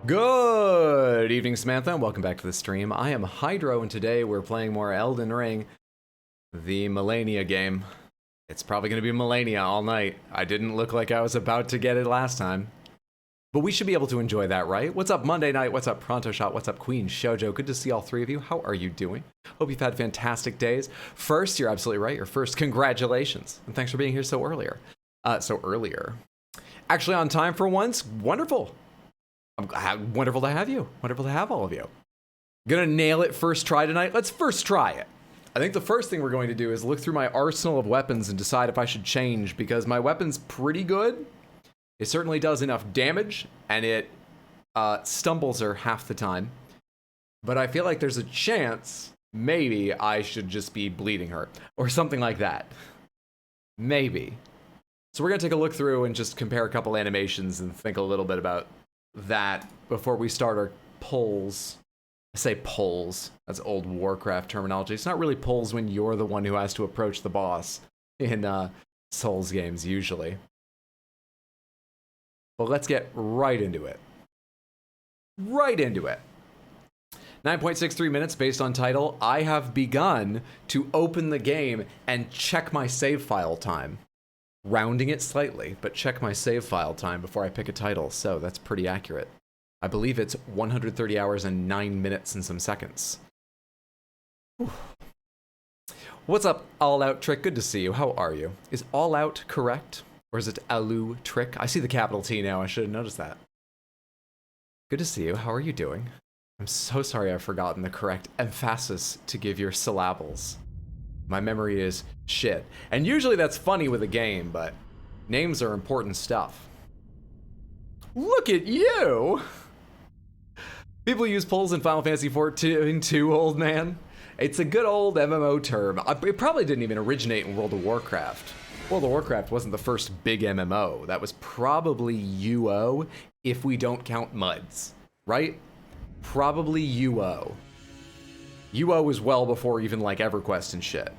Good evening, Samantha, and welcome back to the stream. I am Hydro, and today we're playing more Elden Ring, the Malenia game. It's probably going to be Malenia all night. I didn't look like I was about to get it last time. But we should be able to enjoy that, right? What's up, Monday Night? What's up, Pronto Shot? What's up, Queen Shoujo? Good to see all three of you. How are you doing? Hope you've had fantastic days. First, you're absolutely right. Your first, congratulations. And thanks for being here so earlier. Actually on time for once. Wonderful. Wonderful to have you. Wonderful to have all of you. Gonna nail it first try tonight? Let's first try it. I think the first thing we're going to do is look through my arsenal of weapons and decide if I should change, because my weapon's pretty good. It certainly does enough damage, and it stumbles her half the time. But I feel like there's a chance maybe I should just be bleeding her, or something like that. Maybe. So we're gonna take a look through and just compare a couple animations and think a little bit about that before we start our polls. I say polls, that's old Warcraft terminology. It's not really polls when you're the one who has to approach the boss in Souls games usually. But let's get right into it. Right into it. 9.63 minutes based on title. I have begun to open the game and check my save file time. Rounding it slightly, but check my save file time before I pick a title, so that's pretty accurate. I believe it's 130 hours and 9 minutes and some seconds. Whew. What's up, All Out Trick? Good to see you. How are you? Is All Out correct? Or is it Alu Trick? I see the capital T now. I should have noticed that. Good to see you. How are you doing? I'm so sorry I've forgotten the correct emphasis to give your syllables. My memory is shit. And usually that's funny with a game, but names are important stuff. Look at you! People use polls in Final Fantasy XIV too, old man. It's a good old MMO term. It probably didn't even originate in World of Warcraft. World of Warcraft wasn't the first big MMO. That was probably UO, if we don't count MUDs, right? Probably UO. UO was well before even like EverQuest and shit.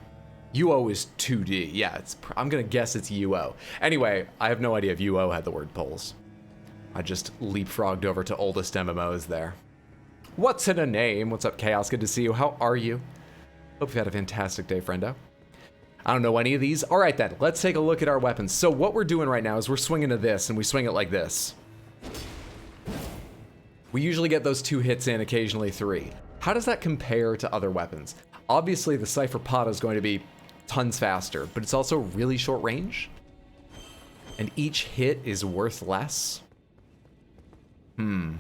UO is 2D. Yeah, I'm gonna guess it's UO. Anyway, I have no idea if UO had the word polls. I just leapfrogged over to oldest MMOs there. What's in a name? What's up, Chaos? Good to see you. How are you? Hope you've had a fantastic day, friendo. I don't know any of these. All right then, let's take a look at our weapons. So what we're doing right now is we're swinging to this, and we swing it like this. We usually get those 2 hits in, occasionally 3. How does that compare to other weapons? Obviously, the Cypher Pata is going to be tons faster, but it's also really short range. And each hit is worth less. I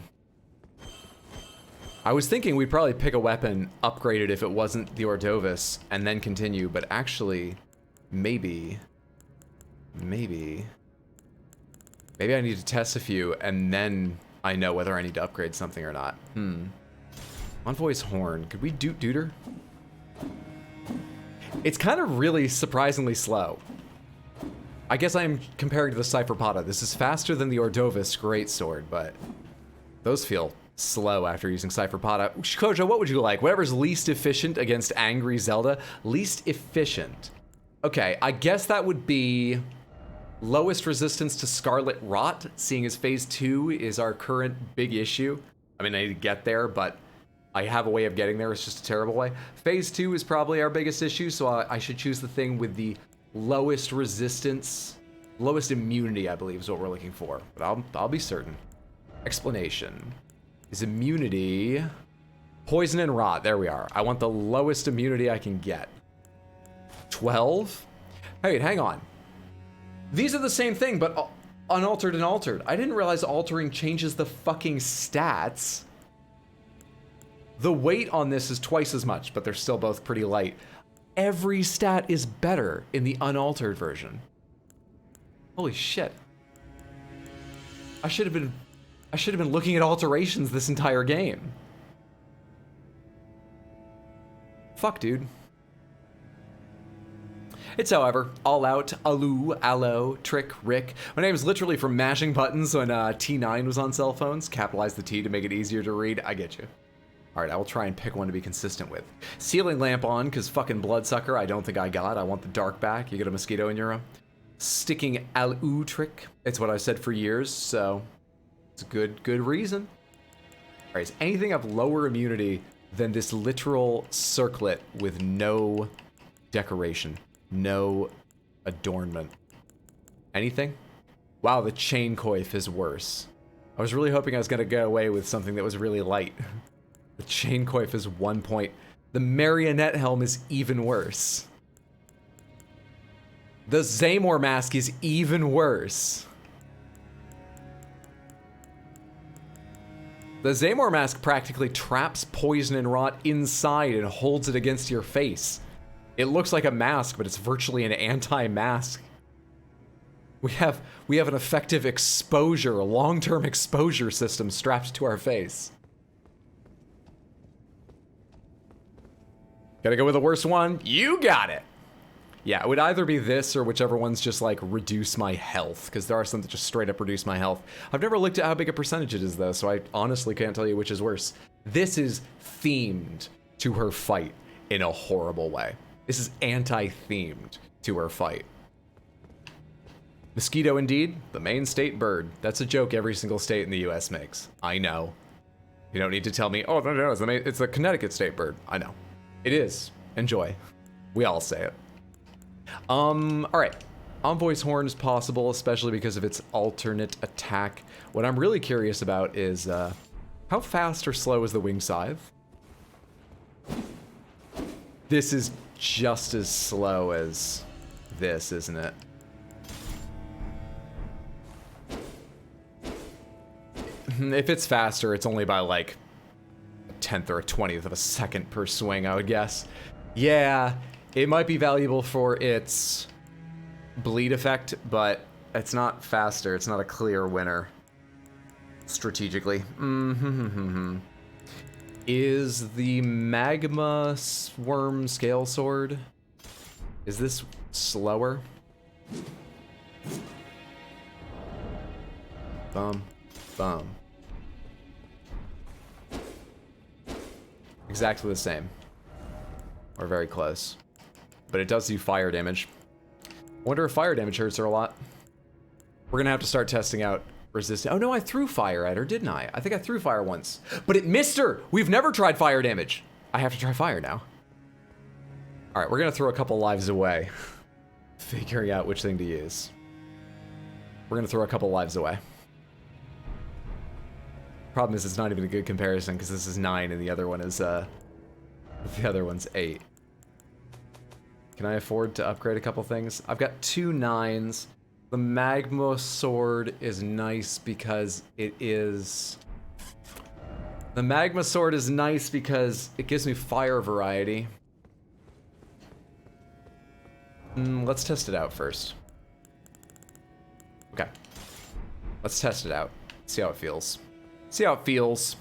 was thinking we'd probably pick a weapon, upgrade it if it wasn't the Ordovis, and then continue, but actually, maybe I need to test a few, and then I know whether I need to upgrade something or not. Envoy's Horn. Could we Duder? It's kind of really surprisingly slow. I guess I'm comparing to the Cypher Pata. This is faster than the Ordovis Greatsword, but those feel slow after using Cypher Pata. Kojo, what would you like? Whatever's least efficient against Angry Zelda. Least efficient. Okay, I guess that would be lowest resistance to Scarlet Rot, seeing as Phase 2 is our current big issue. I mean, I need to get there, but I have a way of getting there. It's just a terrible way. Phase 2 is probably our biggest issue, so I should choose the thing with the lowest resistance, lowest immunity, I believe is what we're looking for. But I'll be certain. Explanation. Is immunity poison and rot? There we are. I want the lowest immunity I can get. 12? Hey, hang on. These are the same thing, but unaltered and altered. I didn't realize altering changes the fucking stats. The weight on this is twice as much, but they're still both pretty light. Every stat is better in the unaltered version. Holy shit. I should have been looking at alterations this entire game. Fuck, dude. It's however, All Out, Alu, Allo, Trick, Rick. My name is literally from mashing buttons when T9 was on cell phones. Capitalize the T to make it easier to read. I get you. All right, I will try and pick one to be consistent with. Ceiling lamp on, because fucking bloodsucker, I don't think I got. I want the dark back. You get a mosquito in your room. Sticking Alu trick. It's what I've said for years, so it's a good reason. Alright, does anything have lower immunity than this literal circlet with no decoration? No adornment? Anything? Wow, the chain coif is worse. I was really hoping I was going to get away with something that was really light. The chain coif is 1 point. The marionette helm is even worse. The Zamor mask is even worse. The Zamor mask practically traps poison and rot inside and holds it against your face. It looks like a mask, but it's virtually an anti-mask. We have an effective exposure, a long-term exposure system strapped to our face. Gotta go with the worst one. You got it. Yeah, it would either be this or whichever one's just like reduce my health, because there are some that just straight up reduce my health. I've never looked at how big a percentage it is though, so I honestly can't tell you which is worse. This is themed to her fight in a horrible way. This is anti-themed to her fight. Mosquito indeed, the main state bird. That's a joke every single state in the US makes. I know. You don't need to tell me, oh no, it's the Connecticut state bird. I know. It is. Enjoy. We all say it. Alright. Envoy's Horn is possible, especially because of its alternate attack. What I'm really curious about is, how fast or slow is the Wing Scythe? This is just as slow as this, isn't it? If it's faster, it's only by like a 10th or a 20th of a second per swing, I would guess. Yeah, it might be valuable for its bleed effect, but it's not faster. It's not a clear winner strategically. Is the Magma Swarm Scale Sword, is this slower? Bum. Exactly the same. Or very close. But it does do fire damage. Wonder if fire damage hurts her a lot. We're gonna have to start testing out resistance. Oh no, I threw fire at her, didn't I? I think I threw fire once. But it missed her! We've never tried fire damage! I have to try fire now. Alright, we're gonna throw a couple lives away. Figuring out which thing to use. We're gonna throw a couple lives away. Problem is, it's not even a good comparison because this is 9 and the other one is, the other one's 8. Can I afford to upgrade a couple things? I've got 2 9s. The Magma Sword is nice because it is... The Magma Sword is nice because it gives me fire variety. Let's test it out first. Okay. Let's test it out. See how it feels. See how it feels.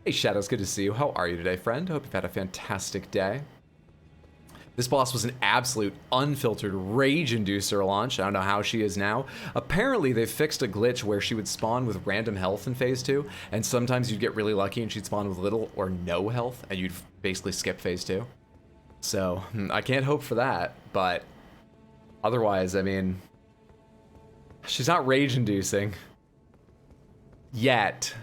Hey Shadows, good to see you. How are you today, friend? Hope you've had a fantastic day. This boss was an absolute unfiltered rage inducer launch. I don't know how she is now. Apparently they fixed a glitch where she would spawn with random health in phase 2, and sometimes you'd get really lucky and she'd spawn with little or no health, and you'd basically skip phase 2. So, I can't hope for that, but otherwise, I mean, she's not rage inducing. Yet.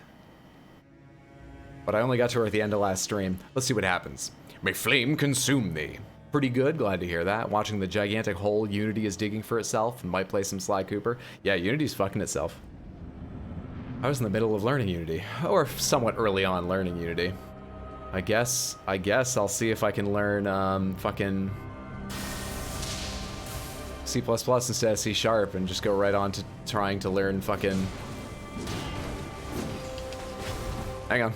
But I only got to her at the end of last stream. Let's see what happens. May flame consume thee. Pretty good, glad to hear that. Watching the gigantic hole Unity is digging for itself and might play some Sly Cooper. Yeah, Unity's fucking itself. I was in the middle of learning Unity, or somewhat early on learning Unity. I guess I'll see if I can learn fucking C++ instead of C# and just go right on to trying to learn fucking... Hang on.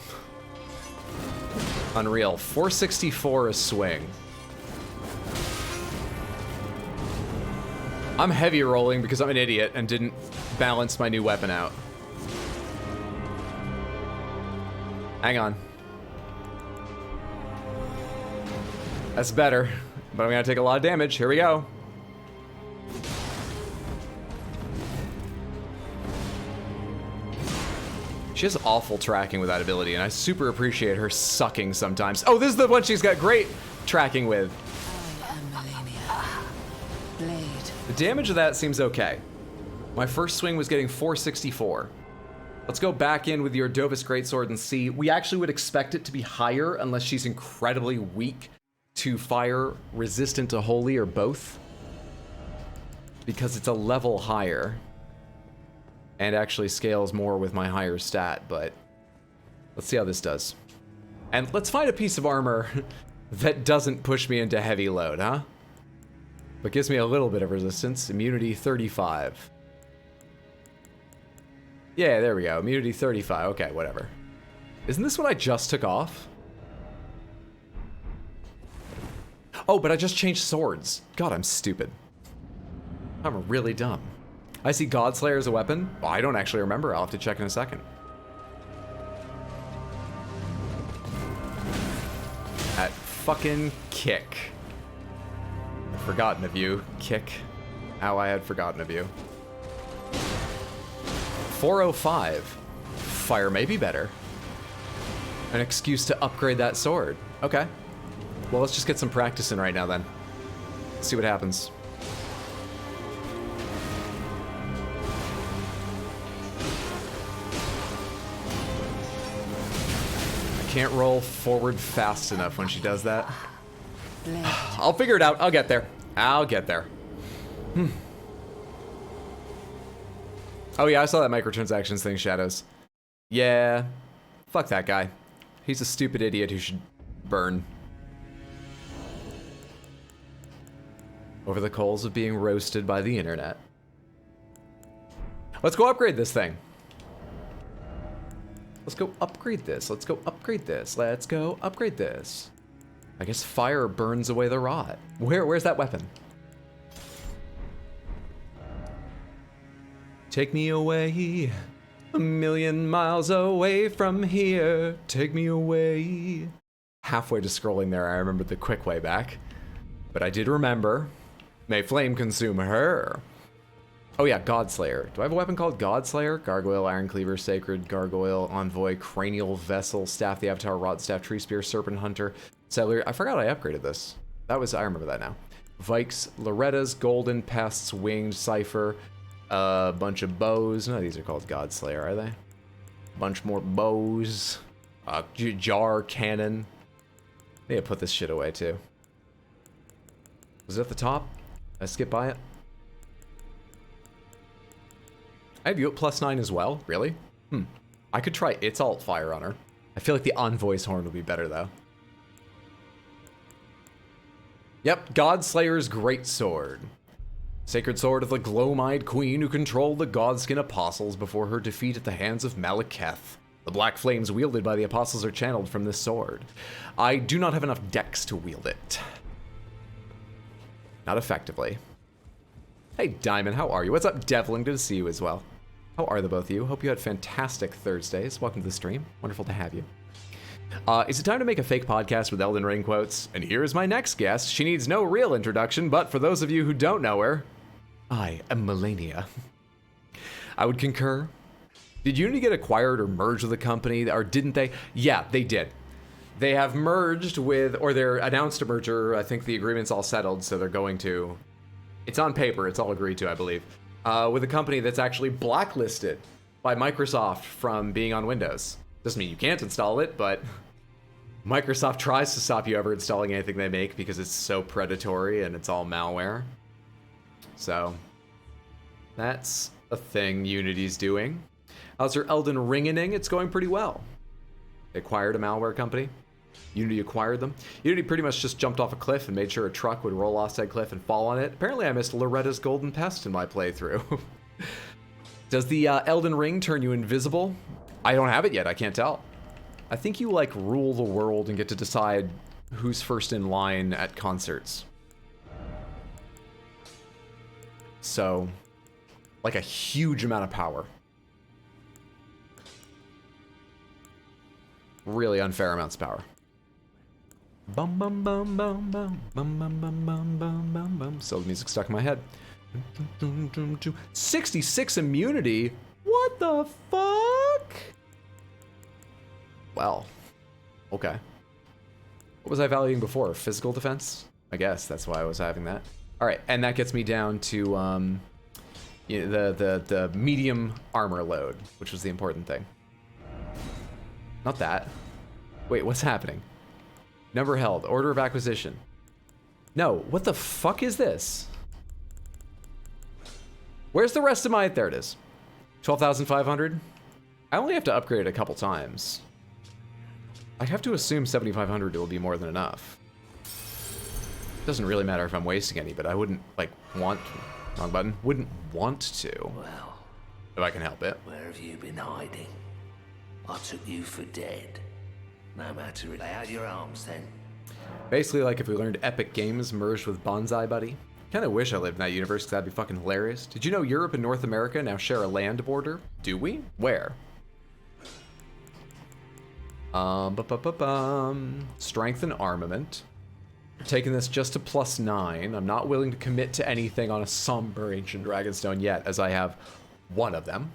Unreal. 464 a swing. I'm heavy rolling because I'm an idiot and didn't balance my new weapon out. Hang on. That's better, but I'm gonna take a lot of damage. Here we go. She has awful tracking with that ability, and I super appreciate her sucking sometimes. Oh, this is the one she's got great tracking with. I am Malenia. Blade. The damage of that seems okay. My first swing was getting 464. Let's go back in with your Dovis Greatsword and see. We actually would expect it to be higher unless she's incredibly weak to fire, resistant to holy, or both. Because it's a level higher. And actually scales more with my higher stat, but let's see how this does. And let's find a piece of armor that doesn't push me into heavy load, huh? But gives me a little bit of resistance. Immunity 35. Yeah, there we go. Immunity 35. Okay, whatever. Isn't this what I just took off? Oh, but I just changed swords. God, I'm stupid. I'm really dumb. I see Godslayer as a weapon. Oh, I don't actually remember. I'll have to check in a second. At fucking kick. I've forgotten of you. Kick. How I had forgotten of you. 405. Fire may be better. An excuse to upgrade that sword. Okay. Well, let's just get some practice in right now then. Let's see what happens. I can't roll forward fast enough when she does that. I'll figure it out. I'll get there. I'll get there. Oh yeah, I saw that microtransactions thing, Shadows. Yeah. Fuck that guy. He's a stupid idiot who should burn. Over the coals of being roasted by the internet. Let's go upgrade this thing. Let's go upgrade this. Let's go upgrade this. Let's go upgrade this. I guess fire burns away the rot. Where's that weapon? Take me away, a million miles away from here. Take me away. Halfway to scrolling there, I remembered the quick way back. But I did remember. May flame consume her. Oh yeah, Godslayer. Do I have a weapon called Godslayer? Gargoyle, Iron Cleaver, Sacred, Gargoyle, Envoy, Cranial Vessel, Staff the Avatar, Rod Staff, Tree Spear, Serpent Hunter, Settler. I forgot I upgraded this. I remember that now. Vikes, Loretta's, Golden, Pests, Winged, Cipher, a bunch of bows. No, these are called Godslayer, are they? A bunch more bows. Jar, Cannon. I need to put this shit away too. Was it at the top? Did I skip by it? I have you at +9 as well? Really? I could try its alt fire on her. I feel like the Envoy's horn would be better though. Yep, Godslayer's Greatsword. Sacred sword of the gloam-eyed queen who controlled the Godskin apostles before her defeat at the hands of Malekith. The black flames wielded by the apostles are channeled from this sword. I do not have enough dex to wield it. Not effectively. Hey Diamond, how are you? What's up Devlin? Good to see you as well. How are the both of you? Hope you had fantastic Thursdays. Welcome to the stream. Wonderful to have you. Is it time to make a fake podcast with Elden Ring quotes? And here's my next guest. She needs no real introduction, but for those of you who don't know her, I am Malenia. I would concur. Did Unity get acquired or merged with a company, or didn't they? Yeah, they did. They have merged with, or they're announced a merger. I think the agreement's all settled, so they're going to. It's on paper. It's all agreed to, I believe. With a company that's actually blacklisted by Microsoft from being on Windows. Doesn't mean you can't install it, but Microsoft tries to stop you ever installing anything they make because it's so predatory and it's all malware. So that's a thing Unity's doing. How's your Elden Ringing? It's going pretty well. They acquired a malware company. Unity acquired them. Unity pretty much just jumped off a cliff and made sure a truck would roll off said cliff and fall on it. Apparently I missed Loretta's Golden Pest in my playthrough. Does the Elden Ring turn you invisible? I don't have it yet, I can't tell. I think you like rule the world and get to decide who's first in line at concerts. So, like a huge amount of power. Really unfair amounts of power. Bum bum bum bum bum bum bum bum bum bum bum bum. So the music stuck in my head. 66 immunity? What the fuck? Well, okay. What was I valuing before? Physical defense? I guess that's why I was having that. All right, and that gets me down to, the medium armor load, which was the important thing. Not that. Wait, what's happening? Number held. Order of acquisition. No, what the fuck is this? Where's the rest of my... There it is. 12,500? I only have to upgrade it a couple times. I have to assume 7,500 will be more than enough. Doesn't really matter if I'm wasting any, but I wouldn't, like, want... Wrong button. Wouldn't want to. Well, if I can help it. where have you been hiding? I took you for dead. No matter, lay out your arms then. Basically, like if we learned Epic Games merged with Bonsai Buddy. Kinda wish I lived in that universe, because that'd be fucking hilarious. Did you know Europe and North America now share a land border? Do we? Where? Strength and armament. Taking this just to +9. I'm not willing to commit to anything on a somber ancient dragonstone yet, as I have one of them.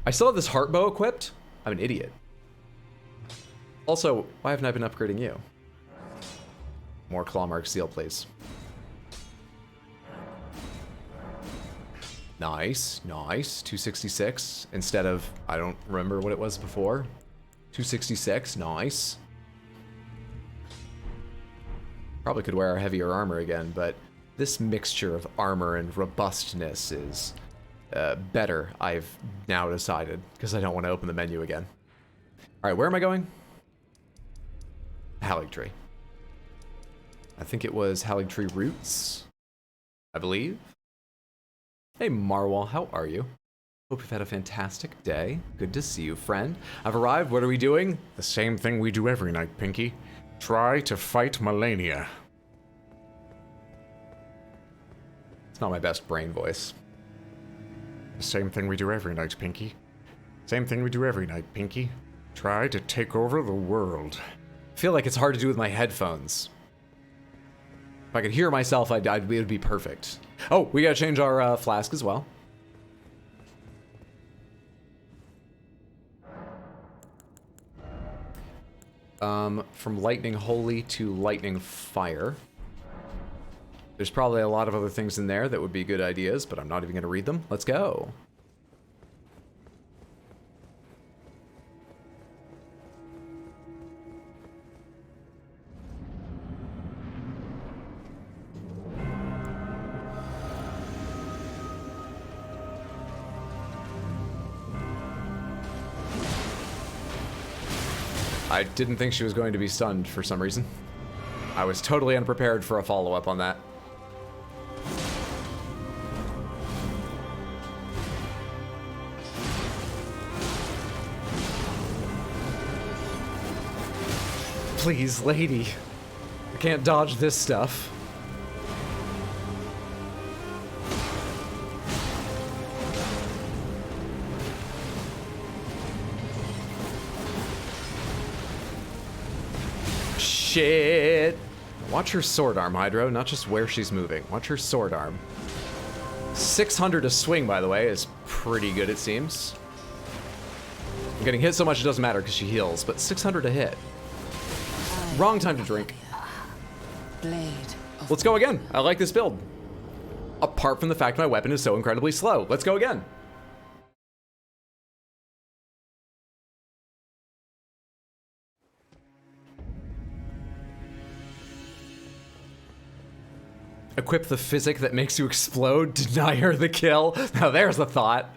I still have this heart bow equipped. I'm an idiot. Also, why haven't I been upgrading you? More clawmark seal, please. Nice, nice. 266 instead of, I don't remember what it was before. 266, nice. Probably could wear our heavier armor again, but this mixture of armor and robustness is better, I've now decided, because I don't want to open the menu again. All right, where am I going? Haligtree. I think it was Haligtree Roots, I believe. Hey, Marwal, how are you? Hope you've had a fantastic day. Good to see you, friend. I've arrived. What are we doing? The same thing we do every night, Pinky. Try to fight Malenia. It's not my best brain voice. The same thing we do every night, Pinky. Same thing we do every night, Pinky. Try to take over the world. I feel like it's hard to do with my headphones. If I could hear myself, it would be perfect. Oh, we gotta change our flask as well. From Lightning Holy to Lightning Fire. There's probably a lot of other things in there that would be good ideas, but I'm not even gonna read them. Let's go. I didn't think she was going to be stunned for some reason. I was totally unprepared for a follow-up on that. Please, lady. I can't dodge this stuff. Shit. Watch her sword arm, Hydro, not just where she's moving. Watch her sword arm. 600 to swing, by the way, is pretty good, it seems. I'm getting hit so much it doesn't matter because she heals, but 600 to hit. Wrong time to drink. Let's go again. I like this build. Apart from the fact my weapon is so incredibly slow. Let's go again. Equip the physic that makes you explode. Deny her the kill. Now there's a thought.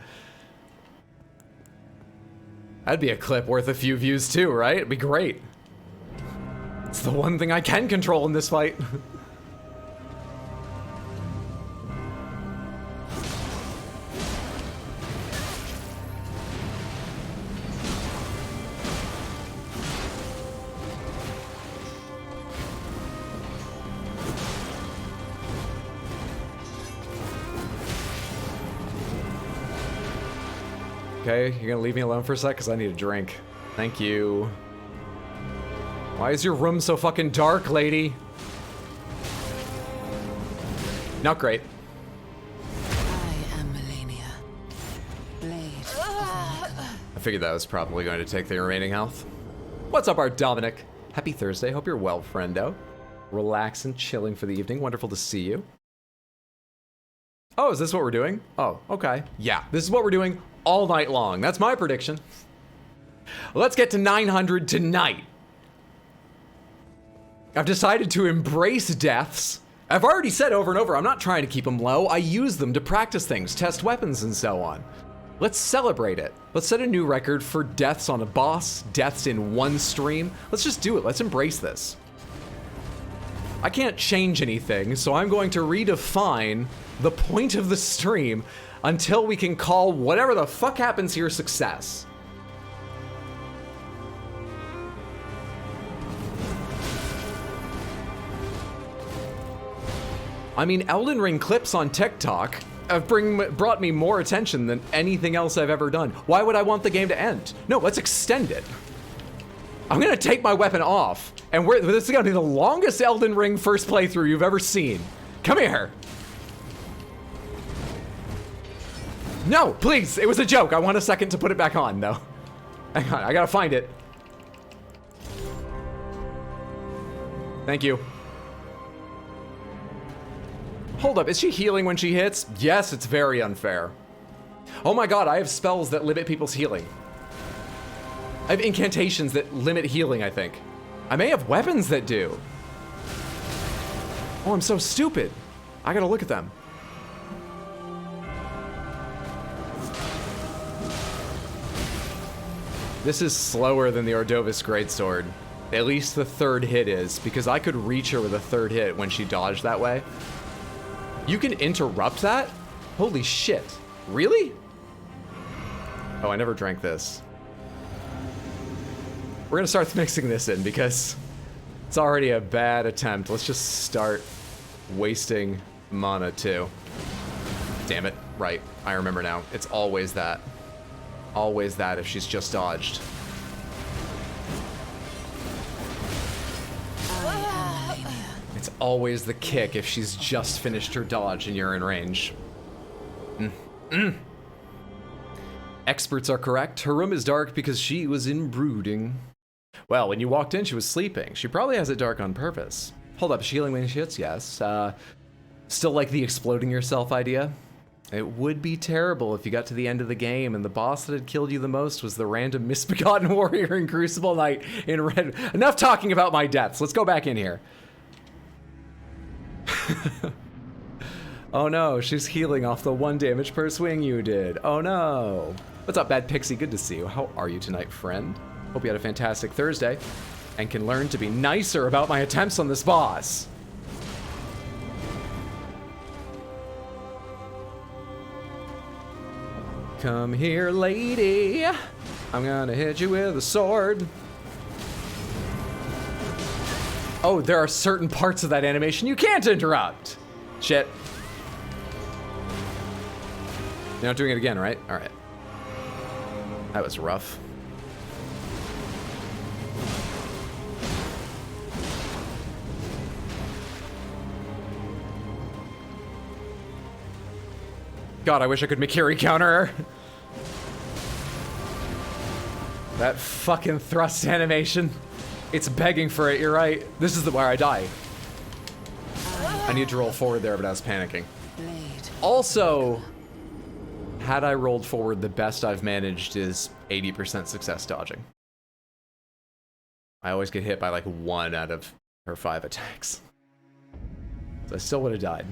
That'd be a clip worth a few views too, right? It'd be great. It's the one thing I can control in this fight. Okay, you're gonna leave me alone for a sec? Because I need a drink. Thank you. Why is your room so fucking dark, lady? Not great. I am Malenia. Blade of Mecca. I figured that was probably going to take the remaining health. What's up, Art Dominic? Happy Thursday. Hope you're well, friendo. Relaxing, chilling for the evening. Wonderful to see you. Oh, is this what we're doing? Oh, okay. Yeah, this is what we're doing all night long. That's my prediction. Let's get to 900 tonight. I've decided to embrace deaths. I've already said over and over, I'm not trying to keep them low. I use them to practice things, test weapons, and so on. Let's celebrate it. Let's set a new record for deaths on a boss, deaths in one stream. Let's just do it. Let's embrace this. I can't change anything, so I'm going to redefine the point of the stream until we can call whatever the fuck happens here success. I mean, Elden Ring clips on TikTok have brought me more attention than anything else I've ever done. Why would I want the game to end? No, let's extend it. I'm gonna take my weapon off, and this is gonna be the longest Elden Ring first playthrough you've ever seen. Come here. No, please, it was a joke. I want a second to put it back on, though. Hang on, I gotta find it. Thank you. Hold up, is she healing when she hits? Yes, it's very unfair. Oh my god, I have spells that limit people's healing. I have incantations that limit healing, I think. I may have weapons that do. Oh, I'm so stupid. I gotta look at them. This is slower than the Ordovis Greatsword. At least the third hit is, because I could reach her with a third hit when she dodged that way. You can interrupt that? Holy shit. Really? Oh, I never drank this. We're gonna start mixing this in because it's already a bad attempt. Let's just start wasting mana too. Damn it. Right. I remember now. It's always that. Always that if she's just dodged. It's always the kick if she's just finished her dodge and you're in range. Experts are correct. Her room is dark because she was in brooding. Well, when you walked in, she was sleeping. She probably has it dark on purpose. Hold up, is she healing when she hits? Yes. Still like the exploding yourself idea? It would be terrible if you got to the end of the game and the boss that had killed you the most was the random misbegotten warrior in Crucible Knight in red. Enough talking about my deaths. Let's go back in here. Oh no, she's healing off the 1 damage per swing you did. Oh no. What's up, Bad Pixie? Good to see you. How are you tonight, friend? Hope you had a fantastic Thursday and can learn to be nicer about my attempts on this boss. Come here, lady. I'm gonna hit you with a sword. Oh, there are certain parts of that animation you can't interrupt. Shit. You're not doing it again, right? All right. That was rough. God, I wish I could Mikiri counter her. That fucking thrust animation. It's begging for it, you're right. This is where I die. I need to roll forward there, but I was panicking. Also, had I rolled forward, the best I've managed is 80% success dodging. I always get hit by like 1 out of her 5 attacks. So I still would have died.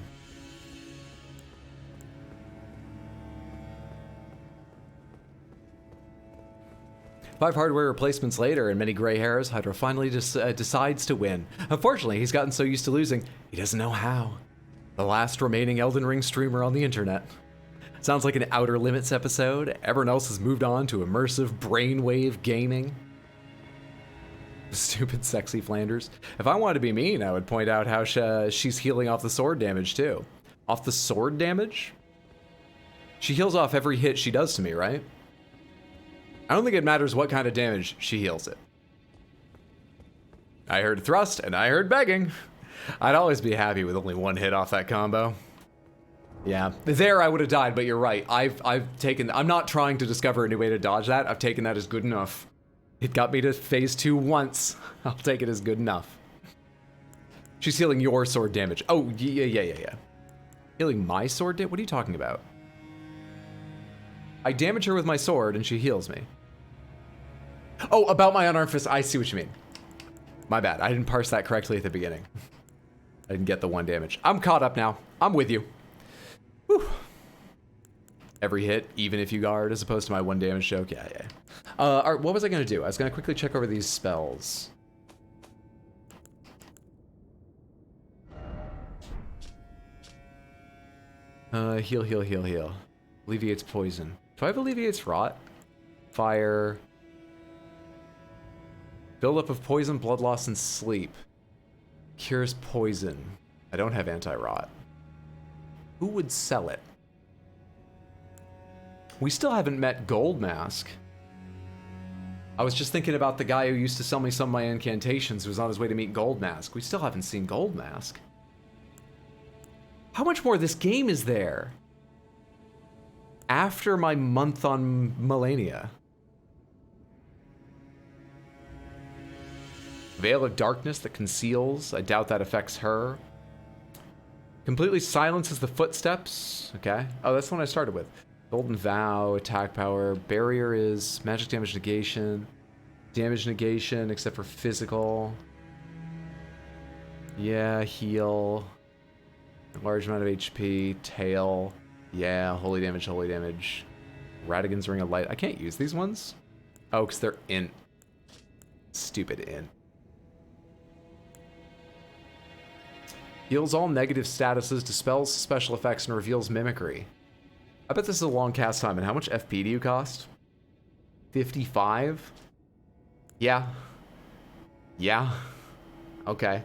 5 hardware replacements later and many gray hairs, Hydra finally just decides to win. Unfortunately, he's gotten so used to losing, he doesn't know how. The last remaining Elden Ring streamer on the internet. Sounds like an Outer Limits episode. Everyone else has moved on to immersive brainwave gaming. Stupid sexy Flanders. If I wanted to be mean, I would point out how she's healing off the sword damage too. Off the sword damage? She heals off every hit she does to me, right? I don't think it matters what kind of damage, she heals it. I heard thrust and I heard begging. I'd always be happy with only 1 hit off that combo. Yeah, there I would have died, but you're right. I'm not trying to discover a new way to dodge that. I've taken that as good enough. It got me to phase 2 once. I'll take it as good enough. She's healing your sword damage. Oh, yeah. Healing my sword did? What are you talking about? I damage her with my sword and she heals me. Oh, about my unarmed fist. I see what you mean. My bad. I didn't parse that correctly at the beginning. I didn't get the 1 damage. I'm caught up now. I'm with you. Whew. Every hit, even if you guard, as opposed to my 1 damage joke. Yeah, yeah. All right, what was I going to do? I was going to quickly check over these spells. Heal, heal, heal, heal. Alleviates poison. Do I have alleviates rot? Fire. Buildup of poison, blood loss, and sleep. Cures poison. I don't have anti-rot. Who would sell it? We still haven't met Gold Mask. I was just thinking about the guy who used to sell me some of my incantations who was on his way to meet Gold Mask. We still haven't seen Gold Mask. How much more of this game is there? After my month on Malenia. Veil of darkness that conceals. I doubt that affects her. Completely silences the footsteps. Okay. Oh, that's the one I started with. Golden Vow, attack power. Barrier is magic damage negation. Damage negation except for physical. Yeah, heal. Large amount of HP. Tail. Yeah, holy damage, holy damage. Radigan's Ring of Light. I can't use these ones. Oh, because they're int. Stupid int. Heals all negative statuses, dispels special effects, and reveals mimicry. I bet this is a long cast time. And how much FP do you cost? 55? Yeah. Yeah. Okay.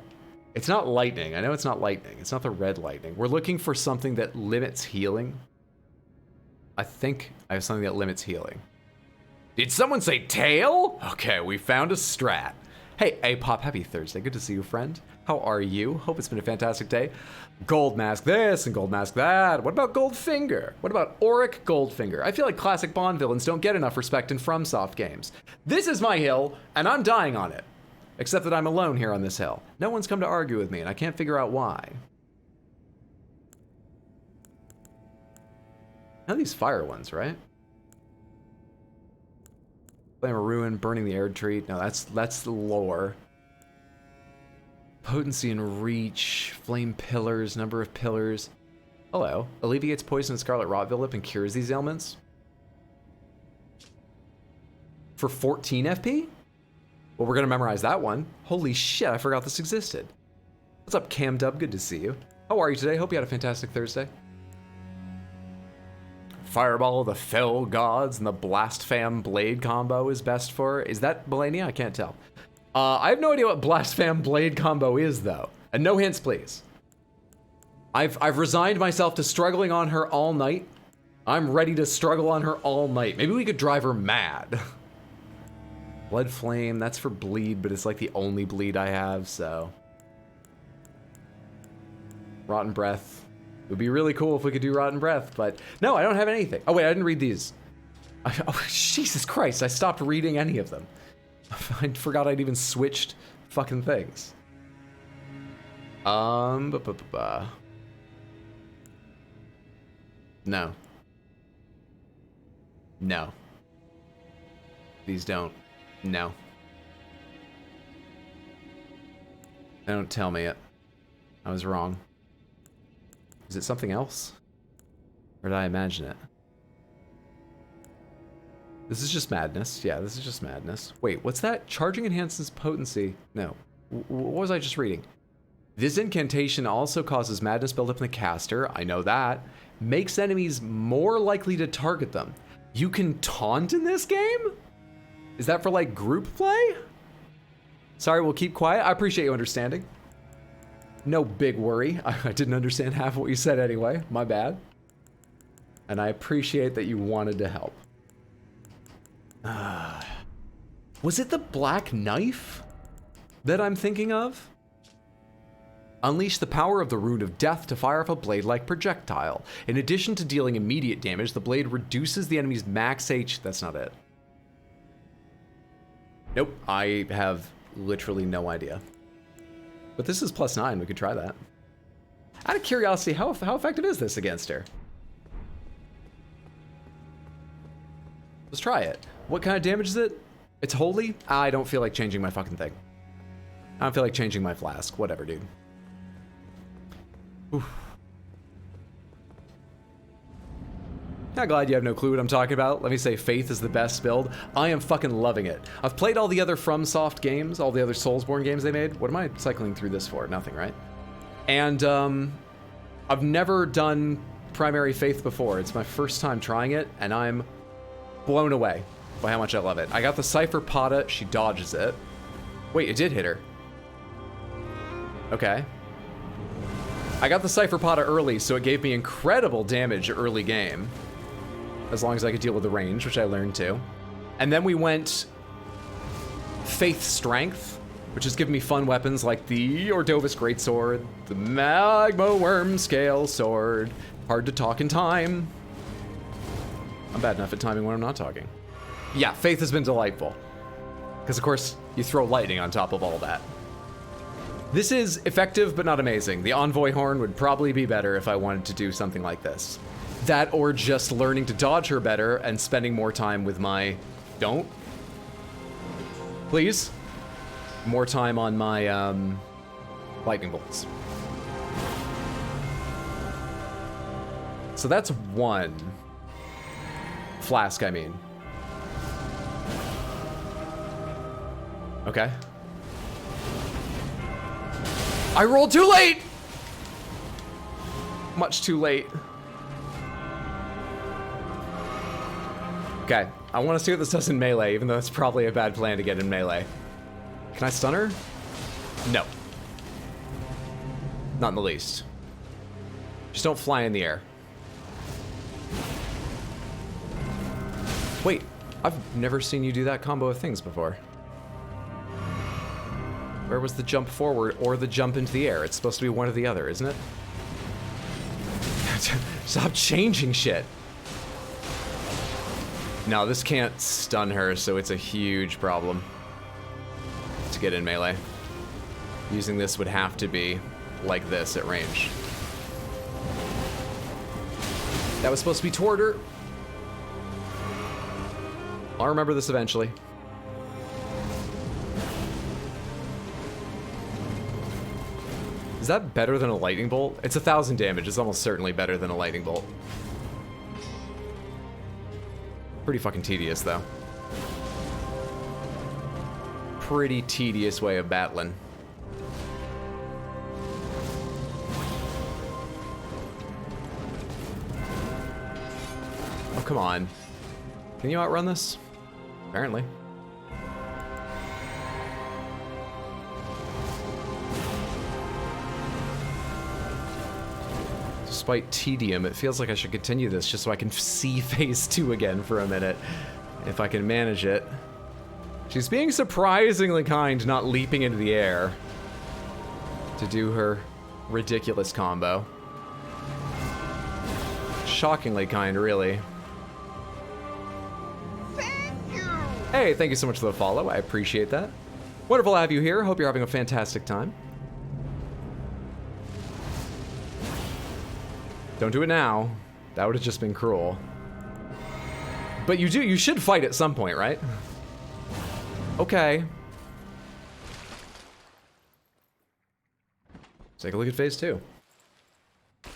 It's not lightning. I know it's not lightning. It's not the red lightning. We're looking for something that limits healing. I think I have something that limits healing. Did someone say tail? Okay, we found a strat. Hey, Pop, happy Thursday. Good to see you, friend. How are you? Hope it's been a fantastic day. Gold Mask this and Gold Mask that. What about Goldfinger? What about Auric Goldfinger? I feel like classic Bond villains don't get enough respect in FromSoft games. This is my hill, and I'm dying on it. Except that I'm alone here on this hill. No one's come to argue with me, and I can't figure out why. Now these fire ones, right? Flame of Ruin, Burning the Air Treat. No, that's the lore. Potency and Reach, Flame Pillars, Number of Pillars. Hello. Alleviates poison and scarlet rot buildup and cures these ailments. For 14 FP? Well, we're gonna memorize that one. Holy shit, I forgot this existed. What's up, Cam Dub? Good to see you. How are you today? Hope you had a fantastic Thursday. Fireball of the Fell Gods and the Blast Fam Blade combo is best for. Is that Malenia? I can't tell. I have no idea what Blast Fam Blade combo is, though. And no hints, please. I've resigned myself to struggling on her all night. I'm ready to struggle on her all night. Maybe we could drive her mad. Blood Flame, that's for bleed, but it's like the only bleed I have, so. Rotten Breath. It would be really cool if we could do Rotten Breath, but no, I don't have anything. Oh wait, I didn't read these. Oh, Jesus Christ, I stopped reading any of them. I forgot I'd even switched fucking things. No. No. These don't. No. Don't tell me it. I was wrong. Is it something else? Or did I imagine it? This is just madness. Yeah, this is just madness. Wait, what's that? Charging enhances potency. No. What was I just reading? This incantation also causes madness buildup in the caster. I know that. Makes enemies more likely to target them. You can taunt in this game? Is that for like group play? Sorry, we'll keep quiet. I appreciate you understanding. No big worry. I didn't understand half of what you said anyway. My bad. And I appreciate that you wanted to help. Was it the Black Knife that I'm thinking of? Unleash the power of the Rune of Death to fire off a blade-like projectile. In addition to dealing immediate damage, the blade reduces the enemy's max H. That's not it. Nope, I have literally no idea. But this is +9, we could try that. Out of curiosity, how effective is this against her? Let's try it. What kind of damage is it? It's holy? I don't feel like changing my fucking thing. I don't feel like changing my flask. Whatever, dude. Oof. Not glad you have no clue what I'm talking about. Let me say Faith is the best build. I am fucking loving it. I've played all the other FromSoft games, all the other Soulsborne games they made. What am I cycling through this for? Nothing, right? And I've never done primary Faith before. It's my first time trying it, and I'm blown away by how much I love it. I got the Cypher Pata. She dodges it. Wait, it did hit her. Okay. I got the Cypher Pata early, so it gave me incredible damage early game. As long as I could deal with the range, which I learned too. And then we went Faith Strength, which has given me fun weapons like the Ordovis Greatsword, the Magma Worm Scale Sword. Hard to talk in time. I'm bad enough at timing when I'm not talking. Yeah, Faith has been delightful. Because of course, you throw lightning on top of all that. This is effective, but not amazing. The Envoy Horn would probably be better if I wanted to do something like this. That or just learning to dodge her better and spending more time with my... Don't. Please. More time on my, lightning bolts. So that's one. Flask, I mean. Okay. I rolled too late! Much too late. Okay, I want to see what this does in melee, even though it's probably a bad plan to get in melee. Can I stun her? No. Not in the least. Just don't fly in the air. Wait, I've never seen you do that combo of things before. Where was the jump forward or the jump into the air? It's supposed to be one or the other, isn't it? Stop changing shit. No, this can't stun her, so it's a huge problem to get in melee. Using this would have to be like this at range. That was supposed to be toward her. I'll remember this eventually. Is that better than a lightning bolt? It's 1,000 damage. It's almost certainly better than a lightning bolt. Pretty fucking tedious, though. Pretty tedious way of battling. Oh, come on. Can you outrun this? Apparently. Despite tedium, it feels like I should continue this just so I can see phase 2 again for a minute, if I can manage it. She's being surprisingly kind, not leaping into the air to do her ridiculous combo. Shockingly kind, really. Thank you! Hey, thank you so much for the follow. I appreciate that. Wonderful to have you here. Hope you're having a fantastic time. Don't do it now. That would have just been cruel. But you should fight at some point, right? Okay. Let's take a look at phase 2. I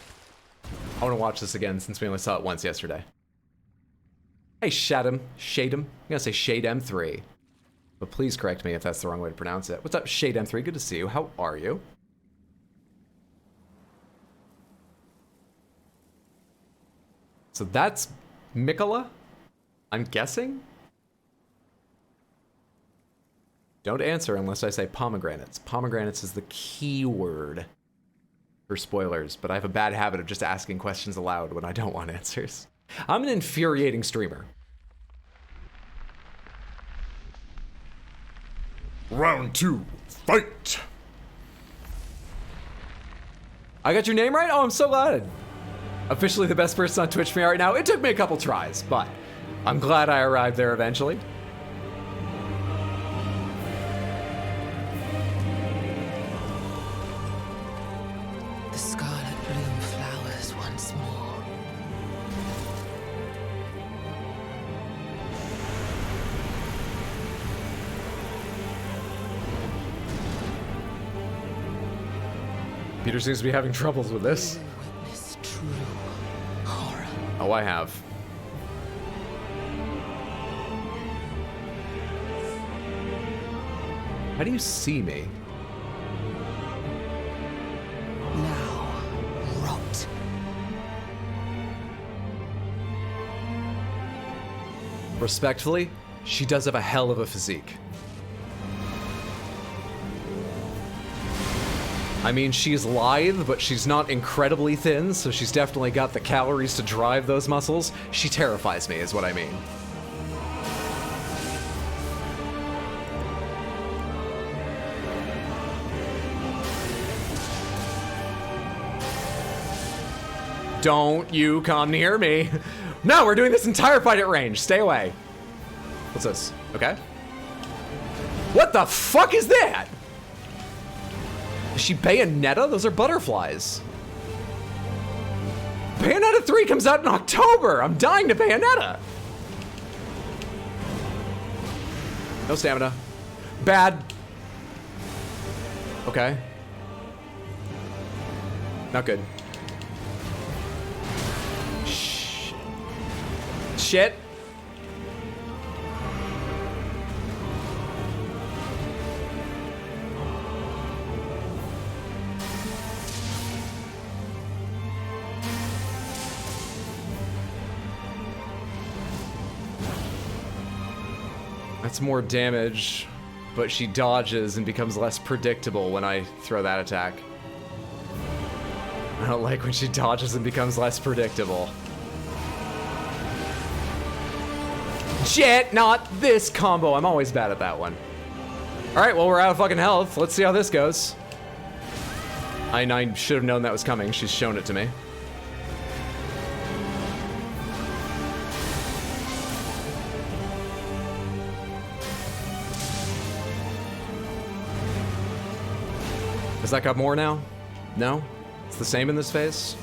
want to watch this again since we only saw it once yesterday. Hey, Shadem. I'm gonna say Shade M3. But please correct me if that's the wrong way to pronounce it. What's up, Shade M3? Good to see you. How are you? So that's Mikola? I'm guessing? Don't answer unless I say pomegranates. Pomegranates is the key word for spoilers, but I have a bad habit of just asking questions aloud when I don't want answers. I'm an infuriating streamer. Round 2, fight! I got your name right? Oh, I'm so glad. Officially the best person on Twitch for me right now. It took me a couple tries, but I'm glad I arrived there eventually. The Scarlet Computer seems to be having troubles with this. Witness true horror. Oh, I have. How do you see me? Now, rot. Respectfully, she does have a hell of a physique. I mean, she's lithe, but she's not incredibly thin, so she's definitely got the calories to drive those muscles. She terrifies me, is what I mean. Don't you come near me. No, we're doing this entire fight at range. Stay away. What's this? Okay. What the fuck is that? Is she Bayonetta? Those are butterflies. Bayonetta 3 comes out in October. I'm dying to Bayonetta. No stamina. Bad. Okay. Not good. Shit. That's more damage, but she dodges and becomes less predictable when I throw that attack. I don't like when she dodges and becomes less predictable. Shit, not this combo. I'm always bad at that one. All right, well, we're out of fucking health. Let's see how this goes. I should have known that was coming. She's shown it to me. Has that got more now? No? It's the same in this phase?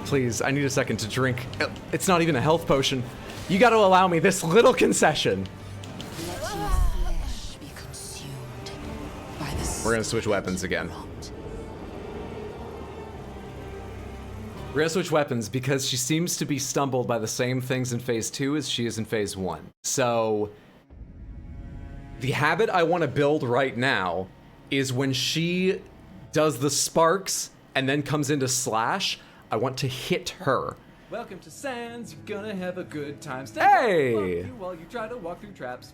Please, I need a second to drink. It's not even a health potion. You gotta allow me this little concession. Let your flesh be consumed by the We're gonna switch weapons again. rot. We're gonna switch weapons because she seems to be stumbled by the same things in phase 2 as she is in phase 1. So, the habit I want to build right now is when she does the sparks and then comes into slash, I want to hit her. Welcome to Sands, you're gonna have a good time. Stay Hey! you while you try to walk through traps.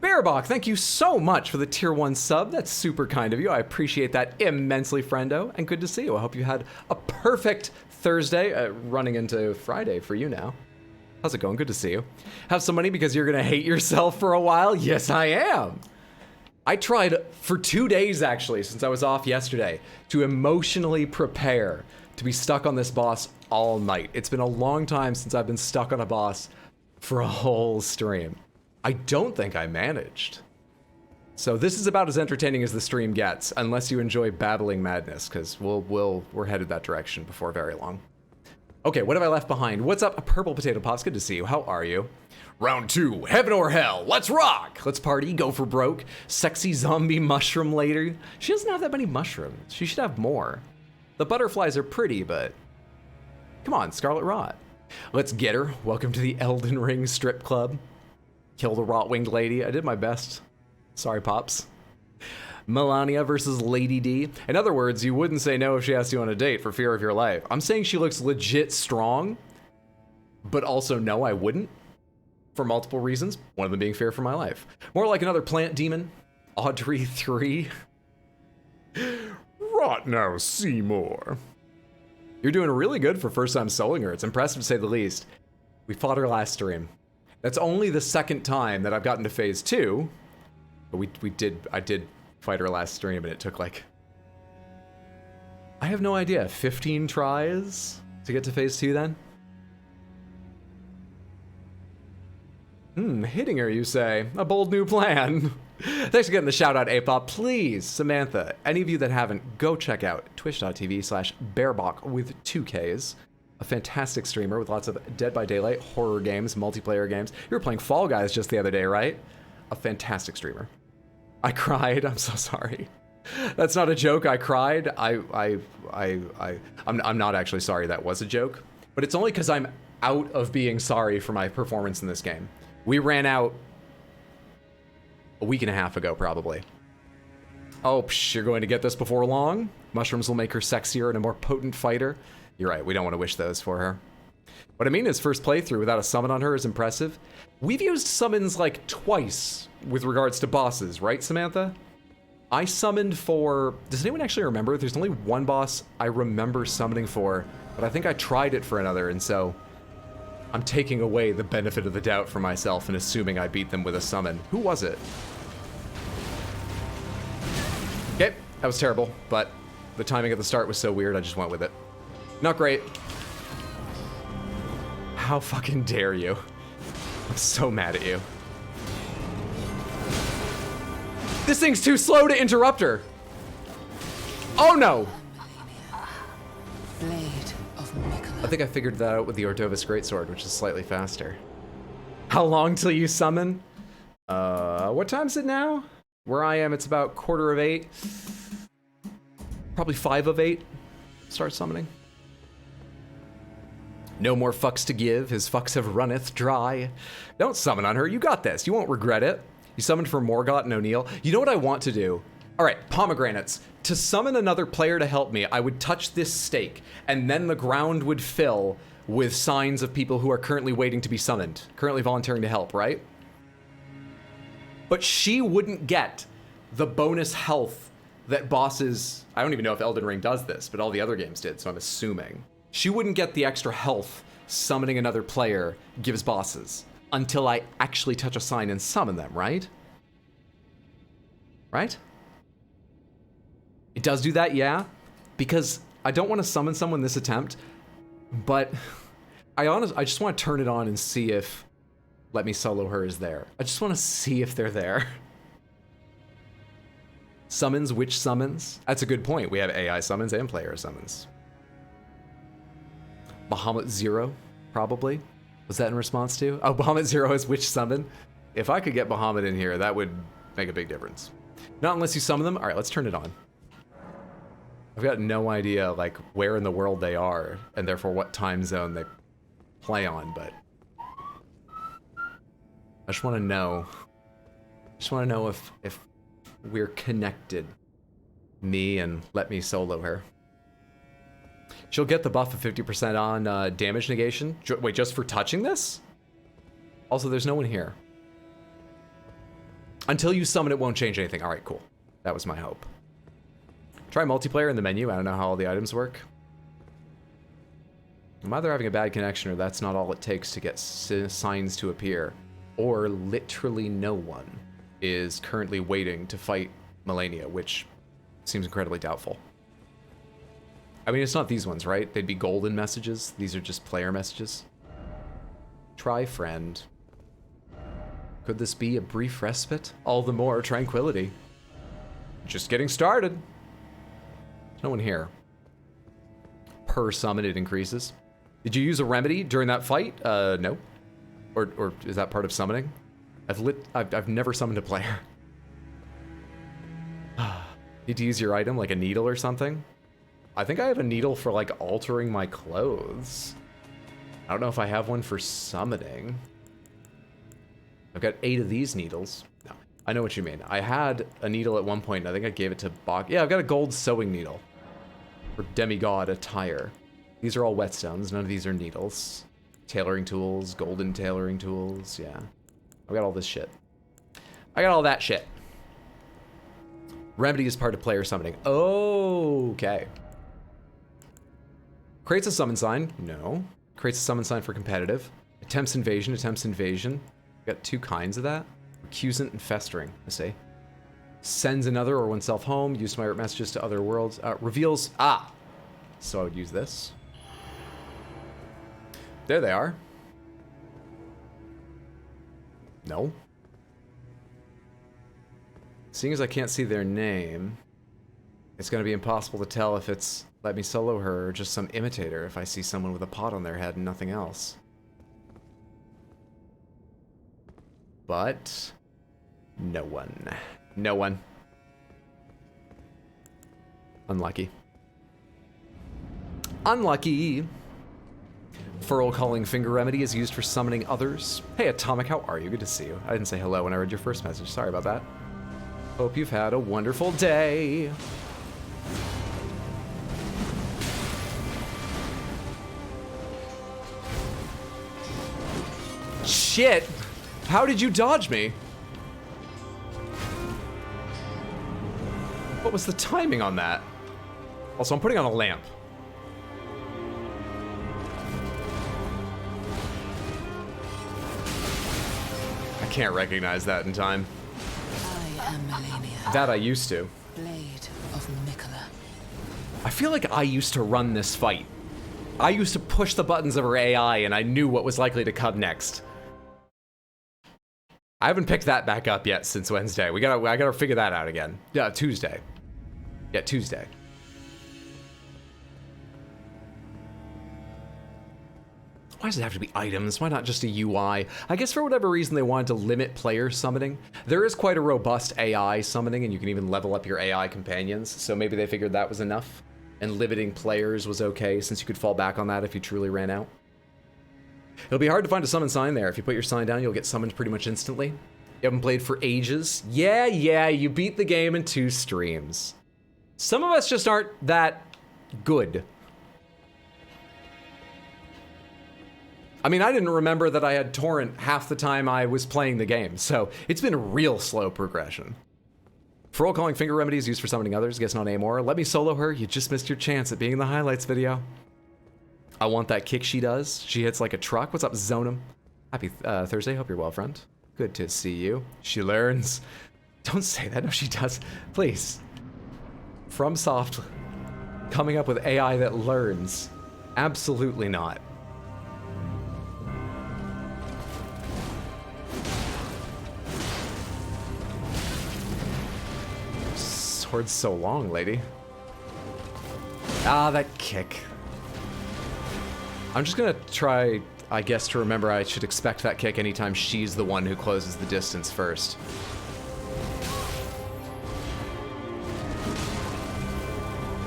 Bearbach, thank you so much for the tier 1 sub. That's super kind of you. I appreciate that immensely, friendo, and good to see you. I hope you had a perfect Thursday, running into Friday for you now. How's it going? Good to see you. Have some money because you're gonna hate yourself for a while? Yes, I am. I tried for 2 days, actually, since I was off yesterday, to emotionally prepare to be stuck on this boss all night. It's been a long time since I've been stuck on a boss for a whole stream. I don't think I managed. So this is about as entertaining as the stream gets, unless you enjoy babbling madness, because we're headed that direction before very long. Okay, what have I left behind? What's up, Purple Potato Pops? Good to see you. How are you? Round 2, heaven or hell. Let's rock. Let's party, go for broke. Sexy zombie mushroom lady. She doesn't have that many mushrooms. She should have more. The butterflies are pretty, but come on, Scarlet Rot. Let's get her. Welcome to the Elden Ring strip club. Kill the rot-winged lady. I did my best. Sorry, Pops. Malenia versus Lady D. In other words, you wouldn't say no if she asked you on a date for fear of your life. I'm saying she looks legit strong, but also no, I wouldn't. For multiple reasons, one of them being fear for my life. More like another plant demon. Audrey 3. Rot now, Seymour. You're doing really good for first time soloing her. It's impressive to say the least. We fought her last stream. That's only the second time that I've gotten to phase 2. But I did fight her last stream and it took like, I have no idea, 15 tries to get to phase 2 then? Hitting her, you say? A bold new plan. Thanks for getting the shout out, Apop. Please, Samantha, any of you that haven't, go check out twitch.tv/bearbach with 2Ks. A fantastic streamer with lots of Dead by Daylight, horror games, multiplayer games. You were playing Fall Guys just the other day, right? A fantastic streamer. I cried. I'm so sorry. That's not a joke. I cried. I'm not actually sorry that was a joke, but it's only because I'm out of being sorry for my performance in this game. We ran out a week and a half ago, probably. Oh, psh, you're going to get this before long? Mushrooms will make her sexier and a more potent fighter. You're right, we don't want to wish those for her. What I mean is, first playthrough without a summon on her is impressive. We've used summons like twice with regards to bosses, right, Samantha? I summoned for... Does anyone actually remember? There's only one boss I remember summoning for, but I think I tried it for another, and so I'm taking away the benefit of the doubt for myself and assuming I beat them with a summon. Who was it? Okay, that was terrible, but the timing at the start was so weird, I just went with it. Not great. How fucking dare you? I'm so mad at you. This thing's too slow to interrupt her. Oh no! Blade of Mikula. I think I figured that out with the Ordovis Greatsword, which is slightly faster. How long till you summon? What time is it now? Where I am, it's about 8:15. Probably 8:05. Start summoning. No more fucks to give, his fucks have runneth dry. Don't summon on her, you got this, you won't regret it. You summoned for Morgott and O'Neill. You know what I want to do? All right, pomegranates. To summon another player to help me, I would touch this stake, and then the ground would fill with signs of people who are currently waiting to be summoned, currently volunteering to help, right? But she wouldn't get the bonus health that bosses... I don't even know if Elden Ring does this, but all the other games did, so I'm assuming. She wouldn't get the extra health summoning another player gives bosses until I actually touch a sign and summon them, right? Right? It does do that, yeah, because I don't want to summon someone this attempt, but I just want to turn it on and see if Let Me Solo Her is there. I just want to see if they're there. Summons, which summons? That's a good point. We have AI summons and player summons. Bahamut Zero, probably. Was that in response to? Oh, Bahamut Zero is which summon? If I could get Bahamut in here, that would make a big difference. Not unless you summon them. All right, let's turn it on. I've got no idea, like, where in the world they are, and therefore what time zone they play on, but I just want to know. I just want to know if we're connected. Me and Let Me Solo Her. She'll get the buff of 50% on damage negation. Wait, just for touching this? Also, there's no one here. Until you summon, it won't change anything. All right, cool. That was my hope. Try multiplayer in the menu. I don't know how all the items work. I'm either having a bad connection or that's not all it takes to get signs to appear. Or literally no one is currently waiting to fight Malenia, which seems incredibly doubtful. I mean, it's not these ones, right? They'd be golden messages. These are just player messages. Try friend. Could this be a brief respite? All the more tranquility. Just getting started. There's no one here. Per summon, it increases. Did you use a remedy during that fight? No. Or is that part of summoning? I've never summoned a player. Need to use your item, like a needle or something? I think I have a needle for, like, altering my clothes. I don't know if I have one for summoning. I've got 8 of these needles. No, I know what you mean. I had a needle at one point, and I think I gave it to Bach. Yeah, I've got a gold sewing needle. For demigod attire. These are all whetstones. None of these are needles. Tailoring tools, golden tailoring tools, yeah. I've got all this shit. I got all that shit. Remedy is part of player summoning. Okay. Creates a summon sign. No. Creates a summon sign for competitive. Attempts invasion. Attempts invasion. Got 2 kinds of that. Recusant and festering, I see. Sends another or oneself home. Use my messages to other worlds. Reveals. Ah! So I would use this. There they are. No. Seeing as I can't see their name, it's going to be impossible to tell if it's Let Me Solo Her or just some imitator if I see someone with a pot on their head and nothing else. But no one. No one. Unlucky. Unlucky. Furl calling finger remedy is used for summoning others. Hey, Atomic, how are you? Good to see you. I didn't say hello when I read your first message. Sorry about that. Hope you've had a wonderful day. Shit! How did you dodge me? What was the timing on that? Also, I'm putting on a lamp. I can't recognize that in time. I am Malenia, That I used to. Blade of Mikola. I feel like I used to run this fight. I used to push the buttons of her AI and I knew what was likely to come next. I haven't picked that back up yet since Wednesday. I gotta figure that out again. Yeah, Tuesday. Yeah, Tuesday. Why does it have to be items? Why not just a UI? I guess for whatever reason they wanted to limit player summoning. There is quite a robust AI summoning, and you can even level up your AI companions, so maybe they figured that was enough, and limiting players was okay, since you could fall back on that if you truly ran out. It'll be hard to find a summon sign there. If you put your sign down, you'll get summoned pretty much instantly. You haven't played for ages? Yeah, you beat the game in 2 streams. Some of us just aren't that good. I mean, I didn't remember that I had torrent half the time I was playing the game, so it's been a real slow progression. For all calling finger remedies used for summoning others, guess not anymore. Let me solo her, you just missed your chance at being in the highlights video. I want that kick she does. She hits like a truck. What's up, Zonum? Happy Thursday, hope you're well, friend. Good to see you. She learns. Don't say that, no she does. Please. FromSoft coming up with AI that learns. Absolutely not. Sword's so long, lady. Ah, that kick. I'm just gonna try, I guess, to remember I should expect that kick anytime she's the one who closes the distance first.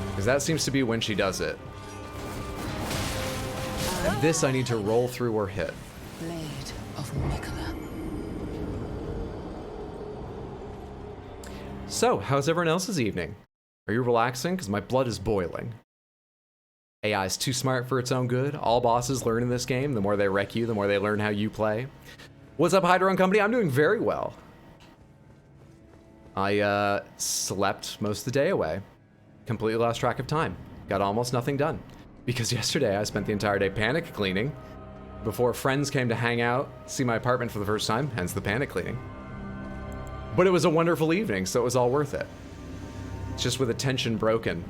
Because that seems to be when she does it. And this I need to roll through or hit. Blade of Mikola. So, how's everyone else's evening? Are you relaxing? Because my blood is boiling. AI is too smart for its own good. All bosses learn in this game. The more they wreck you, the more they learn how you play. What's up, Hydron Company? I'm doing very well. I slept most of the day away. Completely lost track of time. Got almost nothing done. Because yesterday I spent the entire day panic cleaning before friends came to hang out, see my apartment for the first time, hence the panic cleaning. But it was a wonderful evening, so it was all worth it. Just with attention broken.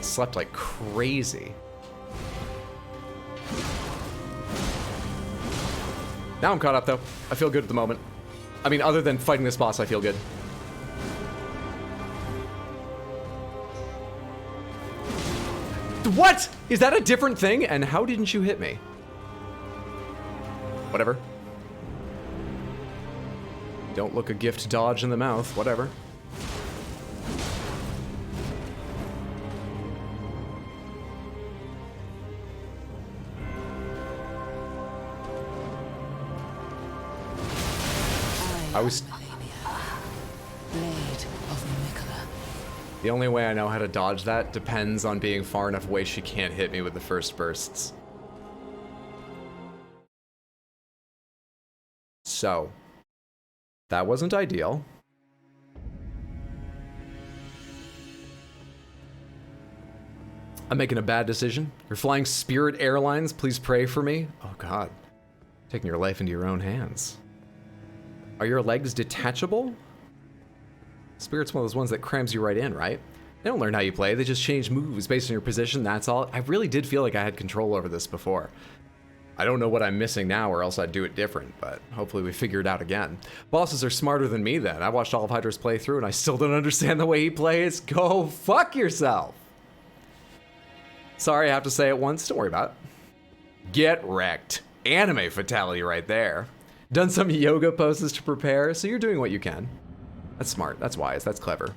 Slept like crazy. Now I'm caught up, though. I feel good at the moment. I mean, other than fighting this boss, I feel good. What? Is that a different thing? And how didn't you hit me? Whatever. Don't look a gift dodge in the mouth. Whatever. I was... Blade of Mikola. The only way I know how to dodge that depends on being far enough away she can't hit me with the first bursts. So, that wasn't ideal. I'm making a bad decision. You're flying Spirit Airlines, please pray for me. Oh god. Taking your life into your own hands. Are your legs detachable? Spirit's one of those ones that crams you right in, right? They don't learn how you play, they just change moves based on your position, that's all. I really did feel like I had control over this before. I don't know what I'm missing now or else I'd do it different, but hopefully we figure it out again. Bosses are smarter than me then. I watched all of Hydra's playthrough and I still don't understand the way he plays. Go fuck yourself! Sorry, I have to say it once, don't worry about it. Get wrecked. Anime fatality right there. Done some yoga poses to prepare, so you're doing what you can. That's smart. That's wise. That's clever.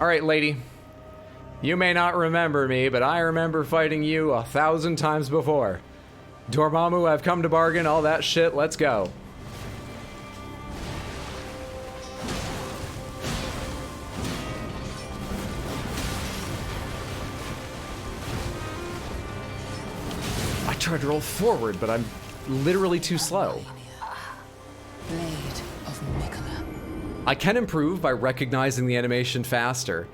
All right, lady. You may not remember me, but I remember fighting you 1,000 times before. Dormammu, I've come to bargain, all that shit, let's go. I tried to roll forward, but I'm literally too slow. Blade of Mikola. I can improve by recognizing the animation faster,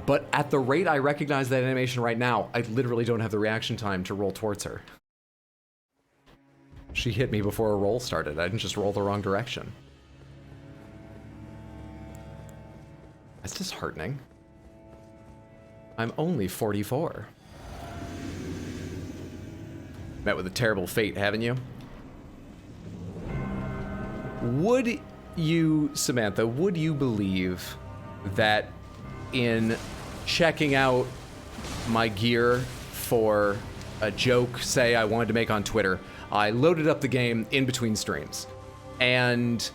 but at the rate I recognize that animation right now, I literally don't have the reaction time to roll towards her. She hit me before a roll started. I didn't just roll the wrong direction. That's disheartening. I'm only 44. Met with a terrible fate, haven't you? Would you, Samantha, would you believe that in checking out my gear for a joke, say, I wanted to make on Twitter, I loaded up the game in between streams, and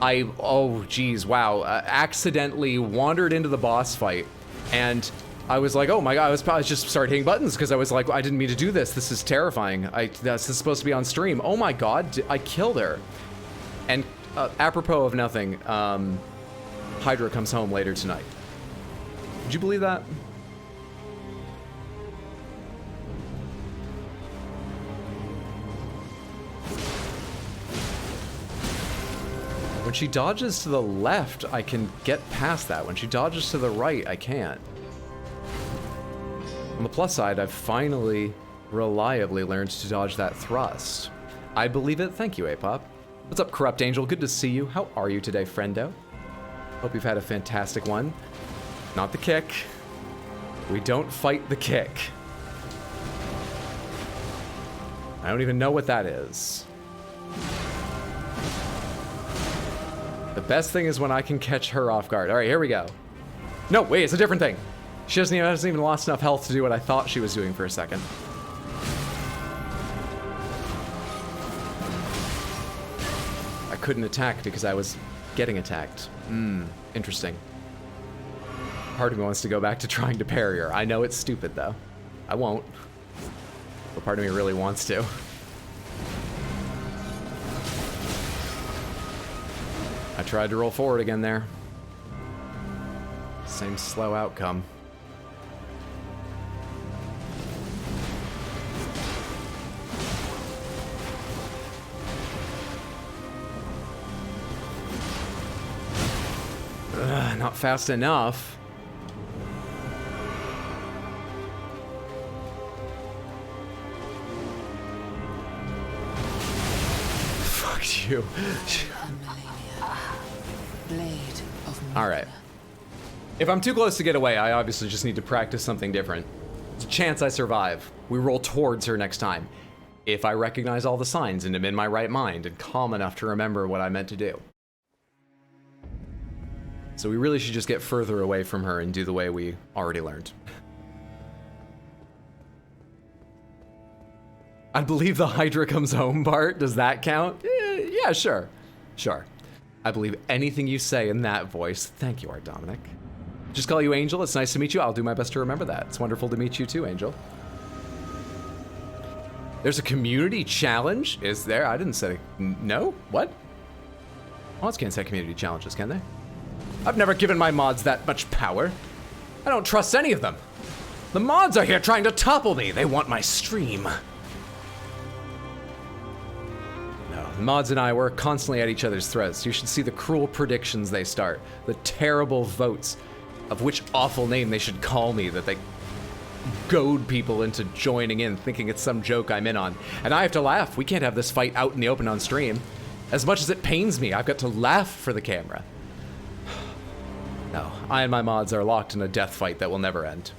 oh geez, wow, accidentally wandered into the boss fight, and I was like, oh my god, I was just started hitting buttons because I was like, I didn't mean to do this. This is terrifying. This is supposed to be on stream. Oh my god, I killed her. And apropos of nothing, Hydra comes home later tonight. Did you believe that? When she dodges to the left, I can get past that. When she dodges to the right, I can't. On the plus side, I've finally reliably learned to dodge that thrust. I believe it. Thank you, Apop. What's up, Corrupt Angel? Good to see you. How are you today, friendo? Hope you've had a fantastic one. Not the kick. We don't fight the kick. I don't even know what that is. The best thing is when I can catch her off guard. All right, here we go. No, wait, it's a different thing. She hasn't even lost enough health to do what I thought she was doing for a second. I couldn't attack because I was getting attacked. Interesting. Part of me wants to go back to trying to parry her. I know it's stupid, though. I won't. But part of me really wants to. I tried to roll forward again there. Same slow outcome. Not fast enough. Fuck you. All right. If I'm too close to get away, I obviously just need to practice something different. There's a chance I survive. We roll towards her next time. If I recognize all the signs and am in my right mind and calm enough to remember what I meant to do. So we really should just get further away from her and do the way we already learned. I believe the Hydra comes home part. Does that count? Yeah, sure. Sure. I believe anything you say in that voice. Thank you, Art Dominic. Just call you Angel. It's nice to meet you. I'll do my best to remember that. It's wonderful to meet you too, Angel. There's a community challenge? Is there? I didn't say... No? What? Mods can't set community challenges, can they? I've never given my mods that much power. I don't trust any of them. The mods are here trying to topple me. They want my stream. No, the mods and I, we're constantly at each other's throats. You should see the cruel predictions they start. The terrible votes of which awful name they should call me that they goad people into joining in, thinking it's some joke I'm in on. And I have to laugh. We can't have this fight out in the open on stream. As much as it pains me, I've got to laugh for the camera. No, I and my mods are locked in a death fight that will never end.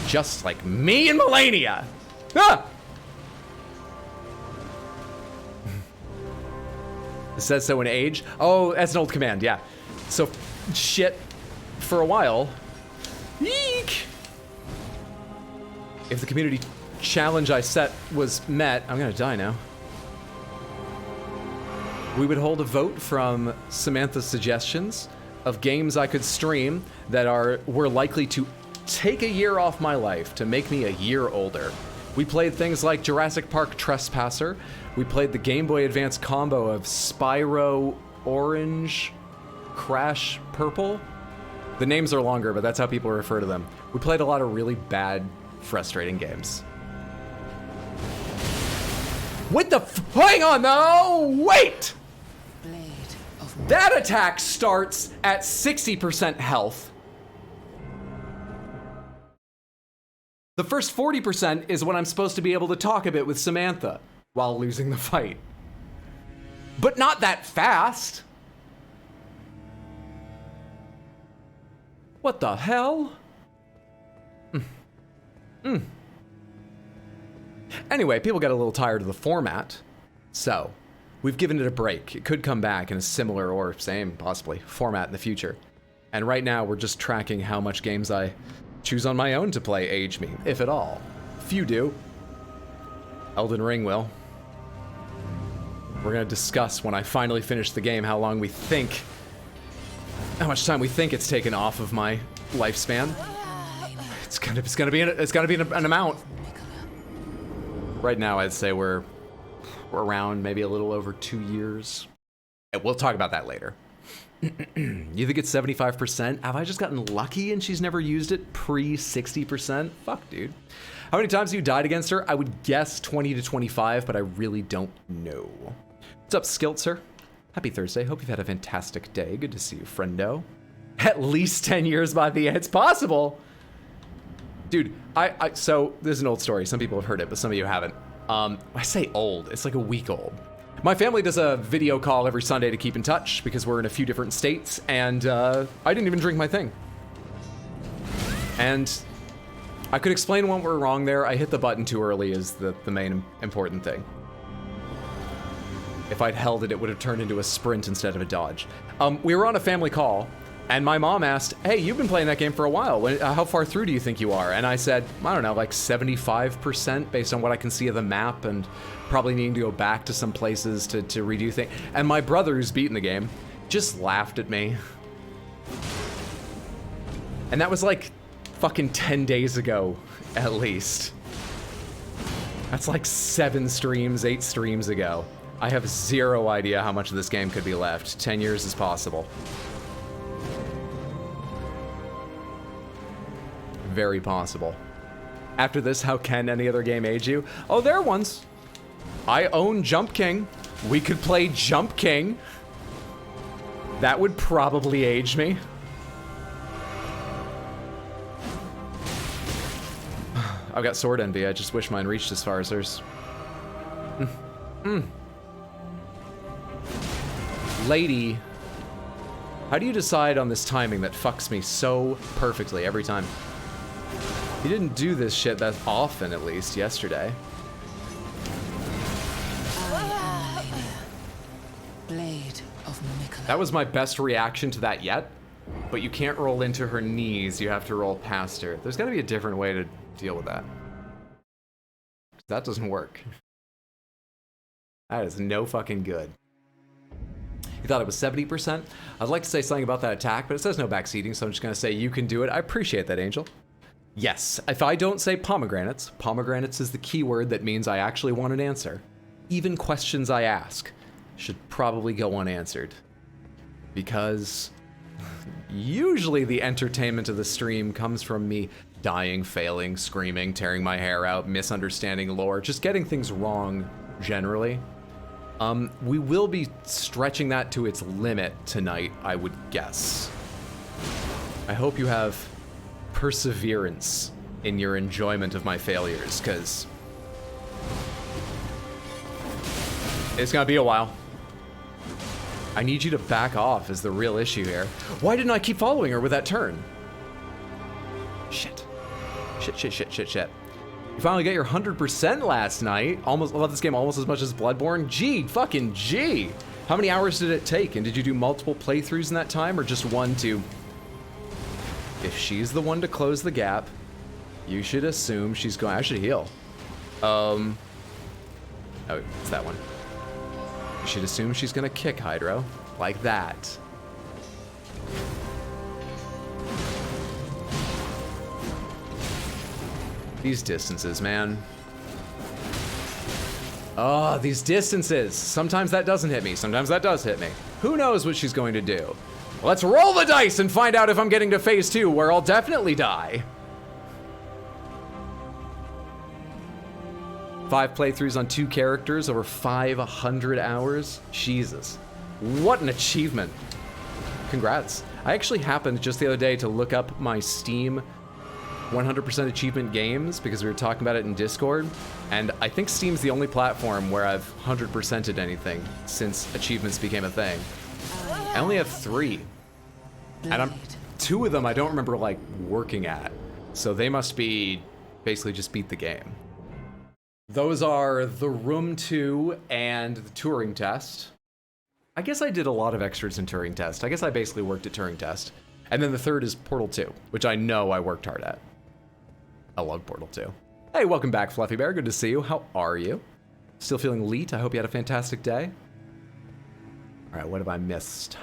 Just like me and Malenia! Ah! It says so in Age. Oh, that's an old command, yeah. So, shit, for a while. Yeek! If the community challenge I set was met, I'm gonna die now. we would hold a vote from Samantha's suggestions of games I could stream that were likely to take a year off my life to make me a year older. We played things like Jurassic Park Trespasser. We played the Game Boy Advance combo of Spyro Orange, Crash Purple. The names are longer, but that's how people refer to them. We played a lot of really bad, frustrating games. What the hang on, no! Wait! Blade of That attack starts at 60% health. The first 40% is when I'm supposed to be able to talk a bit with Samantha while losing the fight. But not that fast. What the hell? Anyway, people get a little tired of the format, so we've given it a break. It could come back in a similar or same, possibly, format in the future. And right now, we're just tracking how much games I choose on my own to play age me, if at all. Few do. Elden Ring will. We're gonna discuss when I finally finish the game how much time we think it's taken off of my lifespan. It's gonna be an amount. Right now, I'd say we're around maybe a little over 2 years. We'll talk about that later. You think it's 75%? Have I just gotten lucky and she's never used it pre 60%? Fuck, dude. How many times have you died against her? I would guess 20 to 25, but I really don't know. What's up, Skiltzer? Happy Thursday. Hope you've had a fantastic day. Good to see you, friendo. At least 10 years by the end. It's possible. Dude, so this is an old story. Some people have heard it, but some of you haven't. I say old. It's like a week old. My family does a video call every Sunday to keep in touch because we're in a few different states, and I didn't even drink my thing. And I could explain what went wrong there. I hit the button too early is the main important thing. If I'd held it, it would have turned into a sprint instead of a dodge. We were on a family call, and my mom asked, hey, you've been playing that game for a while. How far through do you think you are? And I said, I don't know, like 75% based on what I can see of the map and probably needing to go back to some places to redo things. And my brother, who's beaten the game, just laughed at me. And that was like fucking 10 days ago, at least. That's like 8 streams ago. I have zero idea how much of this game could be left. 10 years is possible. Very possible. After this, how can any other game age you? Oh, there are ones. I own Jump King. We could play Jump King. That would probably age me. I've got sword envy. I just wish mine reached as far as hers. Lady, how do you decide on this timing that fucks me so perfectly every time? You didn't do this shit that often, at least, yesterday. blade of Nicola. That was my best reaction to that yet, but you can't roll into her knees, you have to roll past her. There's gotta be a different way to deal with that. That doesn't work. That is no fucking good. You thought it was 70%? I'd like to say something about that attack, but it says no backseating, so I'm just gonna say you can do it. I appreciate that, Angel. Yes, if I don't say pomegranates, pomegranates is the keyword that means I actually want an answer. Even questions I ask should probably go unanswered. Because usually the entertainment of the stream comes from me dying, failing, screaming, tearing my hair out, misunderstanding lore, just getting things wrong generally. We will be stretching that to its limit tonight, I would guess. I hope you have perseverance in your enjoyment of my failures, because it's gonna be a while. I need you to back off is the real issue here. Why didn't I keep following her with that turn? Shit. Shit. You finally got your 100% last night. Almost, I love this game almost as much as Bloodborne. Gee, fucking gee. How many hours did it take? And did you do multiple playthroughs in that time, or just one to... If she's the one to close the gap, you should assume she's going... I should heal. Oh, it's that one. She'd assume she's gonna kick Hydro. Like that. These distances, man. Oh, these distances. Sometimes that doesn't hit me. Sometimes that does hit me. Who knows what she's going to do? Let's roll the dice and find out if I'm getting to phase 2, where I'll definitely die. 5 playthroughs on 2 characters over 500 hours. Jesus. What an achievement. Congrats. I actually happened just the other day to look up my Steam 100% achievement games because we were talking about it in Discord, and I think Steam's the only platform where I've 100%ed anything since achievements became a thing. I only have 3, and 2 of them I don't remember like working at, so they must be basically just beat the game. Those are the Room 2 and the Turing Test. I guess I did a lot of extras in Turing Test. I guess I basically worked at Turing Test. And then the third is Portal 2, which I know I worked hard at. I love Portal 2. Hey, welcome back, Fluffy Bear. Good to see you. How are you? Still feeling elite? I hope you had a fantastic day. All right, what have I missed?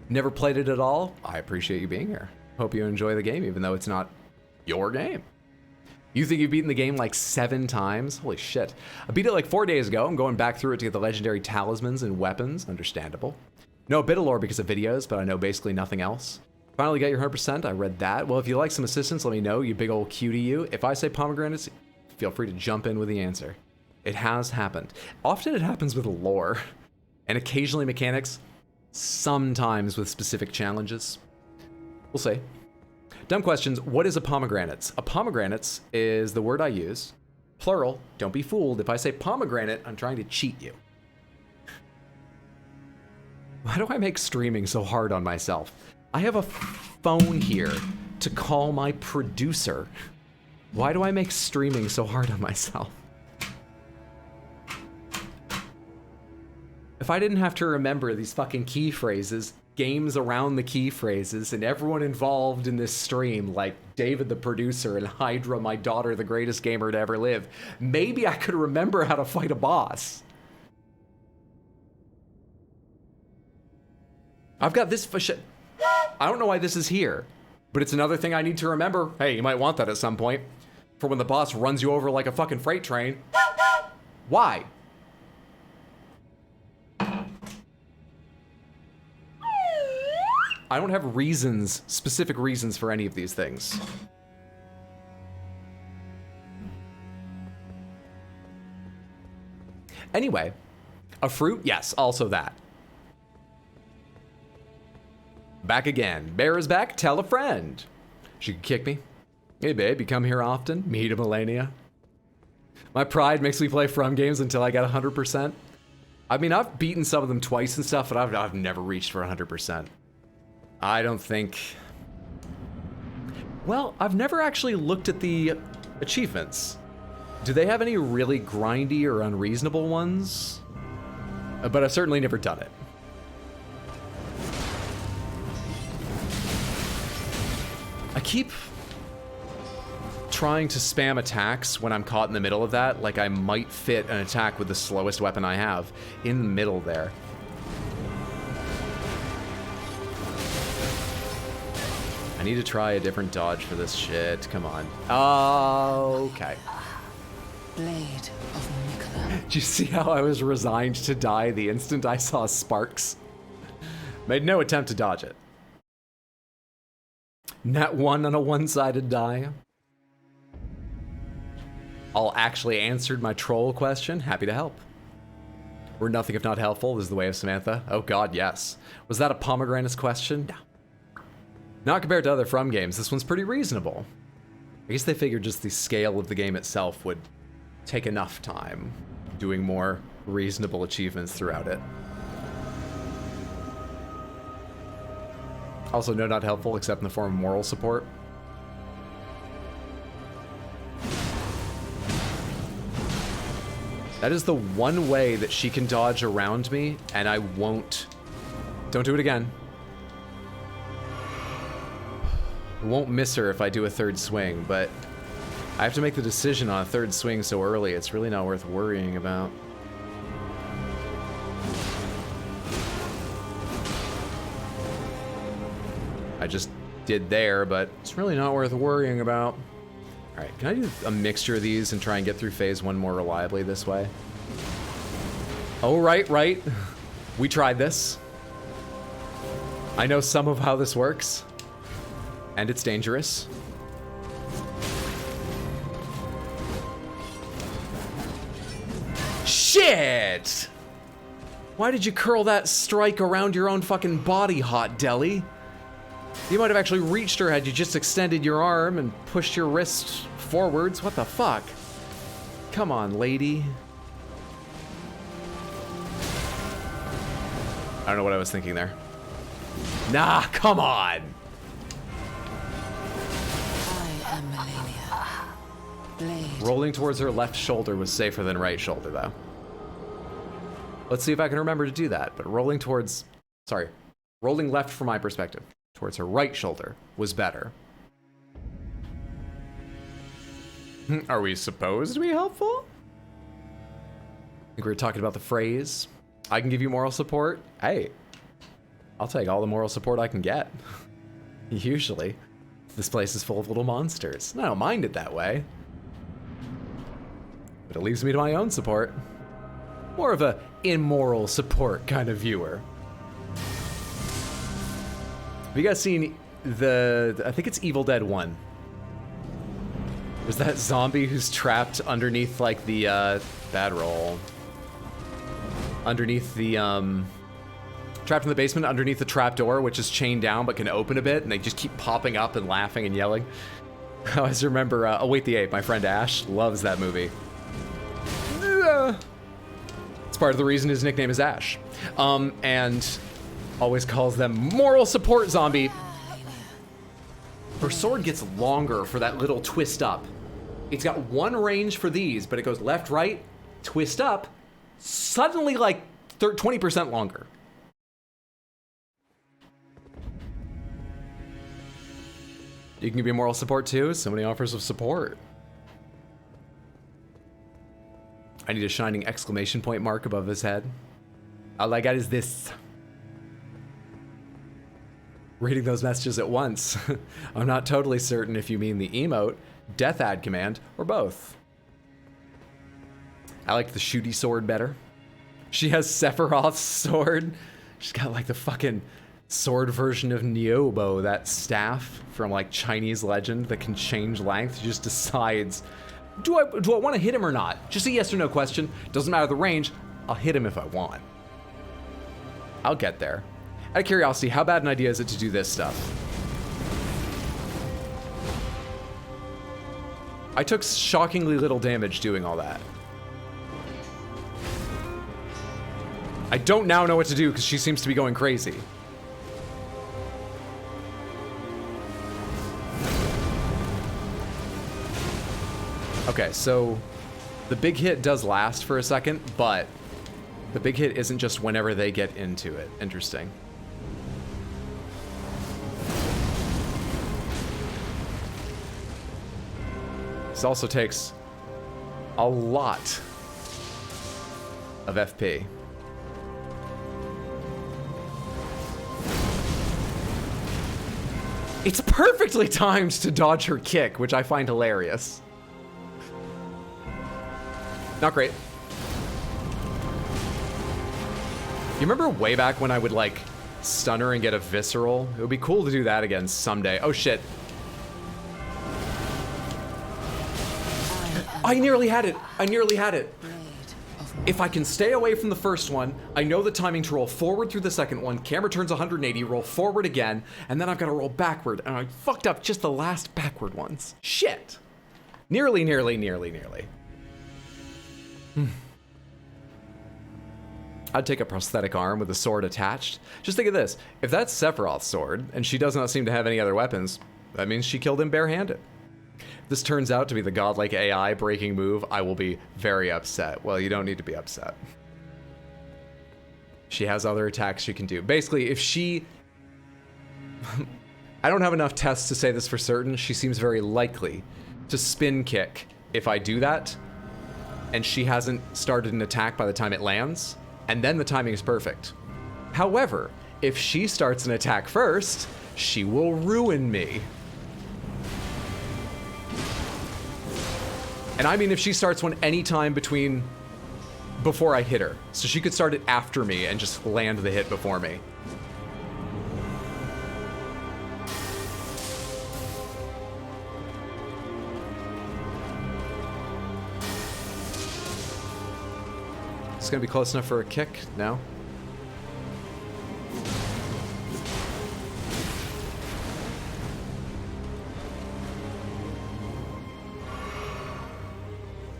Never played it at all? I appreciate you being here. Hope you enjoy the game, even though it's not your game. You think you've beaten the game like 7 times? Holy shit. I beat it like 4 days ago. I'm going back through it to get the legendary talismans and weapons. Understandable. Know a bit of lore because of videos, but I know basically nothing else. Finally got your 100%. I read that. Well, if you like some assistance, let me know, you big old cutie you. If I say pomegranates, feel free to jump in with the answer. It has happened. Often it happens with lore, and occasionally mechanics, sometimes with specific challenges. We'll see. Dumb questions. What is a pomegranate? A pomegranate is the word I use. Plural. Don't be fooled. If I say pomegranate, I'm trying to cheat you. Why do I make streaming so hard on myself? I have a phone here to call my producer. Why do I make streaming so hard on myself? If I didn't have to remember these fucking key phrases, games around the key phrases, and everyone involved in this stream, like David the producer and Hydra, my daughter, the greatest gamer to ever live, maybe I could remember how to fight a boss. I've got this for shit. I don't know why this is here, but it's another thing I need to remember. Hey, you might want that at some point. For when the boss runs you over like a fucking freight train. Why? I don't have reasons, specific reasons for any of these things. Anyway, a fruit? Yes, also that. Back again. Bear is back. Tell a friend. She could kick me. Hey, babe, you come here often? Me to Malenia. My pride makes me play From games until I get 100%. I mean, I've beaten some of them twice and stuff, but I've never reached for 100%. I don't think... Well, I've never actually looked at the achievements. Do they have any really grindy or unreasonable ones? But I've certainly never done it. I keep trying to spam attacks when I'm caught in the middle of that, like I might fit an attack with the slowest weapon I have in the middle there. I need to try a different dodge for this shit. Come on. Okay. Blade of Nicola. Did you see how I was resigned to die the instant I saw sparks? Made no attempt to dodge it. Nat 1 on a one-sided die. All actually answered my troll question. Happy to help. We're nothing if not helpful, is the way of Samantha. Oh god, yes. Was that a pomegranate question? No. Not compared to other From games, this one's pretty reasonable. I guess they figured just the scale of the game itself would take enough time doing more reasonable achievements throughout it. Also, no, not helpful except in the form of moral support. That is the one way that she can dodge around me, and I won't. Don't do it again. I won't miss her if I do a third swing, but I have to make the decision on a third swing so early, it's really not worth worrying about. I just did there, but it's really not worth worrying about. All right, can I do a mixture of these and try and get through phase 1 more reliably this way? Oh, right. We tried this. I know some of how this works, and it's dangerous. Shit! Why did you curl that strike around your own fucking body, Hot Deli? You might have actually reached her had you just extended your arm and pushed your wrist forwards. What the fuck? Come on, lady. I don't know what I was thinking there. Nah, come on! I am Malenia. Blade. Rolling towards her left shoulder was safer than right shoulder, though. Let's see if I can remember to do that, but rolling left from my perspective towards her right shoulder was better. Are we supposed to be helpful? I think we were talking about the phrase, I can give you moral support. Hey, I'll take all the moral support I can get. Usually. This place is full of little monsters. I don't mind it that way. But it leaves me to my own support. More of a immoral support kind of viewer. Have you guys seen I think it's Evil Dead 1. There's that zombie who's trapped underneath like the, bad roll. Underneath the, trapped in the basement underneath the trapdoor, which is chained down but can open a bit, and they just keep popping up and laughing and yelling. I always remember, Await the Ape, my friend Ash loves that movie. It's part of the reason his nickname is Ash. And always calls them moral support zombie. Her sword gets longer for that little twist up. It's got one range for these, but it goes left, right, twist up, suddenly like 20% longer. You can give me moral support too. So many offers of support. I need a shining exclamation point mark above his head. All I got is this. Reading those messages at once. I'm not totally certain if you mean the emote, death ad command, or both. I like the shooty sword better. She has Sephiroth's sword. She's got like the fucking sword version of Niobe, that staff from like Chinese legend that can change length. She just decides, do I want to hit him or not? Just a yes or no question. Doesn't matter the range. I'll hit him if I want. I'll get there. Out of curiosity, how bad an idea is it to do this stuff? I took shockingly little damage doing all that. I don't now know what to do because she seems to be going crazy. Okay, so the big hit does last for a second, but the big hit isn't just whenever they get into it. Interesting. This also takes a lot of FP. It's perfectly timed to dodge her kick, which I find hilarious. Not great. You remember way back when I would like stun her and get a visceral? It would be cool to do that again someday. Oh shit. I nearly had it. I nearly had it. If I can stay away from the first one, I know the timing to roll forward through the second one, camera turns 180, roll forward again, and then I've got to roll backward, and I fucked up just the last backward ones. Shit. Nearly. I'd take a prosthetic arm with a sword attached. Just think of this. If that's Sephiroth's sword, and she does not seem to have any other weapons, that means she killed him barehanded. If this turns out to be the godlike AI breaking move, I will be very upset. Well, you don't need to be upset. She has other attacks she can do. Basically, if she... I don't have enough tests to say this for certain. She seems very likely to spin kick if I do that, and she hasn't started an attack by the time it lands, and then the timing is perfect. However, if she starts an attack first, she will ruin me. And I mean if she starts one anytime before I hit her. So she could start it after me and just land the hit before me. It's gonna be close enough for a kick? No?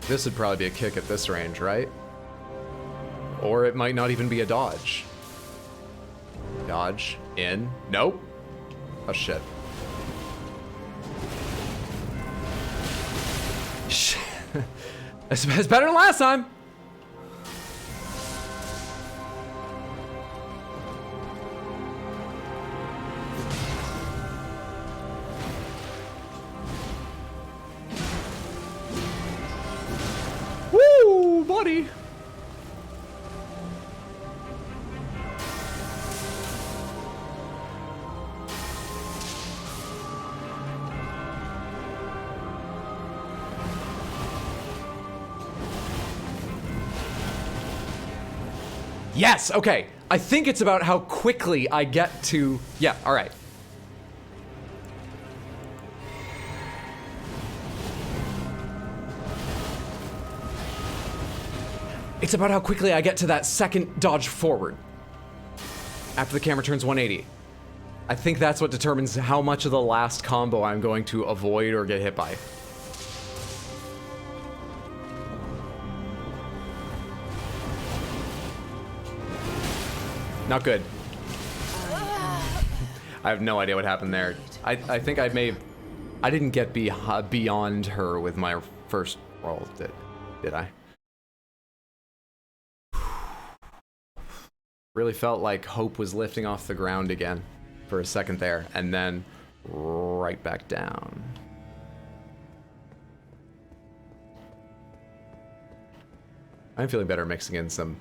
This would probably be a kick at this range, right? Or it might not even be a dodge. Dodge. In. Nope. Oh, shit. It's better than last time. Woo, buddy. Yes, okay. I think it's about how quickly I get to... Yeah, all right. It's about how quickly I get to that second dodge forward after the camera turns 180. I think that's what determines how much of the last combo I'm going to avoid or get hit by. Not good. I have no idea what happened there. I think I didn't get beyond her with my first roll, did I? Really felt like hope was lifting off the ground again for a second there, and then right back down. I'm feeling better mixing in some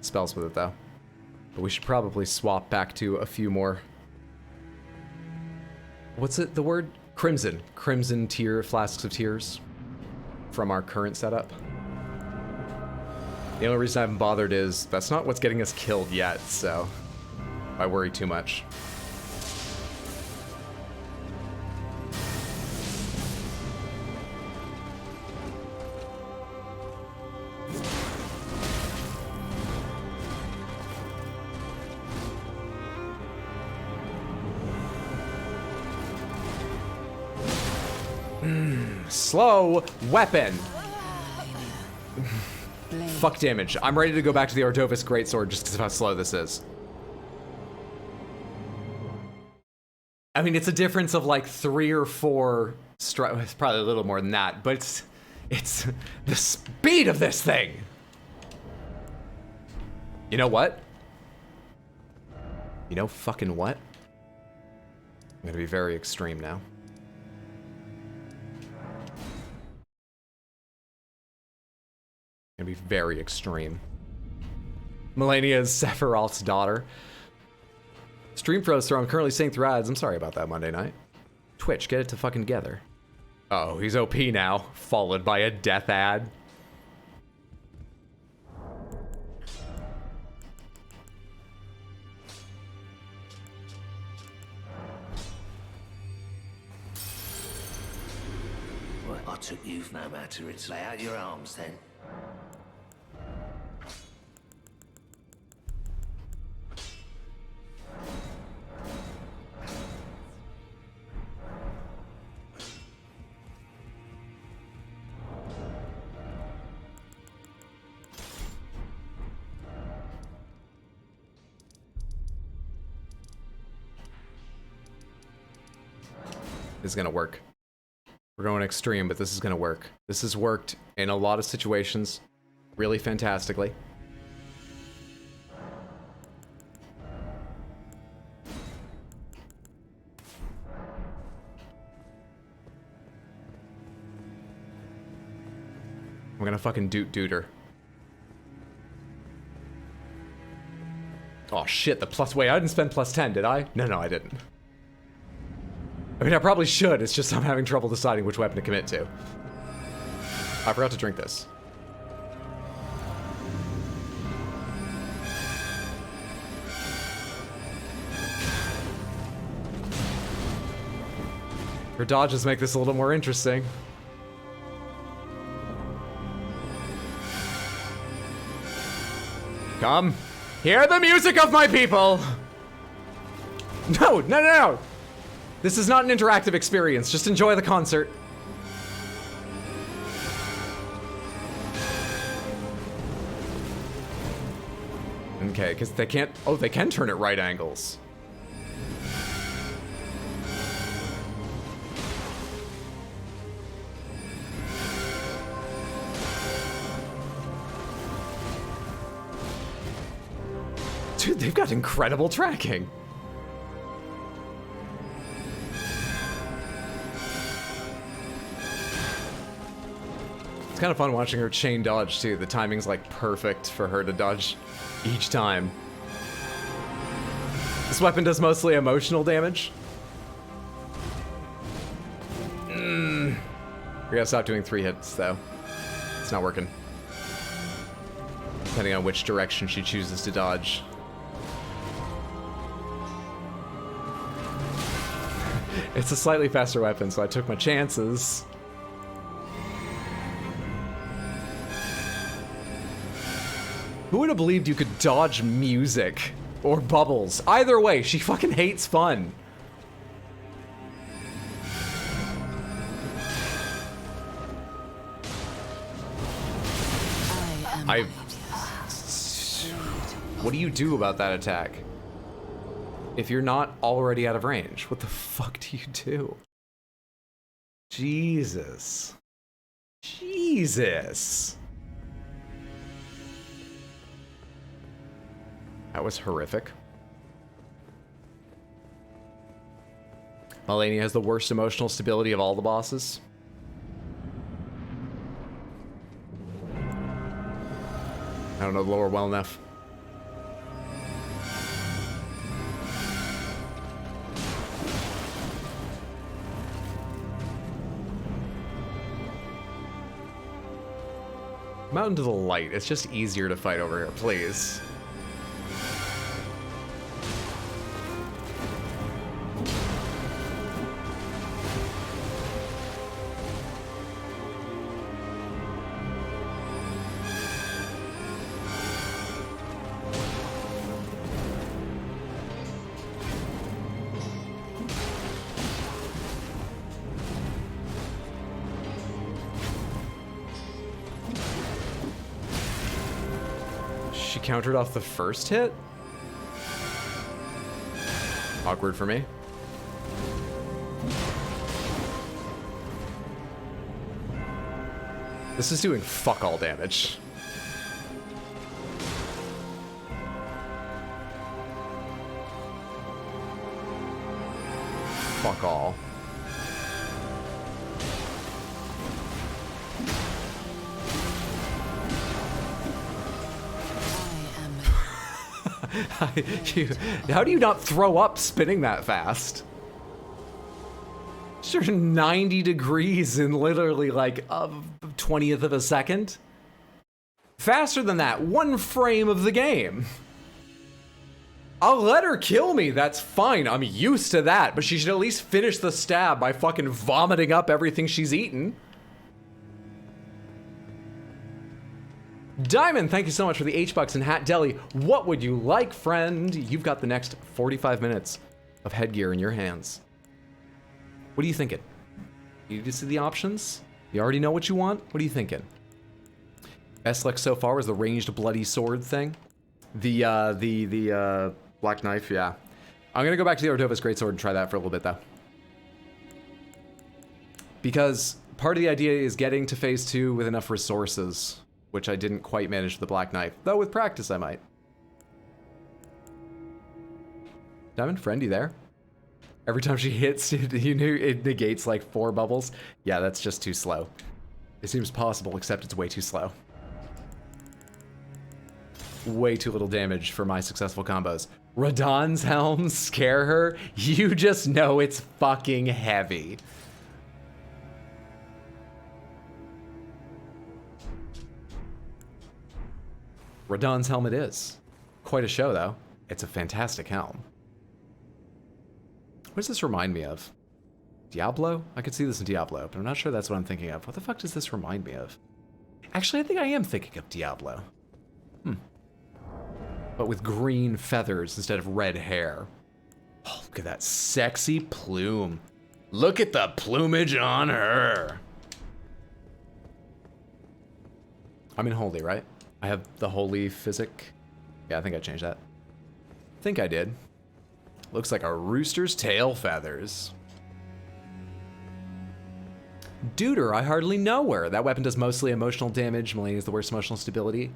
spells with it though. But we should probably swap back to a few more. What's it, the word? Crimson. Crimson tier, flasks of tears from our current setup. The only reason I haven't bothered is that's not what's getting us killed yet, so I worry too much. Slow weapon. Fuck damage. I'm ready to go back to the Ordovis Greatsword just because of how slow this is. I mean, it's a difference of like 3 or 4 strikes. It's probably a little more than that, but it's the speed of this thing. You know what? You know fucking what? I'm gonna be very extreme now. Gonna be very extreme. Malenia is Sephiroth's daughter. Stream froze, so I'm currently seeing through ads. I'm sorry about that Monday night. Twitch, get it to fucking together. Oh, he's OP now, followed by a death ad. Well, I took you no matter. It's lay out your arms then. This is gonna work. We're going extreme, but this is gonna work. This has worked in a lot of situations really fantastically. I'm gonna fucking doot her. Oh shit, the plus, wait, I didn't spend plus 10, did I? No, I didn't. I mean, I probably should, it's just I'm having trouble deciding which weapon to commit to. I forgot to drink this. Her dodges make this a little more interesting. Come, hear the music of my people! No! This is not an interactive experience, just enjoy the concert. Okay, because they can't, oh, they can turn at right angles. Dude, they've got incredible tracking. It's kind of fun watching her chain dodge too. The timing's like perfect for her to dodge each time. This weapon does mostly emotional damage. We gotta stop doing 3 hits though. It's not working. Depending on which direction she chooses to dodge. It's a slightly faster weapon, so I took my chances. Who would have believed you could dodge music or bubbles? Either way, she fucking hates fun. What do you do about that attack? If you're not already out of range, what the fuck do you do? Jesus. That was horrific. Malenia has the worst emotional stability of all the bosses. I don't know the lore well enough. Come out into the light. It's just easier to fight over here, please. Countered off the first hit? Awkward for me. This is doing fuck all damage. Fuck all. How do you not throw up spinning that fast? Sure, 90 degrees in literally like a 20th of a second? Faster than that, 1 frame of the game. I'll let her kill me, that's fine, I'm used to that, but she should at least finish the stab by fucking vomiting up everything she's eaten. Diamond, thank you so much for the H-Bucks and Hat Deli. What would you like, friend? You've got the next 45 minutes of headgear in your hands. What are you thinking? You need to see the options? You already know what you want? What are you thinking? Best select so far is the ranged bloody sword thing. The black knife, yeah. I'm gonna go back to the Ordova's greatsword and try that for a little bit though. Because part of the idea is getting to phase 2 with enough resources, which I didn't quite manage with the black knife. Though with practice I might. Diamond, friend, you there? Every time she hits, you knew it negates like 4 bubbles. Yeah, that's just too slow. It seems possible, except it's way too slow. way too little damage for my successful combos. Radahn's helm scare her? You just know it's fucking heavy. Radahn's helm it is. Quite a show, though. It's a fantastic helm. What does this remind me of? Diablo? I could see this in Diablo, but I'm not sure that's what I'm thinking of. What the fuck does this remind me of? Actually, I think I am thinking of Diablo. But with green feathers instead of red hair. Oh, look at that sexy plume. Look at the plumage on her. I'm in holy, right? I have the holy physic. Yeah, I think I changed that. I think I did. Looks like a rooster's tail feathers. Deuter, I hardly know her. That weapon does mostly emotional damage. Malenia is the worst emotional stability.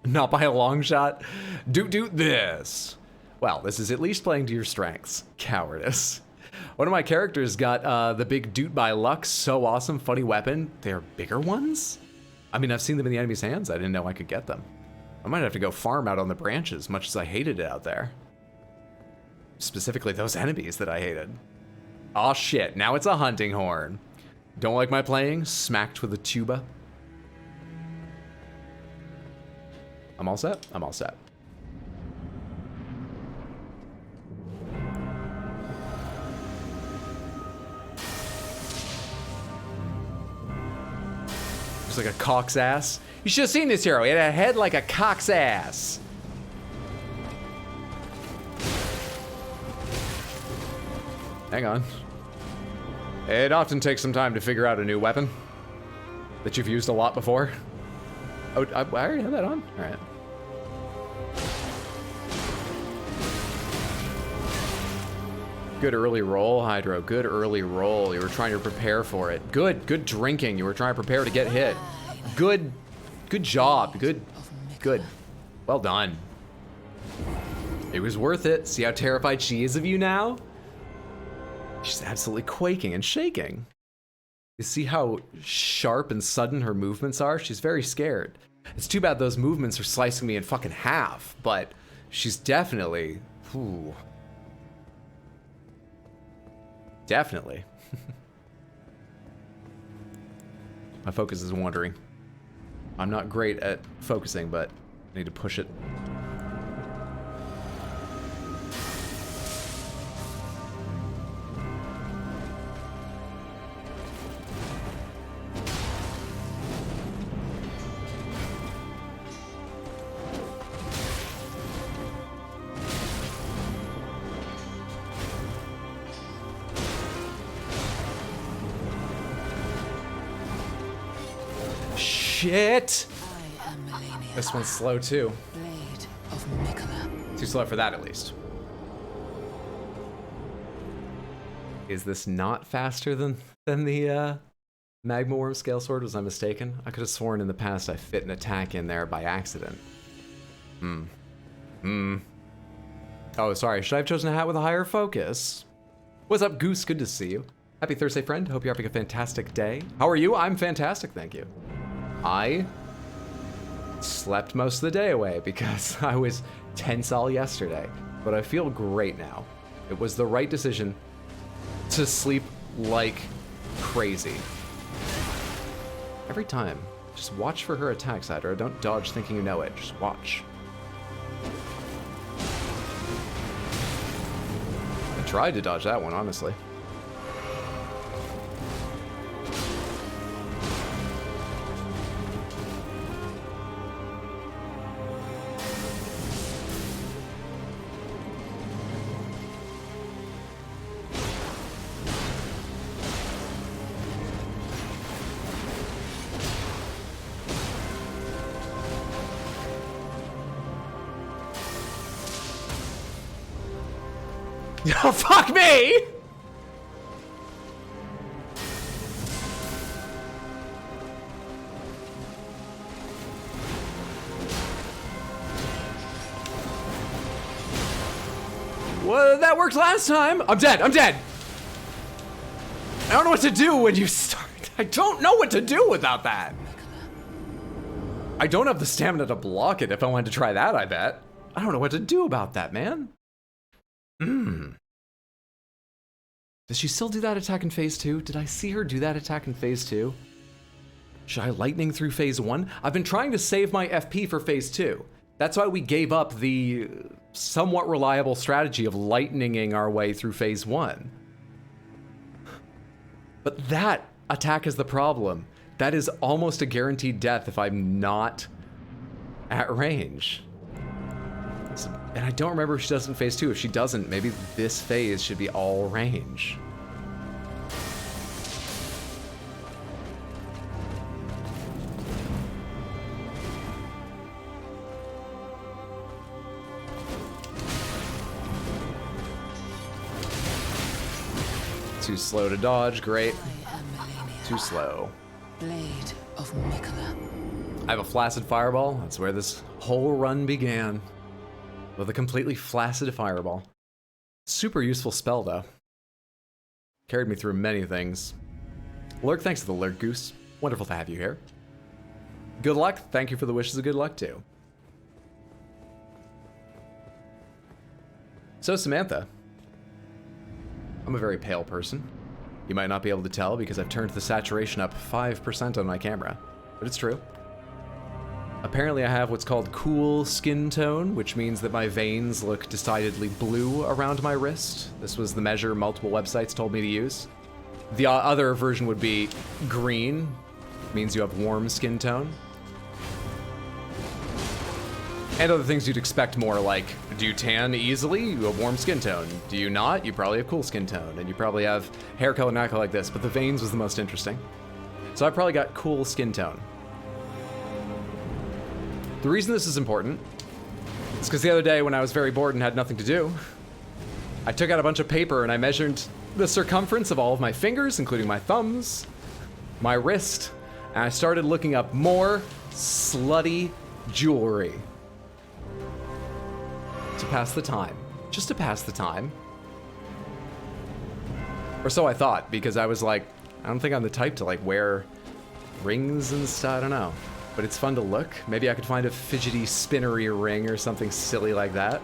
Not by a long shot. Do this. Well, this is at least playing to your strengths. Cowardice. One of my characters got the big Doot by Lux. So awesome, funny weapon. They're bigger ones? I mean, I've seen them in the enemy's hands. I didn't know I could get them. I might have to go farm out on the branches, much as I hated it out there. Specifically those enemies that I hated. Aw shit, now it's a hunting horn. Don't like my playing? Smacked with a tuba. I'm all set? I'm all set. Looks like a cock's ass. You should have seen this hero. He had a head like a cock's ass. Hang on. It often takes some time to figure out a new weapon that you've used a lot before. Oh, I already had that on? All right. Good early roll, Hydro. Good early roll. You were trying to prepare for it. Good drinking. You were trying to prepare to get hit. Good job. Good. Well done. It was worth it. See how terrified she is of you now? She's absolutely quaking and shaking. You see how sharp and sudden her movements are? She's very scared. It's too bad those movements are slicing me in fucking half, but she's definitely, ooh. Definitely. My focus is wandering. I'm not great at focusing, but I need to push it. Shit! I am Malenia, This one's slow too. blade of Mikola. Too slow for that at least. Is this not faster than the Magma Worm Scale Sword? Was I mistaken? I could have sworn in the past I fit an attack in there by accident. Oh, sorry. Should I have chosen a hat with a higher focus? What's up, Goose? Good to see you. Happy Thursday, friend. Hope you're having a fantastic day. How are you? I'm fantastic, thank you. I slept most of the day away because I was tense all yesterday, but I feel great now. It was the right decision to sleep like crazy. Every time, just watch for her attacks, Hydra. Don't dodge thinking you know it, just watch. I tried to dodge that one, honestly. Oh, fuck me! Well, that worked last time. I'm dead. I don't know what to do when you start. I don't know what to do without that. I don't have the stamina to block it if I wanted to try that, I bet. I don't know what to do about that, man. Does she still do that attack in phase 2? Did I see her do that attack in phase 2? Should I lightning through phase 1? I've been trying to save my FP for phase 2. That's why we gave up the somewhat reliable strategy of lightninging our way through phase 1. But that attack is the problem. That is almost a guaranteed death if I'm not at range. And I don't remember if she does in phase 2. If she doesn't, maybe this phase should be all range. Too slow to dodge, great. I am Malenia, Too slow. blade of Mikola. I have a flaccid fireball. That's where this whole run began. With a completely flaccid fireball. Super useful spell, though. Carried me through many things. Lurk, thanks to the Lurk Goose. Wonderful to have you here. Good luck. Thank you for the wishes of good luck, too. So, Samantha. I'm a very pale person. You might not be able to tell because I've turned the saturation up 5% on my camera, but it's true. Apparently I have what's called cool skin tone, which means that my veins look decidedly blue around my wrist. This was the measure multiple websites told me to use. The other version would be green, means you have warm skin tone. And other things you'd expect more, like, do you tan easily? You have warm skin tone. Do you not? You probably have cool skin tone. And you probably have hair color not like this, but the veins was the most interesting. So I probably got cool skin tone. The reason this is important is because the other day when I was very bored and had nothing to do, I took out a bunch of paper and I measured the circumference of all of my fingers, including my thumbs, my wrist, and I started looking up more slutty jewelry. To pass the time. Just to pass the time. Or so I thought, because I was like, I don't think I'm the type to like wear rings and stuff, I don't know. But it's fun to look. Maybe I could find a fidgety spinnery ring or something silly like that.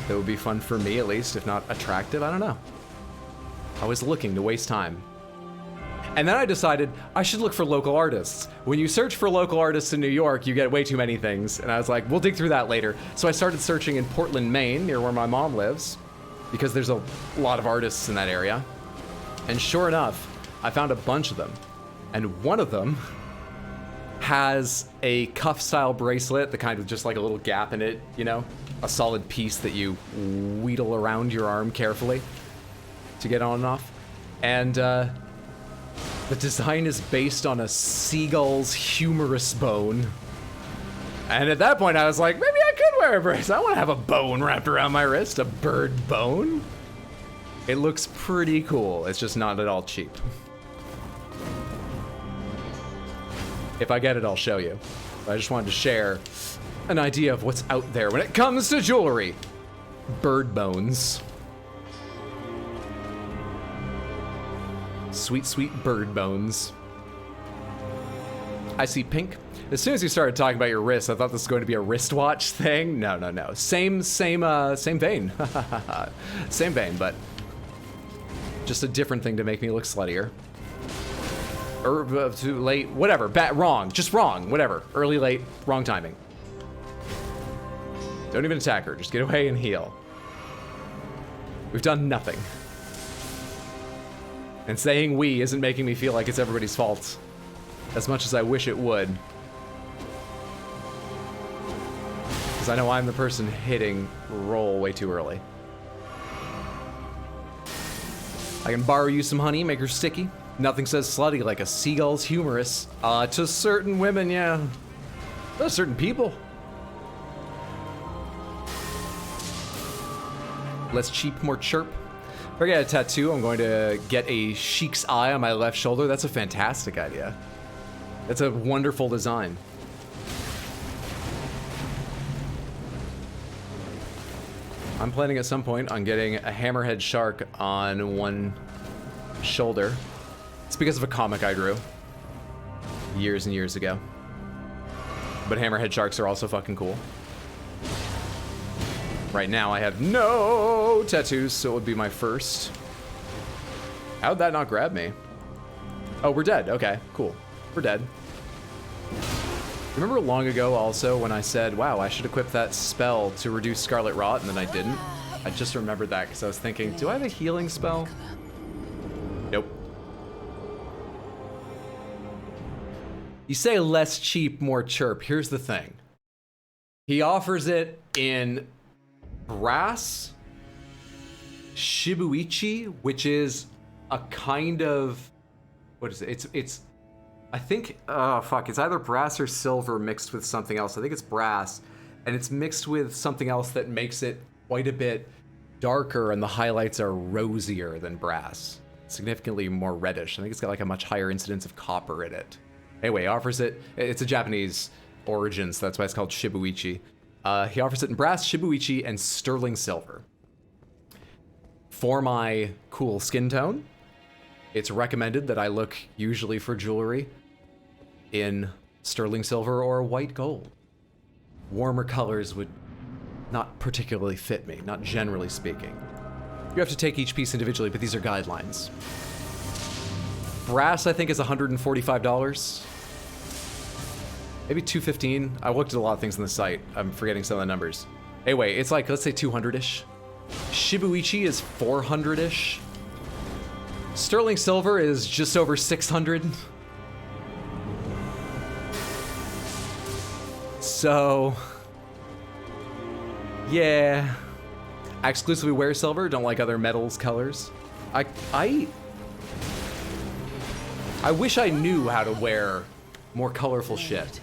That would be fun for me at least, if not attractive, I don't know. I was looking to waste time. And then I decided I should look for local artists. When you search for local artists in New York, you get way too many things. And I was like, we'll dig through that later. So I started searching in Portland, Maine, near where my mom lives, because there's a lot of artists in that area. And sure enough, I found a bunch of them. And one of them has a cuff style bracelet, the kind with just like a little gap in it, you know? A solid piece that you wheedle around your arm carefully to get on and off. And the design is based on a seagull's humerus bone. And at that point I was like, maybe I could wear a bracelet. I want to have a bone wrapped around my wrist, a bird bone. It looks pretty cool. It's just not at all cheap. If I get it, I'll show you. I just wanted to share an idea of what's out there when it comes to jewelry. Bird bones. Sweet, sweet bird bones. I see pink. As soon as you started talking about your wrist, I thought this was going to be a wristwatch thing. No, no, no. Same vein. Same vein, but just a different thing to make me look sluttier. Or too late, whatever. Wrong, just wrong, whatever. Early, late, wrong timing. Don't even attack her. Just get away and heal. We've done nothing. And saying we isn't making me feel like it's everybody's fault as much as I wish it would. Because I know I'm the person hitting roll way too early. I can borrow you some honey, make her sticky. Nothing says slutty like a seagull's humerus. To certain women, yeah. To certain people. Less cheap, more chirp. If I get a tattoo, I'm going to get a sheik's eye on my left shoulder. That's a fantastic idea. That's a wonderful design. I'm planning at some point on getting a hammerhead shark on one shoulder. It's because of a comic I drew years and years ago. But hammerhead sharks are also fucking cool. Right now I have no tattoos, so it would be my first. How'd that not grab me? Oh, we're dead. Okay, cool. We're dead. Remember long ago also when I said, wow, I should equip that spell to reduce Scarlet Rot, and then I didn't? I just remembered that because I was thinking, do I have a healing spell? Nope. You say less cheap, more chirp. Here's the thing. He offers it in brass, shibuichi, which is a kind of, what is it? It's I think, it's either brass or silver mixed with something else. I think it's brass, and it's mixed with something else that makes it quite a bit darker, and the highlights are rosier than brass. Significantly more reddish. I think it's got like a much higher incidence of copper in it. Anyway, offers it, it's a Japanese origin, so that's why it's called shibuichi. He offers it in brass, shibuichi, and sterling silver. For my cool skin tone, it's recommended that I look usually for jewelry in sterling silver or white gold. Warmer colors would not particularly fit me, not generally speaking. You have to take each piece individually, but these are guidelines. Brass, I think, is $145. Maybe $215. I looked at a lot of things on the site. I'm forgetting some of the numbers. Anyway, it's like, let's say 200-ish. Shibuichi is 400-ish. Sterling silver is just over 600. So, yeah. I exclusively wear silver, don't like other metals colors. I wish I knew how to wear more colorful shit.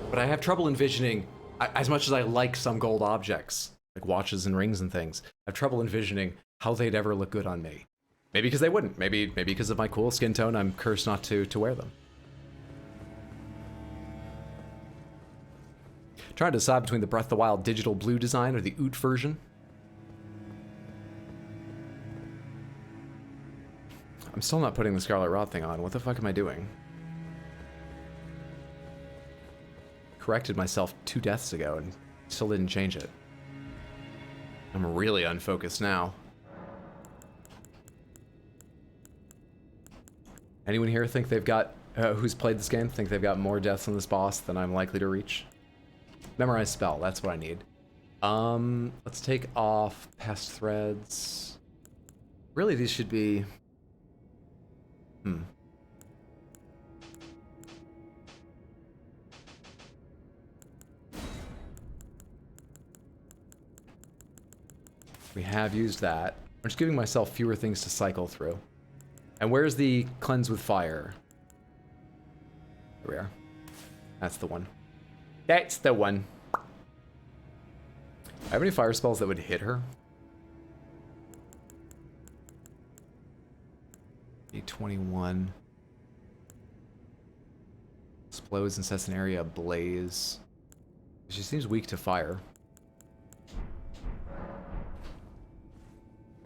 But I have trouble envisioning, as much as I like some gold objects, like watches and rings and things, I have trouble envisioning how they'd ever look good on me. Maybe because they wouldn't. Maybe because of my cool skin tone, I'm cursed not to wear them. Trying to decide between the Breath of the Wild digital blue design or the OOT version. I'm still not putting the Scarlet Rot thing on. What the fuck am I doing? Corrected myself 2 deaths ago and still didn't change it. I'm really unfocused now. Anyone here think they've got, who's played this game, think they've got more deaths on this boss than I'm likely to reach? Memorize spell, that's what I need. Let's take off past threads. Really, these should be... We have used that. I'm just giving myself fewer things to cycle through. And where's the cleanse with fire? Here we are. That's the one. That's the one. I have any fire spells that would hit her? D21. Explodes and sets an area ablaze. She seems weak to fire.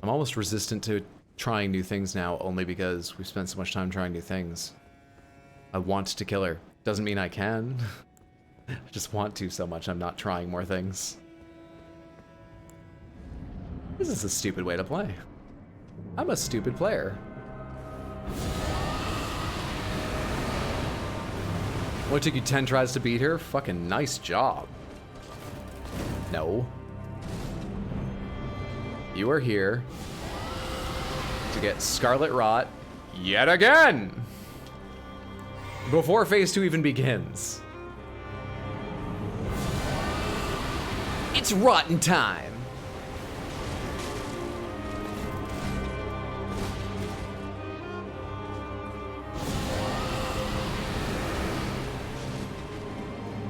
I'm almost resistant to trying new things now, only because we've spent so much time trying new things. I want to kill her. Doesn't mean I can. I just want to so much I'm not trying more things. This is a stupid way to play. I'm a stupid player. Only took you 10 tries to beat her? Fucking nice job. No. You are here to get Scarlet Rot yet again! Before phase 2 even begins. It's rotten time!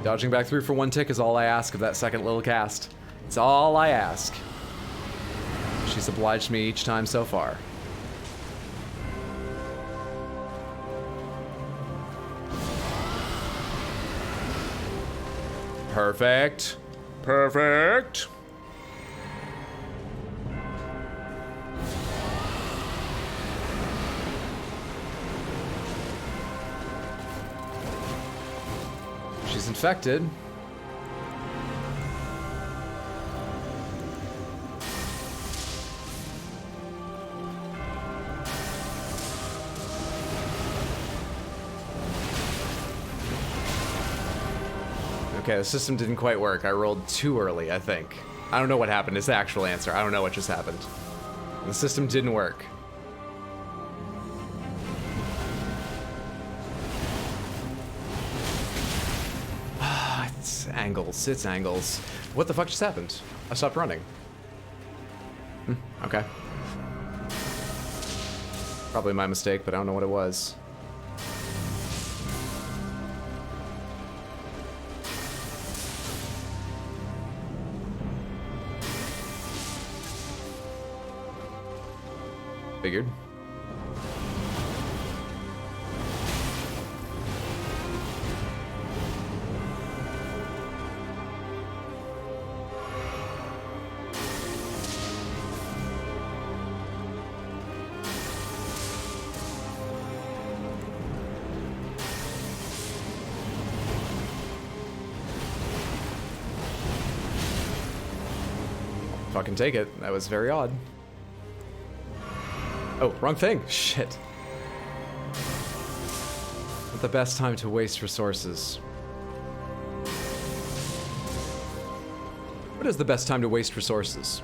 Dodging back through for 1 tick is all I ask of that second little cast. It's all I ask. She's obliged me each time so far. Perfect. Perfect. infected. Okay, the system didn't quite work. I rolled too early, I think. I don't know what happened. Is the actual answer. I don't know what just happened. The system didn't work. It's angles. It's angles. What the fuck just happened? I stopped running. Okay. Probably my mistake, but I don't know what it was. Figured. Fucking take it. That was very odd. Oh, wrong thing. Shit. Not the best time to waste resources. What is the best time to waste resources?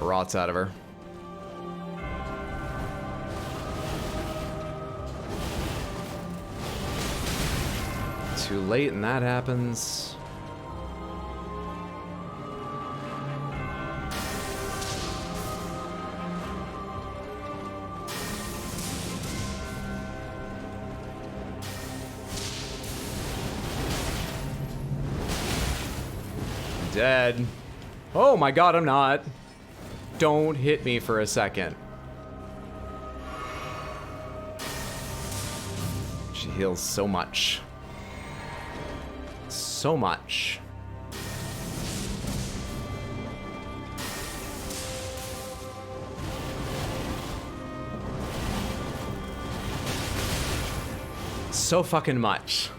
Rots out of her. Too late and that happens. Dead. Oh my god, I'm not. Don't hit me for a second. She heals so much. So much. So fucking much.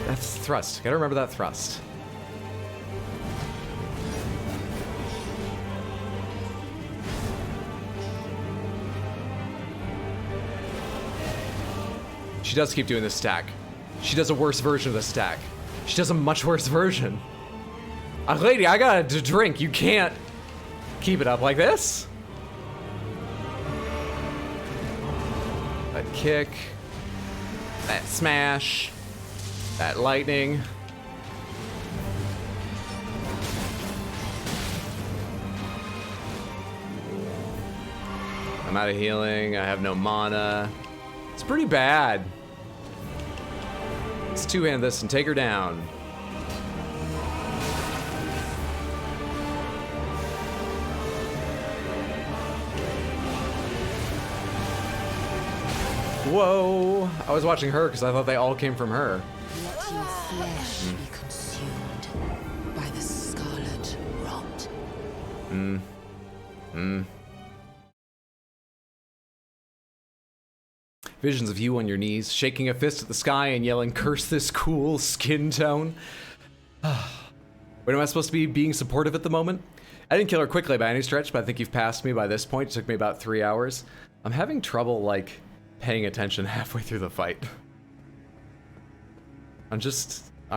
That's thrust. Gotta remember that thrust. She does keep doing this stack. She does a worse version of the stack. She does a much worse version. Lady, I got a drink. You can't keep it up like this. That kick. That smash. That lightning. I'm out of healing. I have no mana. It's pretty bad. Let's two-hand this and take her down. Whoa! I was watching her because I thought they all came from her. Let your flesh be consumed by the scarlet rot. Visions of you on your knees, shaking a fist at the sky and yelling, "Curse this cool skin tone." Wait, am I supposed to be being supportive at the moment? I didn't kill her quickly by any stretch, but I think you've passed me by this point. It took me about 3 hours. I'm having trouble, like, paying attention halfway through the fight. I'm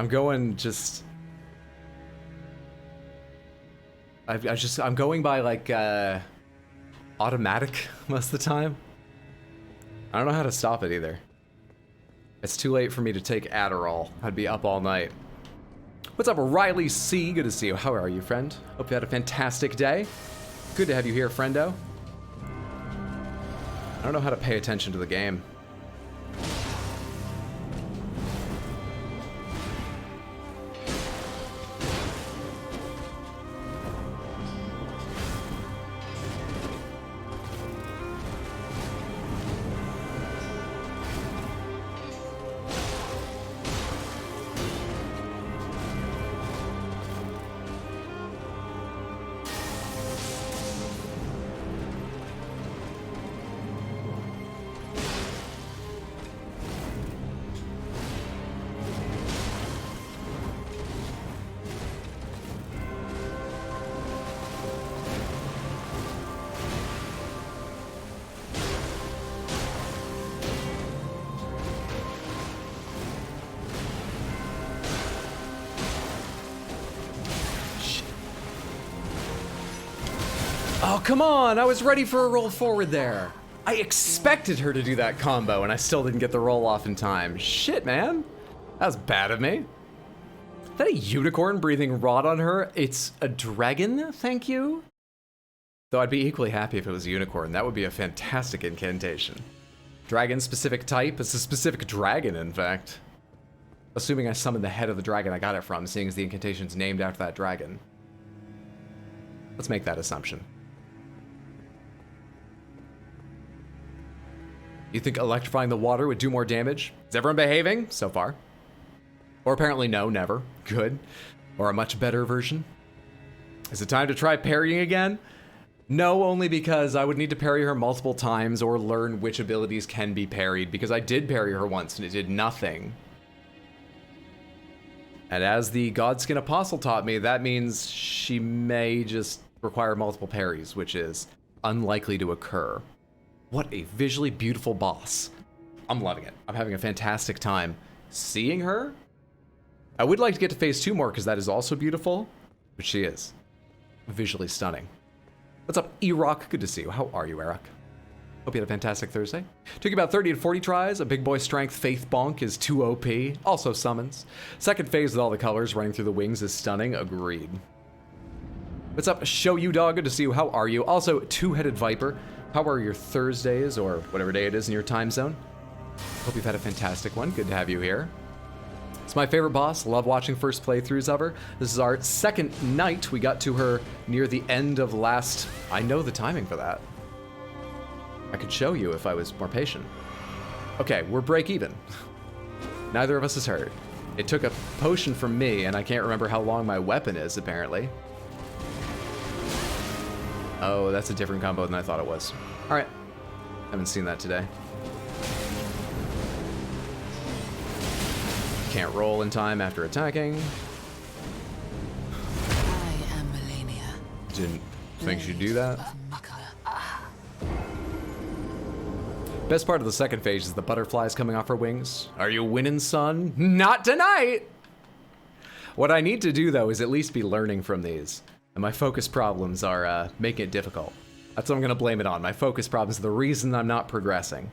going by, like, automatic most of the time. I don't know how to stop it either. It's too late for me to take Adderall. I'd be up all night. What's up, Riley C? Good to see you. How are you, friend? Hope you had a fantastic day. Good to have you here, friendo. I don't know how to pay attention to the game. Oh, come on! I was ready for a roll forward there. I expected her to do that combo, and I still didn't get the roll off in time. Shit, man. That was bad of me. Is that a unicorn breathing rot on her? It's a dragon, thank you? Though I'd be equally happy if it was a unicorn. That would be a fantastic incantation. Dragon-specific type? It's a specific dragon, in fact. Assuming I summoned the head of the dragon I got it from, seeing as the incantation's named after that dragon. Let's make that assumption. You think electrifying the water would do more damage? Is everyone behaving so far? Or apparently no, never. Good. Or a much better version? Is it time to try parrying again? No, only because I would need to parry her multiple times or learn which abilities can be parried, because I did parry her once and it did nothing. And as the Godskin Apostle taught me, that means she may just require multiple parries, which is unlikely to occur. What a visually beautiful boss. I'm loving it. I'm having a fantastic time seeing her. I would like to get to phase 2 more because that is also beautiful, but she is visually stunning. What's up, E-Rock? Good to see you. How are you, Eric? Hope you had a fantastic Thursday. Took about 30 to 40 tries. A big boy strength Faith Bonk is 2 OP. Also summons. Second phase with all the colors running through the wings is stunning. Agreed. What's up, Show You Dog? Good to see you. How are you? Also, Two-Headed Viper. How are your Thursdays, or whatever day it is in your time zone? Hope you've had a fantastic one. Good to have you here. It's my favorite boss. Love watching first playthroughs of her. This is our second night. We got to her near the end of last... I know the timing for that. I could show you if I was more patient. Okay, we're break even. Neither of us is hurt. It took a potion from me, and I can't remember how long my weapon is, apparently. Oh, that's a different combo than I thought it was. All right. Haven't seen that today. Can't roll in time after attacking. I am Malenia. Didn't think she'd do that. Of Mucker. Best part of the second phase is the butterflies coming off her wings. Are you winning, son? Not tonight! What I need to do, though, is at least be learning from these. And my focus problems are making it difficult. That's what I'm gonna blame it on. My focus problems are the reason I'm not progressing.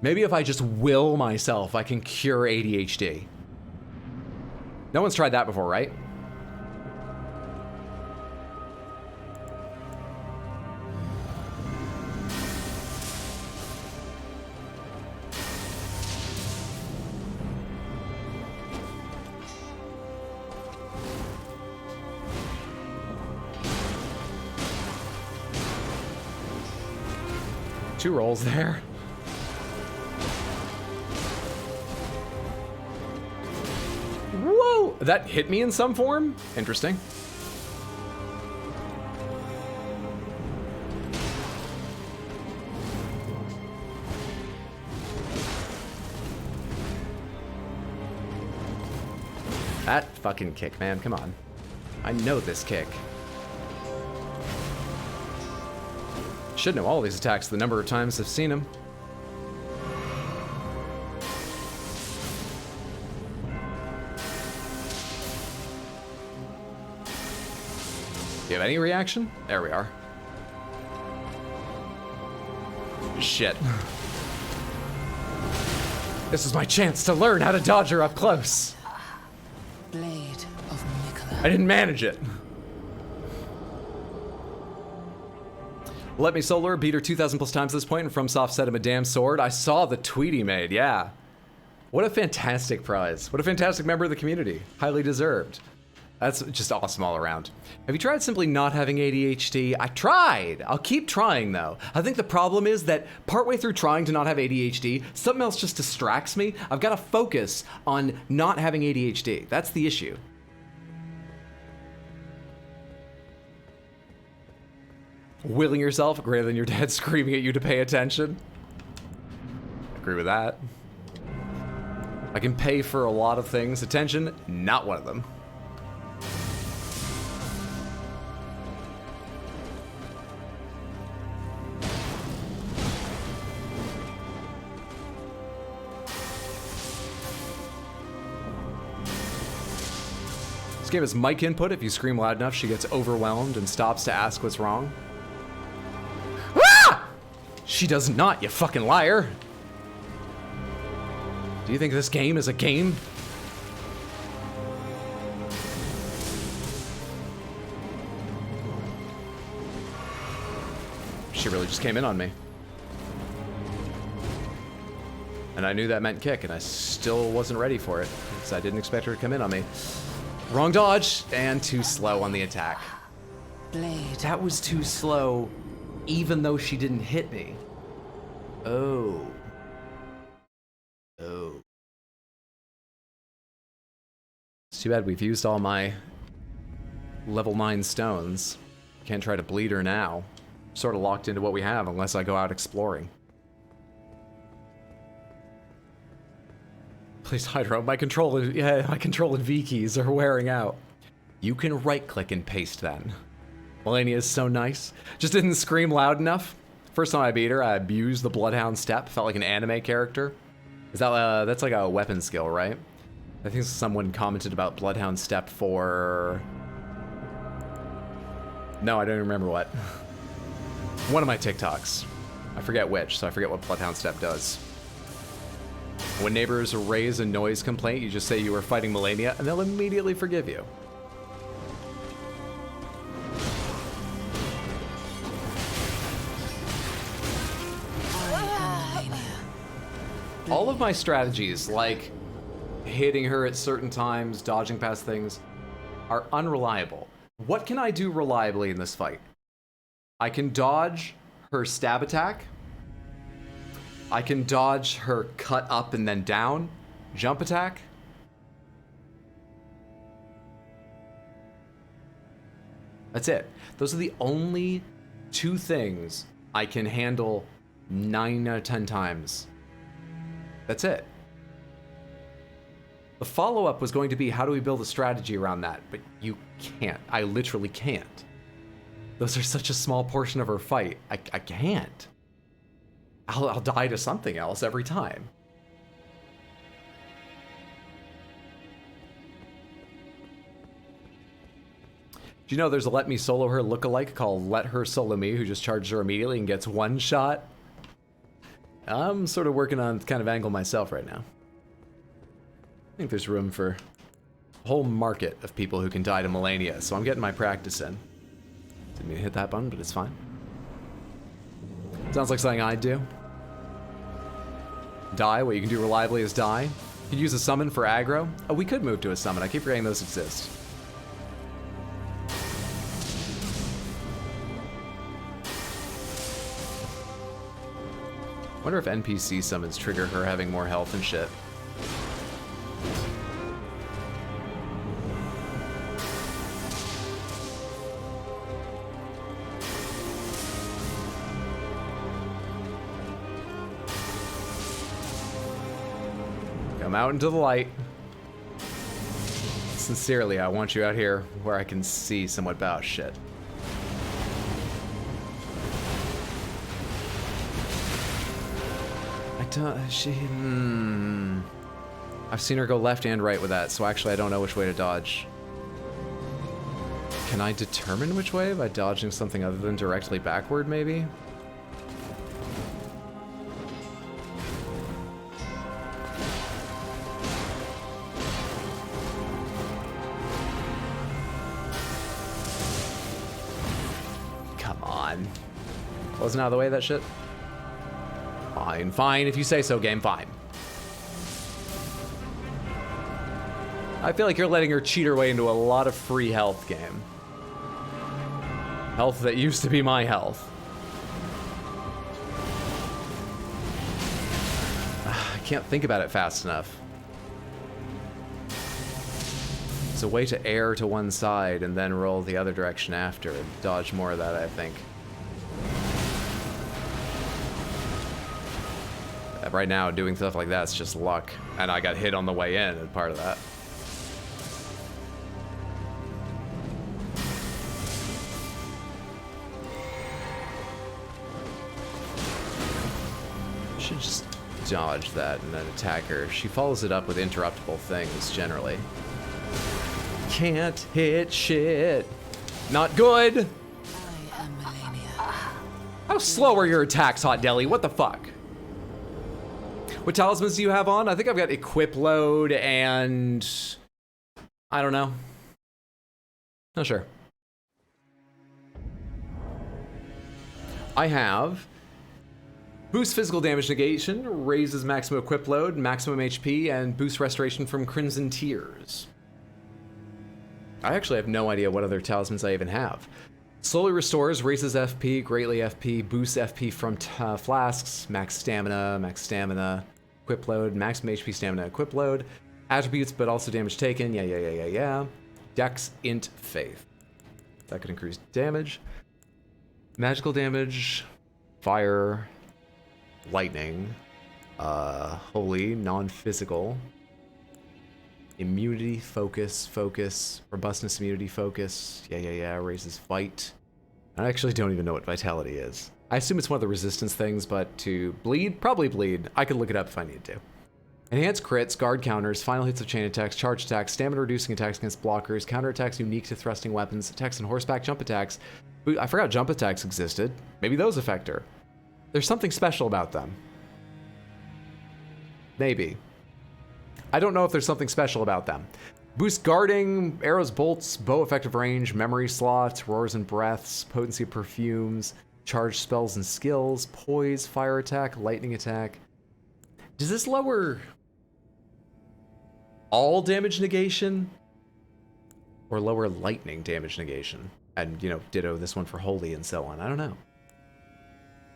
Maybe if I just will myself, I can cure ADHD. No one's tried that before, right? Two rolls there. Whoa! That hit me in some form? Interesting. That fucking kick, man. Come on. I know this kick. Should know all these attacks the number of times I've seen them. Do you have any reaction? There we are. Shit. This is my chance to learn how to dodge her up close. I didn't manage it. Let me solar beat her 2,000 plus times at this point, and FromSoft set him a damn sword. I saw the tweet he made, yeah. What a fantastic prize. What a fantastic member of the community. Highly deserved. That's just awesome all around. Have you tried simply not having ADHD? I tried. I'll keep trying though. I think the problem is that partway through trying to not have ADHD, something else just distracts me. I've got to focus on not having ADHD. That's the issue. Willing yourself greater than your dad screaming at you to pay attention. Agree with that. I can pay for a lot of things. Attention, not one of them. This game has mic input. If you scream loud enough, she gets overwhelmed and stops to ask what's wrong. Ah! She does not, you fucking liar. Do you think this game is a game? She really just came in on me. And I knew that meant kick, and I still wasn't ready for it, because I didn't expect her to come in on me. Wrong dodge, and too slow on the attack. Blade. That was too slow, even though she didn't hit me. Oh. Oh. It's too bad we've used all my level 9 stones. Can't try to bleed her now. Sort of locked into what we have unless I go out exploring. Please, Hydro, my control and V keys are wearing out. You can right-click and paste then. Malenia is so nice. Just didn't scream loud enough. First time I beat her, I abused the Bloodhound Step. Felt like an anime character. Is that that's like a weapon skill, right? I think someone commented about Bloodhound Step for... No, I don't remember what. One of my TikToks. I forget which, so I forget what Bloodhound Step does. When neighbors raise a noise complaint, you just say you were fighting Malenia, and they'll immediately forgive you. All of my strategies, like hitting her at certain times, dodging past things, are unreliable. What can I do reliably in this fight? I can dodge her stab attack. I can dodge her cut up and then down, jump attack. That's it. Those are the only two things I can handle 9 out of 10 times. That's it. The follow-up was going to be, how do we build a strategy around that? But you can't. I literally can't. Those are such a small portion of her fight. I can't. I'll die to something else every time. Do you know there's a Let Me Solo Her lookalike called Let Her Solo Me who just charges her immediately and gets one shot? I'm sort of working on kind of angle myself right now. I think there's room for a whole market of people who can die to Malenia, so I'm getting my practice in. Didn't mean to hit that button, but it's fine. Sounds like something I'd do. Die, what you can do reliably is die. You could use a summon for aggro. Oh, we could move to a summon. I keep forgetting those exist. Wonder if NPC summons trigger her having more health and shit. Come out into the light. Sincerely, I want you out here where I can see somewhat about shit. I've seen her go left and right with that, so actually I don't know which way to dodge. Can I determine which way by dodging something other than directly backward, maybe? on. Wasn't out of the way of that shit? Fine, fine. If you say so, game, fine. I feel like you're letting her cheat her way into a lot of free health, game. Health that used to be my health. I can't think about it fast enough. It's a way to air to one side and then roll the other direction after and dodge more of that, I think. Right now, doing stuff like that's just luck. And I got hit on the way in as part of that. Should just dodge that and then attack her. She follows it up with interruptible things, generally. Can't hit shit. Not good. I am Malenia. How slow are your attacks, Hot Deli? What the fuck? What talismans do you have on? I think I've got equip load and I don't know. Not sure. I have boost physical damage negation, raises maximum equip load, maximum HP, and boost restoration from Crimson Tears. I actually have no idea what other talismans I even have. Slowly restores, raises FP, greatly FP, boosts FP from flasks, max stamina, equip load, maximum HP, stamina, equip load, attributes, but also damage taken, yeah. Dex, int, faith. That could increase damage. Magical damage, fire, lightning, holy, non-physical, immunity, focus, robustness, immunity, focus, yeah, raises fight. I actually don't even know what vitality is. I assume it's one of the resistance things, but to bleed, probably bleed. I could look it up if I need to. Enhanced crits, guard counters, final hits of chain attacks, charge attacks, stamina reducing attacks against blockers, counter attacks unique to thrusting weapons, attacks on horseback, jump attacks. I forgot jump attacks existed. Maybe those affect her. There's something special about them. Maybe. I don't know if there's something special about them. Boost guarding, arrows, bolts, bow effective range, memory slots, roars and breaths, potency of perfumes, charge spells and skills, poise, fire attack, lightning attack. Does this lower all damage negation? Or lower lightning damage negation? And, you know, ditto this one for holy and so on. I don't know.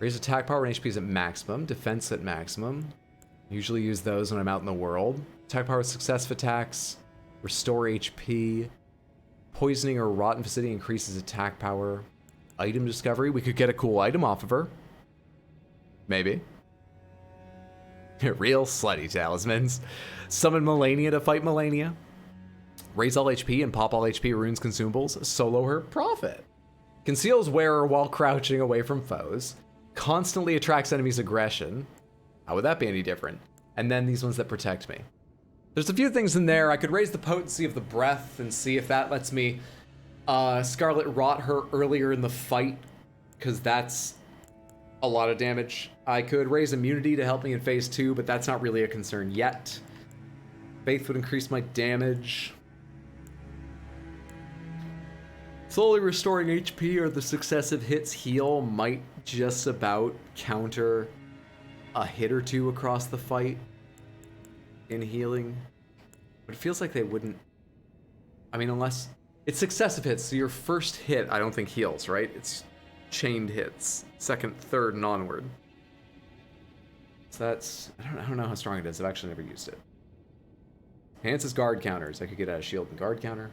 Raise attack power and HP is at maximum. Defense at maximum. Usually use those when I'm out in the world. Attack power with successive attacks. Restore HP. Poisoning or rotten facility increases attack power. Item discovery. We could get a cool item off of her. Maybe. Real slutty talismans. Summon Malenia to fight Malenia. Raise all HP and pop all HP runes consumables. Solo her. Profit. Conceals wearer while crouching away from foes. Constantly attracts enemies' aggression. How would that be any different? And then these ones that protect me. There's a few things in there. I could raise the potency of the breath and see if that lets me Scarlet Rot her earlier in the fight, because that's a lot of damage. I could raise immunity to help me in phase 2, but that's not really a concern yet. Faith would increase my damage. Slowly restoring HP or the successive hits heal might just about counter a hit or two across the fight in healing. But it feels like they wouldn't. I mean, unless it's successive hits, so your first hit I don't think heals, right? It's chained hits, second, third, and onward. So that's, I don't know how strong it is. I've actually never used it. Enhances guard counters. I could get a shield and guard counter.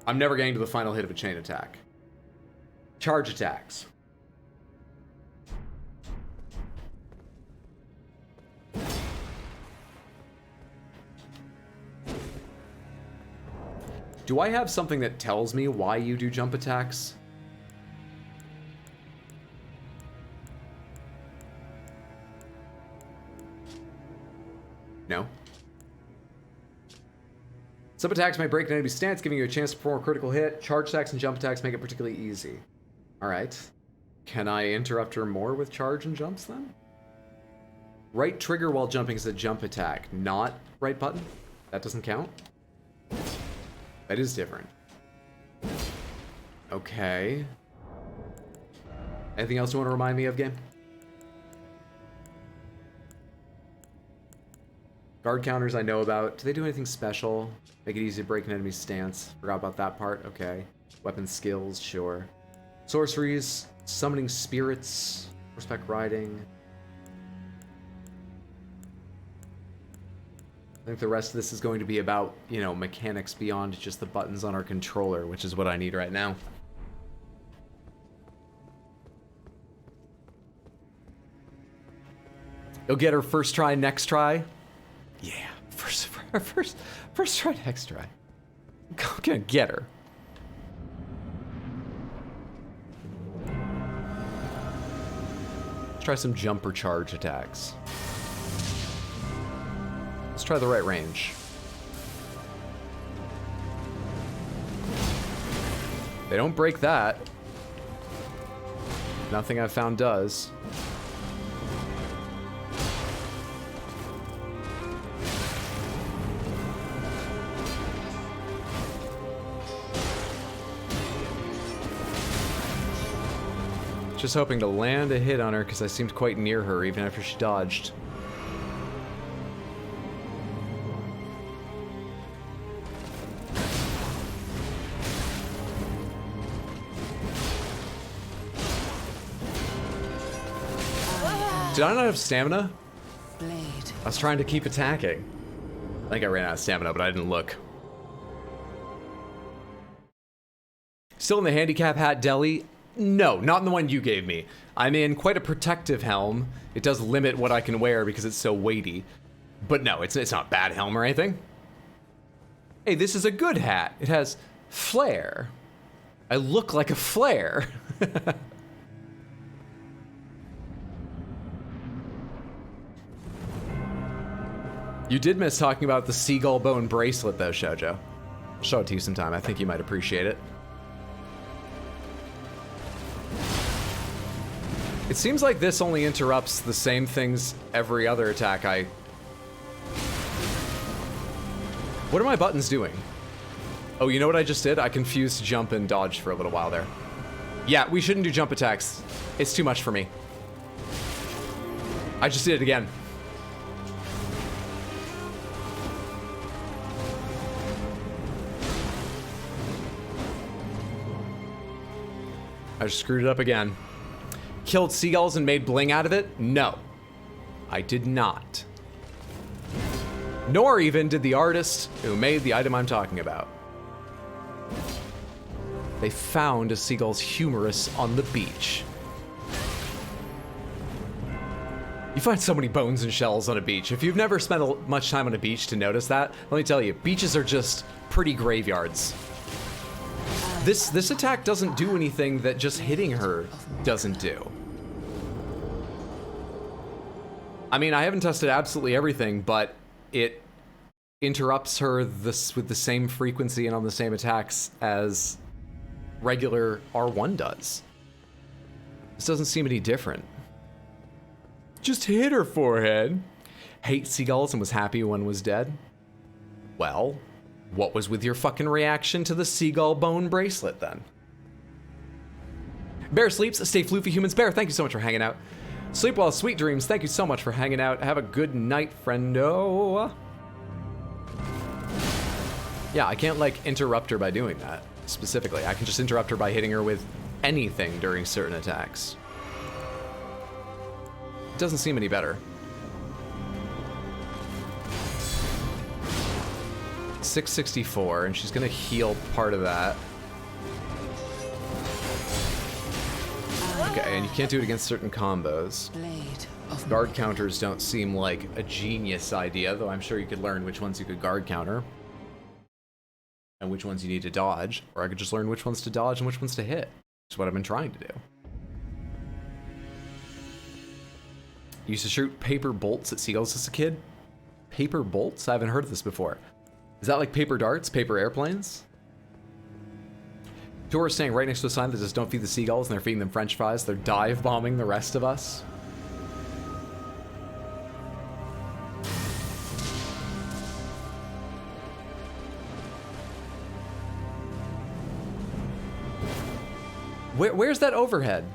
I'm never getting to the final hit of a chain attack. Charge attacks. Do I have something that tells me why you do jump attacks? No. Some attacks might break an enemy's stance, giving you a chance to perform a critical hit. Charge attacks and jump attacks make it particularly easy. Alright. Can I interrupt her more with charge and jumps then? Right trigger while jumping is a jump attack, not right button? That doesn't count? That is different. Okay. Anything else you want to remind me of, game? Guard counters I know about. Do they do anything special? Make it easy to break an enemy's stance. Forgot about that part. Okay. Weapon skills, sure. Sorceries, summoning spirits, horseback riding. I think the rest of this is going to be about, you know, mechanics beyond just the buttons on our controller, which is what I need right now. You'll get her first try, next try. Yeah, first try, next try. Gonna get her. Let's try some jumper charge attacks. Let's try the right range. They don't break that. Nothing I've found does. Just hoping to land a hit on her because I seemed quite near her even after she dodged. Did I not have stamina? Blade. I was trying to keep attacking. I think I ran out of stamina, but I didn't look. Still in the handicap hat deli? No, not in the one you gave me. I'm in quite a protective helm. It does limit what I can wear because it's so weighty. But no, it's not a bad helm or anything. Hey, this is a good hat. It has flair. I look like a flare. You did miss talking about the seagull bone bracelet though, Shoujo. I'll show it to you sometime. I think you might appreciate it. It seems like this only interrupts the same things every other attack What are my buttons doing? Oh, you know what I just did? I confused jump and dodge for a little while there. Yeah, we shouldn't do jump attacks. It's too much for me. I just did it again. I just screwed it up again. Killed seagulls and made bling out of it? No, I did not. Nor even did the artist who made the item I'm talking about. They found a seagull's humerus on the beach. You find so many bones and shells on a beach. If you've never spent much time on a beach to notice that, let me tell you, beaches are just pretty graveyards. This attack doesn't do anything that just hitting her doesn't do. I mean, I haven't tested absolutely everything, but it interrupts her with the same frequency and on the same attacks as regular R1 does. This doesn't seem any different. Just hit her forehead. Hate seagulls and was happy one was dead. Well, what was with your fucking reaction to the seagull bone bracelet then? Bear sleeps, stay floofy humans. Bear, thank you so much for hanging out. Sleep well, sweet dreams. Thank you so much for hanging out. Have a good night, friendo. Yeah, I can't like interrupt her by doing that specifically. I can just interrupt her by hitting her with anything during certain attacks. It doesn't seem any better. 664, and she's gonna heal part of that. Okay, and you can't do it against certain combos. Guard counters don't seem like a genius idea, though I'm sure you could learn which ones you could guard counter. And which ones you need to dodge, or I could just learn which ones to dodge and which ones to hit. Which is what I've been trying to do. Used to shoot paper bolts at seagulls as a kid? Paper bolts? I haven't heard of this before. Is that like paper darts, paper airplanes? Tourists staying right next to a sign that says don't feed the seagulls and they're feeding them french fries. They're dive bombing the rest of us. Where's that overhead?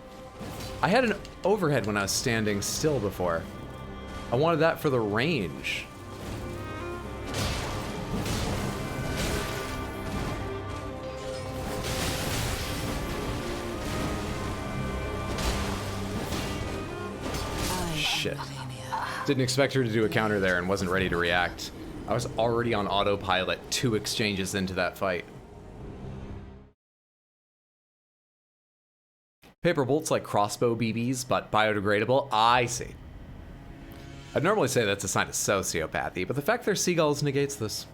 I had an overhead when I was standing still before. I wanted that for the range. Shit. Didn't expect her to do a counter there and wasn't ready to react. I was already on autopilot 2 exchanges into that fight. Paper bolts like crossbow BBs, but biodegradable? I see. I'd normally say that's a sign of sociopathy, but the fact they're seagulls negates this.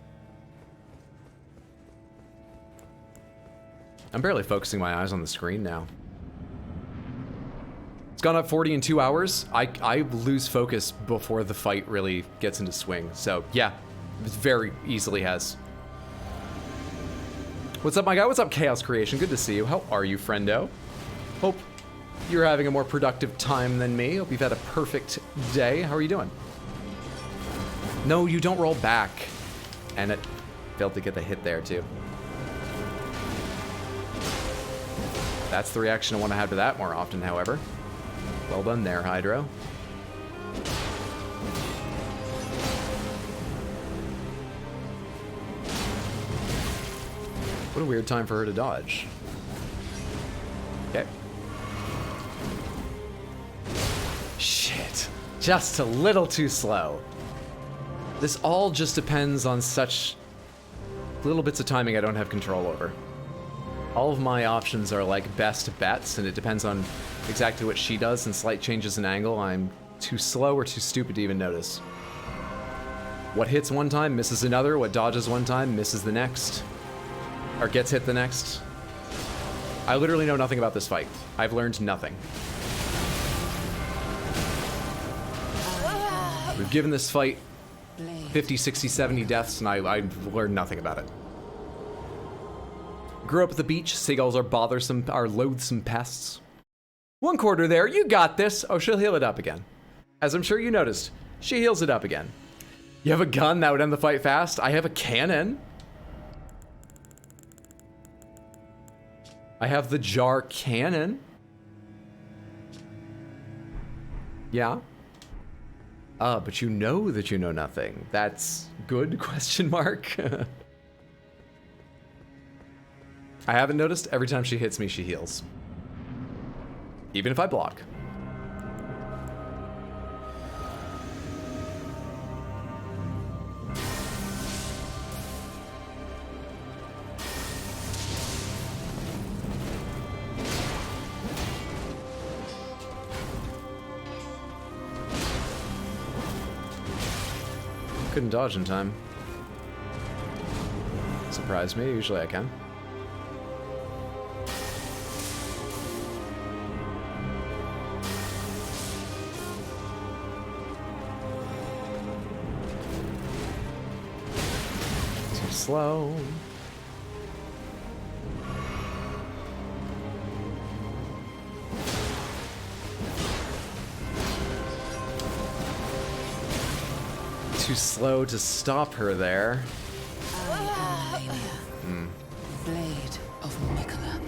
I'm barely focusing my eyes on the screen now. It's gone up 40 in 2 hours. I lose focus before the fight really gets into swing. So yeah, it very easily has. What's up, my guy? What's up, Chaos Creation? Good to see you. How are you, friendo? Hope you're having a more productive time than me. Hope you've had a perfect day. How are you doing? No, you don't roll back. And it failed to get the hit there, too. That's the reaction I want to have to that more often, however. Well done there, Hydro. What a weird time for her to dodge. Okay. Shit. Just a little too slow. This all just depends on such little bits of timing I don't have control over. All of my options are like best bets, and it depends on exactly what she does, and slight changes in angle, I'm too slow or too stupid to even notice. What hits one time, misses another. What dodges one time, misses the next. Or gets hit the next. I literally know nothing about this fight. I've learned nothing. We've given this fight 50, 60, 70 deaths, and I've learned nothing about it. Grew up at the beach. Seagulls are bothersome, are loathsome pests. 1/4 there. You got this. Oh, she'll heal it up again. As I'm sure you noticed, she heals it up again. You have a gun that would end the fight fast? I have a cannon. I have the jar cannon. Yeah. But you know that you know nothing. That's good, question mark. I haven't noticed. Every time she hits me, she heals. Even if I block. Couldn't dodge in time. Surprised me. Usually I can. Too slow. Too slow to stop her there. I am Malenia, Blade of Mikola.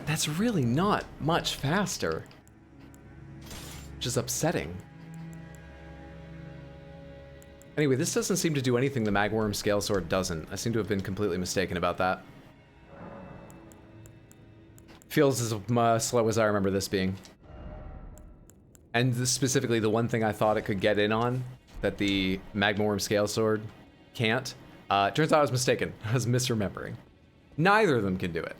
That's really not much faster. Which is upsetting. Anyway, this doesn't seem to do anything the Magworm Scale Sword doesn't. I seem to have been completely mistaken about that. Feels as slow as I remember this being. And specifically, the one thing I thought it could get in on, that the Magworm Scale Sword can't, turns out I was mistaken. I was misremembering. Neither of them can do it.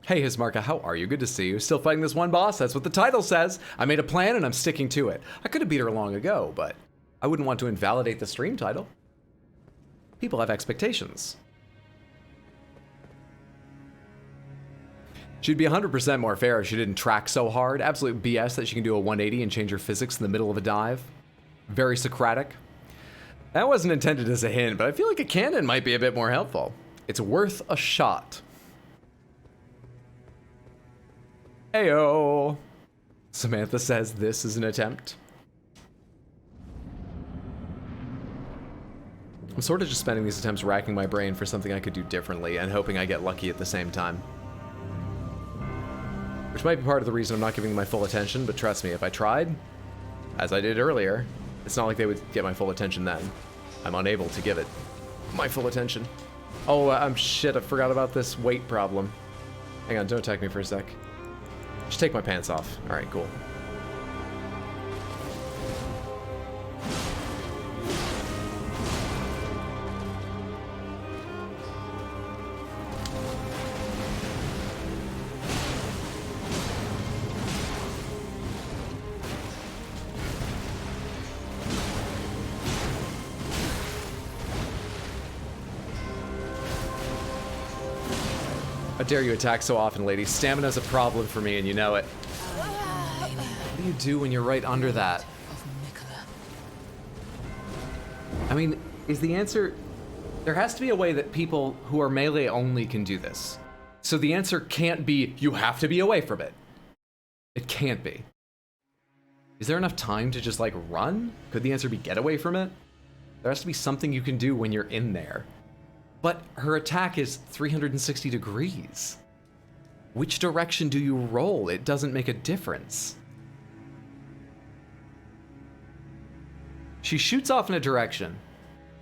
Hey, Hismarka, how are you? Good to see you. Still fighting this one boss? That's what the title says. I made a plan and I'm sticking to it. I could have beat her long ago, but I wouldn't want to invalidate the stream title. People have expectations. She'd be 100% more fair if she didn't track so hard. Absolute BS that she can do a 180 and change her physics in the middle of a dive. Very Socratic. That wasn't intended as a hint, but I feel like a cannon might be a bit more helpful. It's worth a shot. Ayo. Samantha says this is an attempt. I'm sort of just spending these attempts racking my brain for something I could do differently and hoping I get lucky at the same time. Which might be part of the reason I'm not giving them my full attention, but trust me, if I tried, as I did earlier, it's not like they would get my full attention then. I'm unable to give it my full attention. Oh, shit, I forgot about this weight problem. Hang on, don't attack me for a sec. Just take my pants off. Alright, cool. How dare you attack so often, lady? Stamina's a problem for me, and you know it. What do you do when you're right under that? I mean, is the answer... There has to be a way that people who are melee only can do this. So the answer can't be, you have to be away from it. It can't be. Is there enough time to just, like, run? Could the answer be get away from it? There has to be something you can do when you're in there. But her attack is 360 degrees. Which direction do you roll? It doesn't make a difference. She shoots off in a direction.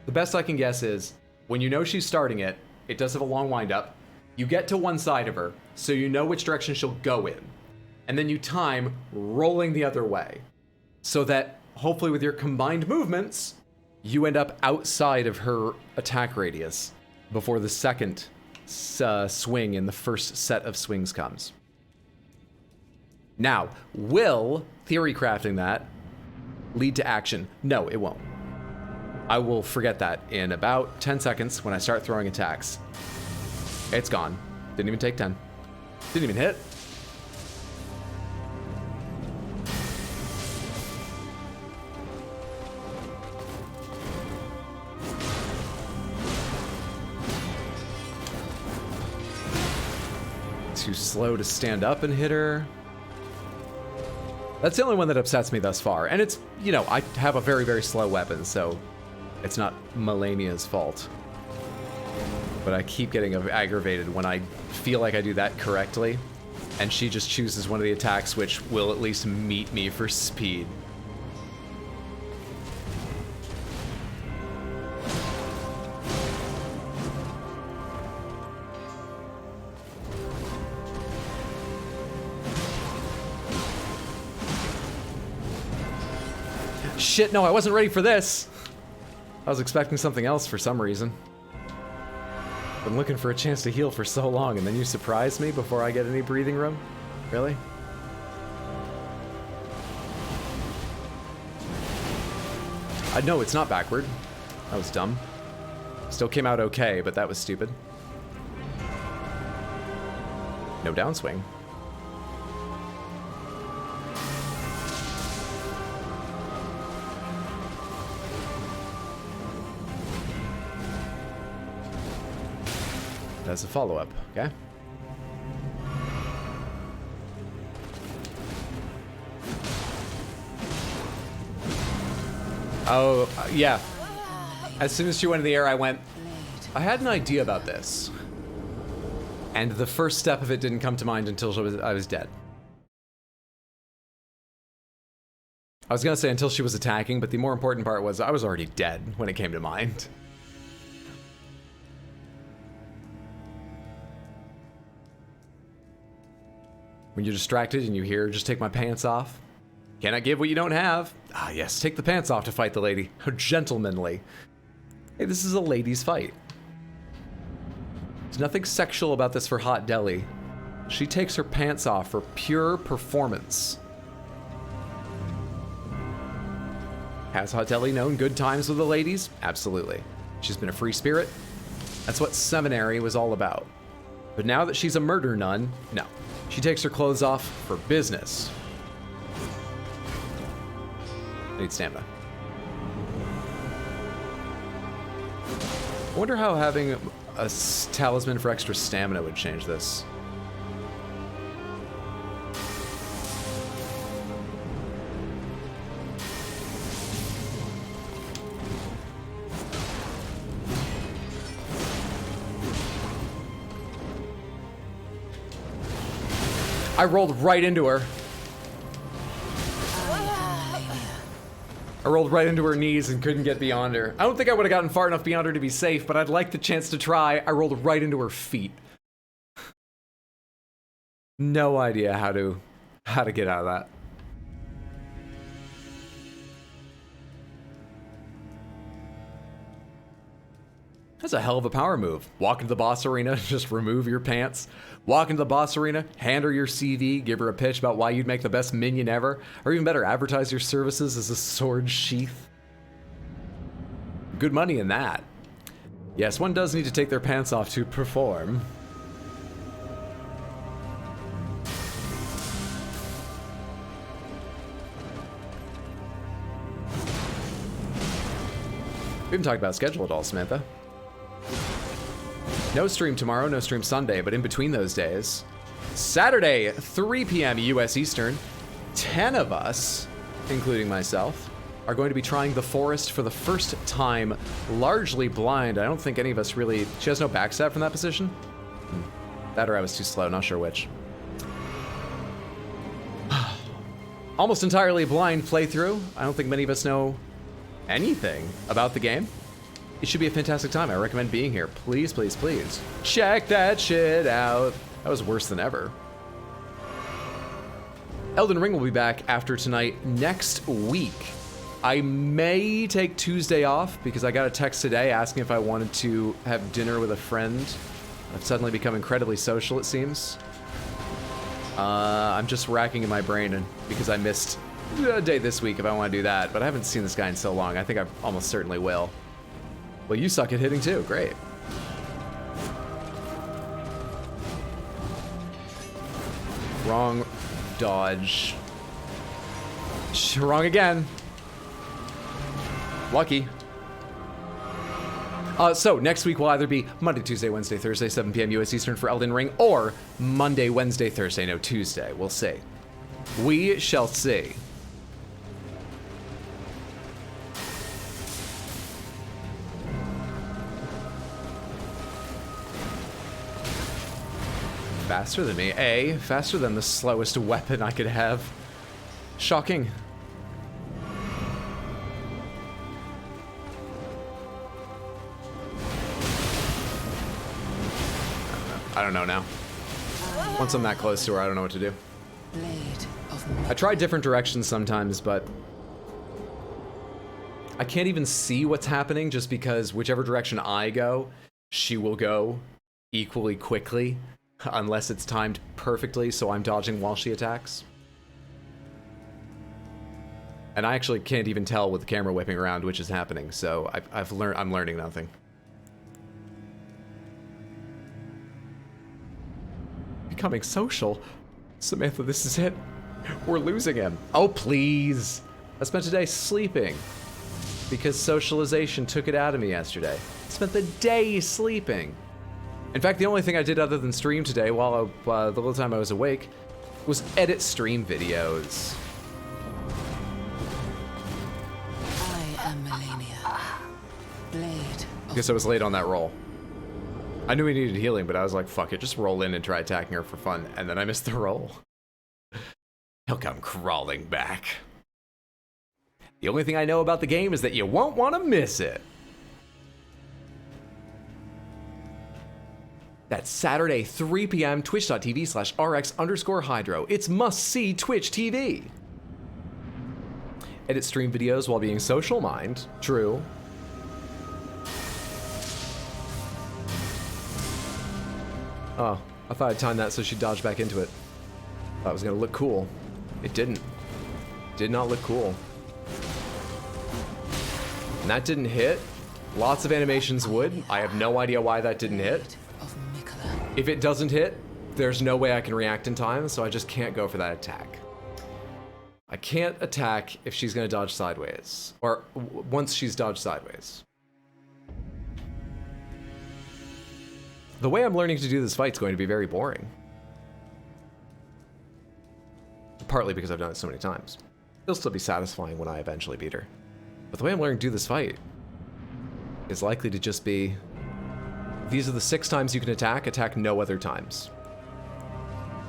The best I can guess is, when you know she's starting it, it does have a long windup. You get to one side of her, so you know which direction she'll go in. And then you time rolling the other way. So that, hopefully with your combined movements, you end up outside of her attack radius before the second swing in the first set of swings comes. Now, will theory crafting that lead to action? No, it won't. I will forget that in about 10 seconds when I start throwing attacks. It's gone. Didn't even take 10. Didn't even hit. Too slow to stand up and hit her. That's the only one that upsets me thus far. And it's, you know, I have a very, very slow weapon, so it's not Malenia's fault. But I keep getting aggravated when I feel like I do that correctly, and she just chooses one of the attacks which will at least meet me for speed. Shit, no, I wasn't ready for this. I was expecting something else for some reason. Been looking for a chance to heal for so long, and then you surprise me before I get any breathing room? Really? I know it's not backward. That was dumb. Still came out okay, but that was stupid. No downswing. As a follow-up, okay? Oh, yeah. As soon as she went in the air, I went, I had an idea about this. And the first step of it didn't come to mind until I was dead. I was gonna say until she was attacking, but the more important part was I was already dead when it came to mind. When you're distracted and you hear, just take my pants off. Cannot give what you don't have. Ah, yes, take the pants off to fight the lady. How gentlemanly. Hey, this is a ladies' fight. There's nothing sexual about this for Hot Deli. She takes her pants off for pure performance. Has Hot Deli known good times with the ladies? Absolutely. She's been a free spirit. That's what seminary was all about. But now that she's a murder nun, no. She takes her clothes off for business. I need stamina. I wonder how having a talisman for extra stamina would change this. I rolled right into her. I rolled right into her knees and couldn't get beyond her. I don't think I would have gotten far enough beyond her to be safe, but I'd like the chance to try. I rolled right into her feet. No idea how to get out of that. That's a hell of a power move. Walk into the boss arena, just remove your pants. Walk into the boss arena, hand her your CV, give her a pitch about why you'd make the best minion ever, or even better, advertise your services as a sword sheath. Good money in that. Yes, one does need to take their pants off to perform. We haven't talked about schedule at all, Samantha. No stream tomorrow, no stream Sunday, but in between those days, Saturday, 3 p.m. US Eastern, 10 of us, including myself, are going to be trying the forest for the first time, largely blind. I don't think any of us really... She has no backstab from that position? That or I was too slow, not sure which. Almost entirely blind playthrough. I don't think many of us know anything about the game. It should be a fantastic time. I recommend being here. Please, please, please. Check that shit out. That was worse than ever. Elden Ring will be back after tonight next week. I may take Tuesday off because I got a text today asking if I wanted to have dinner with a friend. I've suddenly become incredibly social, it seems. I'm just racking in my brain and because I missed a day this week if I want to do that, but I haven't seen this guy in so long. I think I almost certainly will. Well, you suck at hitting too. Great. Wrong dodge. Wrong again. Lucky. So next week will either be Monday, Tuesday, Wednesday, Thursday, 7 p.m. US Eastern for Elden Ring, or Monday, Wednesday, Thursday, no Tuesday. We'll see. We shall see. Faster than me. Faster than the slowest weapon I could have. Shocking. I don't know now. Once I'm that close to her, I don't know what to do. I try different directions sometimes, but I can't even see what's happening just because whichever direction I go, she will go equally quickly. Unless it's timed perfectly, so I'm dodging while she attacks. And I actually can't even tell with the camera whipping around which is happening, so I'm learning nothing. Becoming social? Samantha, this is it. We're losing him. Oh, please. I spent today sleeping because socialization took it out of me yesterday. I spent the day sleeping. In fact, the only thing I did other than stream today, while the little time I was awake, was edit stream videos. I am Malenia, blade. Guess I was late on that roll. I knew he needed healing, but I was like, fuck it, just roll in and try attacking her for fun, and then I missed the roll. He'll come crawling back. The only thing I know about the game is that you won't want to miss it. That's Saturday, 3 p.m., twitch.tv/rx_hydro. It's must-see Twitch TV. Edit stream videos while being social, mind. True. Oh, I thought I'd time that so she dodged back into it. Thought it was gonna look cool. It didn't. Did not look cool. And that didn't hit. Lots of animations would. I have no idea why that didn't hit. If it doesn't hit, there's no way I can react in time, so I just can't go for that attack. I can't attack if she's gonna dodge sideways, or once she's dodged sideways. The way I'm learning to do this fight's going to be very boring. Partly because I've done it so many times. It'll still be satisfying when I eventually beat her. But the way I'm learning to do this fight is likely to just be, these are the 6 times you can attack no other times.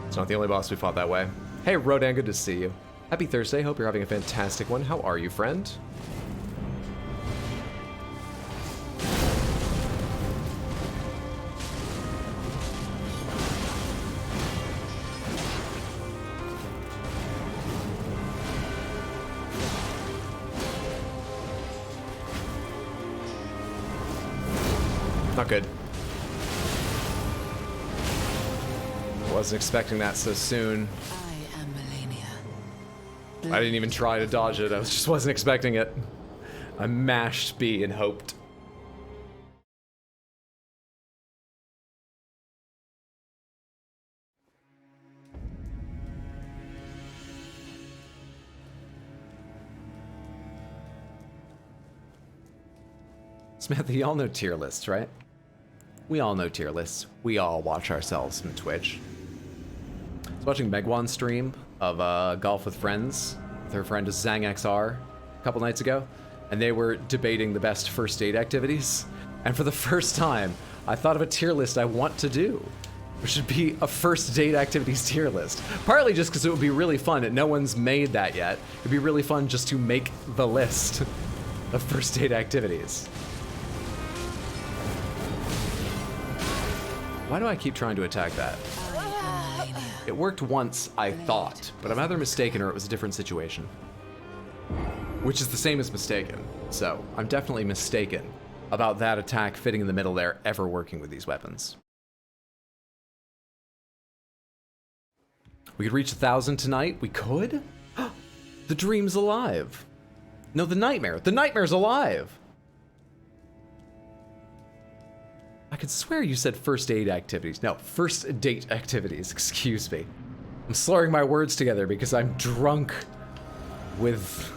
It's not the only boss we fought that way. Hey Rodan, good to see you. Happy Thursday, hope you're having a fantastic one. How are you, friend? Not good. Wasn't expecting that so soon. I am Malenia. I didn't even try to dodge it. I just wasn't expecting it. I mashed B and hoped. Samantha, y'all know tier lists, right? We all know tier lists. We all watch ourselves from Twitch. I was watching Megwan's stream of Golf with Friends. Their friend is ZangXR a couple nights ago, and they were debating the best first date activities. And for the first time, I thought of a tier list I want to do, which should be a first date activities tier list. Partly just because it would be really fun, and no one's made that yet. It'd be really fun just to make the list of first date activities. Why do I keep trying to attack that? It worked once, I thought, but I'm either mistaken or it was a different situation. Which is the same as mistaken, so I'm definitely mistaken about that attack fitting in the middle there ever working with these weapons. We could reach 1,000 tonight. We could? The dream's alive. No, the nightmare. The nightmare's alive. I could swear you said first aid activities. No, first date activities, excuse me. I'm slurring my words together because I'm drunk with...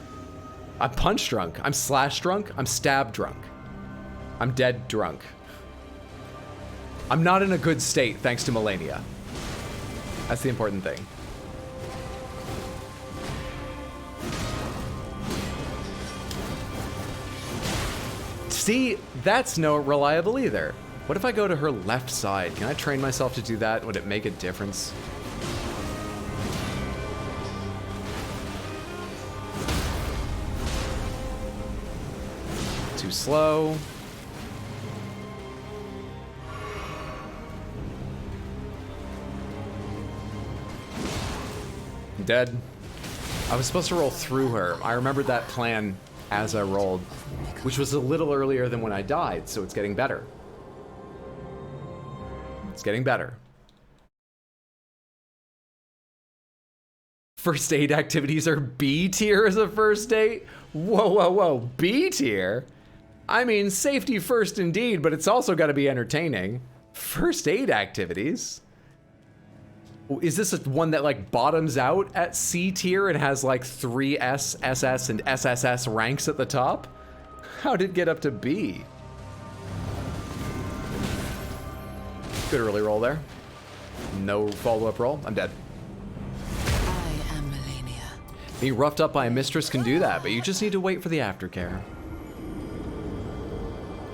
I'm punch drunk. I'm slash drunk. I'm stab drunk. I'm dead drunk. I'm not in a good state thanks to Malenia. That's the important thing. See, that's not reliable either. What if I go to her left side? Can I train myself to do that? Would it make a difference? Too slow. Dead. I was supposed to roll through her. I remembered that plan as I rolled, which was a little earlier than when I died, so it's getting better. It's getting better. First aid activities are B tier as a first date? Whoa, whoa, whoa, B tier? I mean, safety first indeed, but it's also got to be entertaining. First aid activities? Is this one that like bottoms out at C tier and has like 3S, SS, and SSS ranks at the top? How did it get up to B? Good early roll there. No follow-up roll. I'm dead. I am Malenia. Being roughed up by a mistress can do that, but you just need to wait for the aftercare.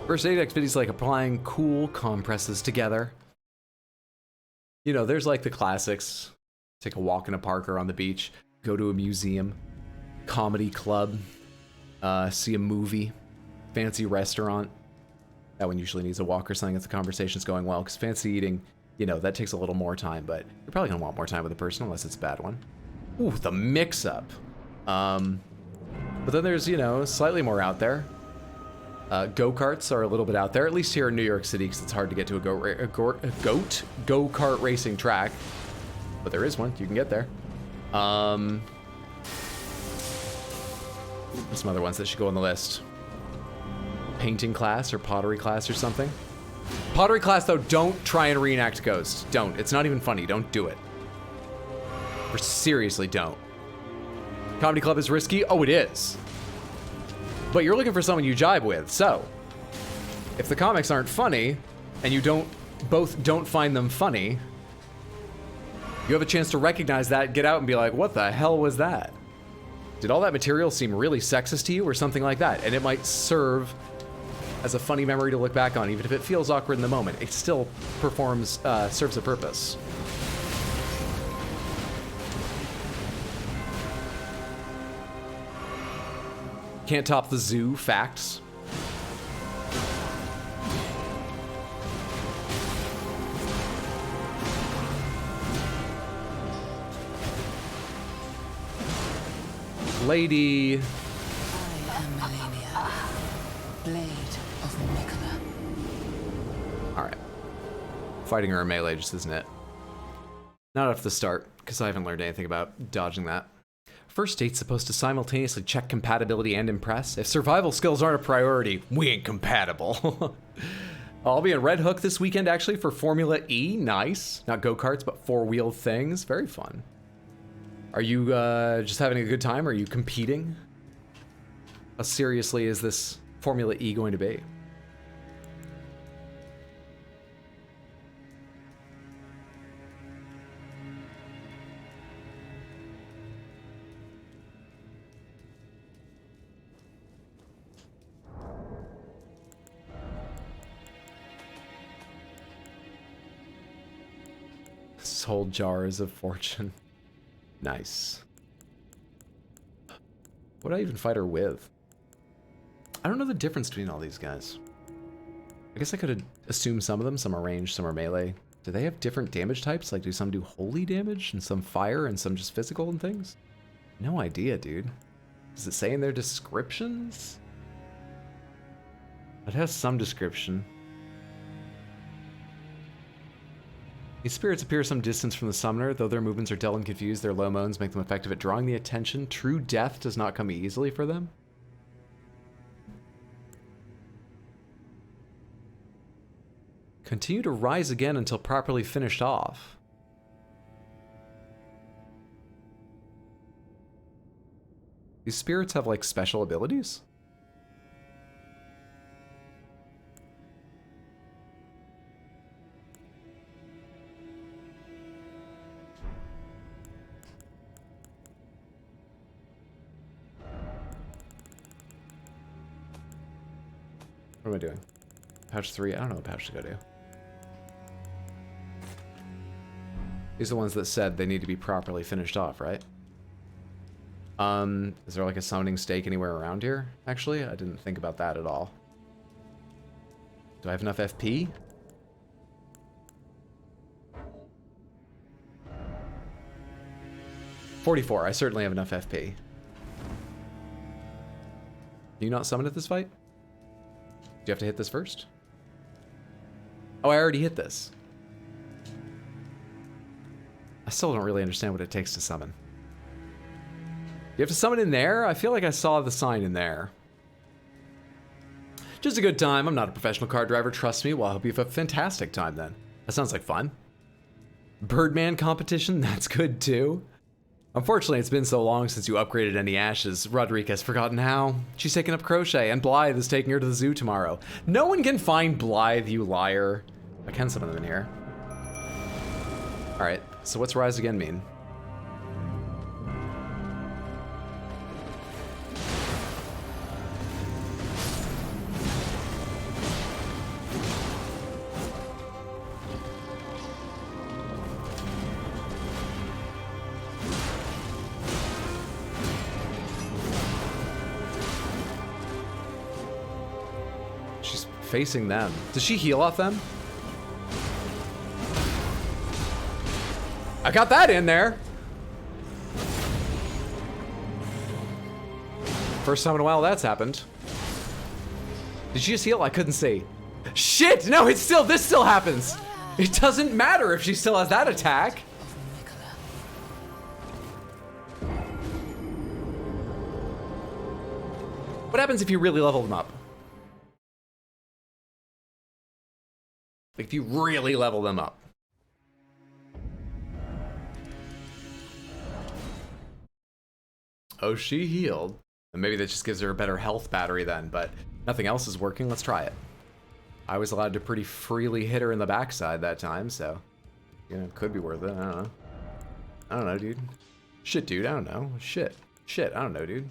First aid activities like applying cool compresses together. You know, there's like the classics. Take a walk in a park or on the beach. Go to a museum. Comedy club. See a movie. Fancy restaurant. That one usually needs a walk or something if the conversation's going well, because fancy eating, you know, that takes a little more time, but you're probably gonna want more time with a person unless it's a bad one. Ooh, the mix-up. But then there's, you know, slightly more out there. Go-karts are a little bit out there, at least here in New York City, because it's hard to get to a go-kart racing track. But there is one, you can get there. There's some other ones that should go on the list. Painting class or pottery class or something. Pottery class, though, don't try and reenact Ghost. Don't. It's not even funny. Don't do it. Or seriously, don't. Comedy club is risky? Oh, it is. But you're looking for someone you jibe with, so if the comics aren't funny and you don't both don't find them funny, you have a chance to recognize that, get out and be like, what the hell was that? Did all that material seem really sexist to you or something like that? And it might serve as a funny memory to look back on, even if it feels awkward in the moment. It still performs, serves a purpose. Can't top the zoo facts. Lady. I am Malenia, blade of Mikola. All right. Fighting her in melee just isn't it. Not off the start, because I haven't learned anything about dodging that. First date's supposed to simultaneously check compatibility and impress. If survival skills aren't a priority, we ain't compatible. I'll be in Red Hook this weekend, actually, for Formula E. Nice. Not go-karts, but four-wheeled things. Very fun. Are you just having a good time? Are you competing? How seriously is this Formula E going to be? Sold jars of fortune. Nice. What do I even fight her with? I don't know the difference between all these guys. I guess I could assume some of them. Some are ranged, some are melee. Do they have different damage types? Like, do some do holy damage and some fire and some just physical and things? No idea, dude. Does it say in their descriptions? It has some description. These spirits appear some distance from the summoner, though their movements are dull and confused. Their low moans make them effective at drawing the attention. True death does not come easily for them. Continue to rise again until properly finished off. These spirits have, like, special abilities? What am I doing? Pouch 3? I don't know what pouch to go to. These are the ones that said they need to be properly finished off, right? Is there like a summoning stake anywhere around here? Actually, I didn't think about that at all. Do I have enough FP? $44. I certainly have enough FP. Can you not summon at this fight? Do you have to hit this first? Oh, I already hit this. I still don't really understand what it takes to summon. You have to summon in there? I feel like I saw the sign in there. Just a good time. I'm not a professional car driver, trust me. Well, I hope you have a fantastic time then. That sounds like fun. Birdman competition? That's good too. Unfortunately, it's been so long since you upgraded any ashes. Rodriguez forgotten how. She's taking up crochet, and Blythe is taking her to the zoo tomorrow. No one can find Blythe, you liar. I can summon them in here. Alright, so what's Rise Again mean? Facing them. Does she heal off them? I got that in there. First time in a while that's happened. Did she just heal? I couldn't see. Shit! No, it's still, this still happens. It doesn't matter if she still has that attack. What happens if you really level them up? Like if you really level them up. Oh, she healed. And maybe that just gives her a better health battery then, but nothing else is working. Let's try it. I was allowed to pretty freely hit her in the backside that time, so you know, could be worth it. I don't know. I don't know, dude. Shit, dude. I don't know. Shit. I don't know, dude.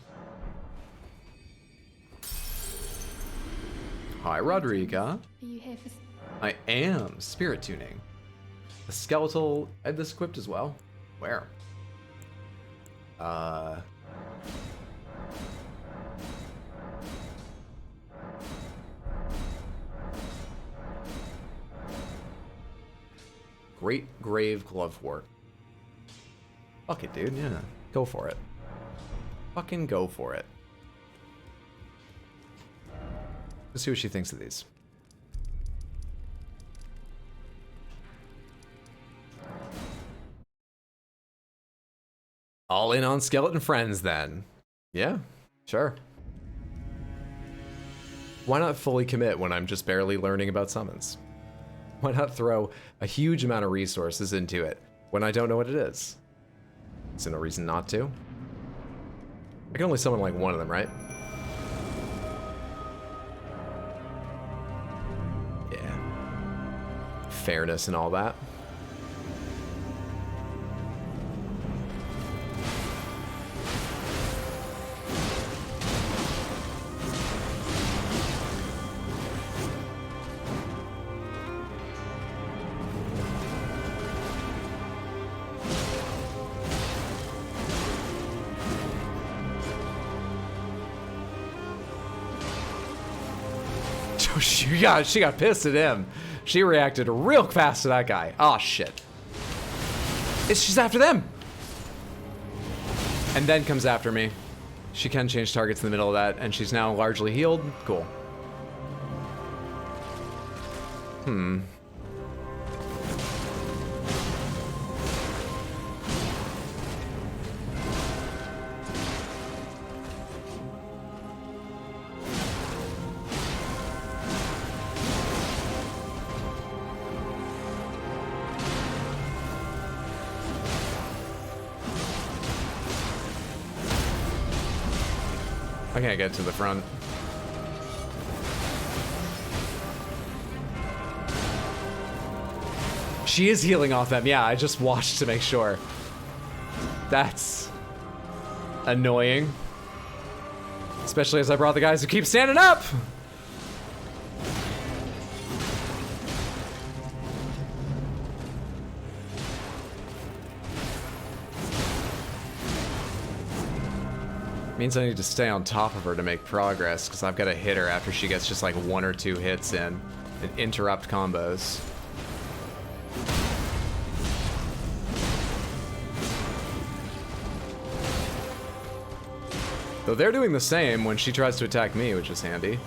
Hi, Rodriga. Are you here for... I am spirit tuning. The skeletal. I had this equipped as well. Where? Great Grave Glovewort. Fuck it, dude. Yeah. Go for it. Fucking go for it. Let's see what she thinks of these. All in on skeleton friends, then. Yeah, sure. Why not fully commit when I'm just barely learning about summons? Why not throw a huge amount of resources into it when I don't know what it is? Is there no reason not to? I can only summon like one of them, right? Yeah. Fairness and all that. She got pissed at him. She reacted real fast to that guy. Oh shit. She's after them. And then comes after me. She can change targets in the middle of that, and she's now largely healed. Cool. I can't get to the front. She is healing off them. Yeah, I just watched to make sure. That's annoying. Especially as I brought the guys who keep standing up. Means I need to stay on top of her to make progress, because I've got to hit her after she gets just like 1 or 2 hits in and interrupt combos. Though they're doing the same when she tries to attack me, which is handy. You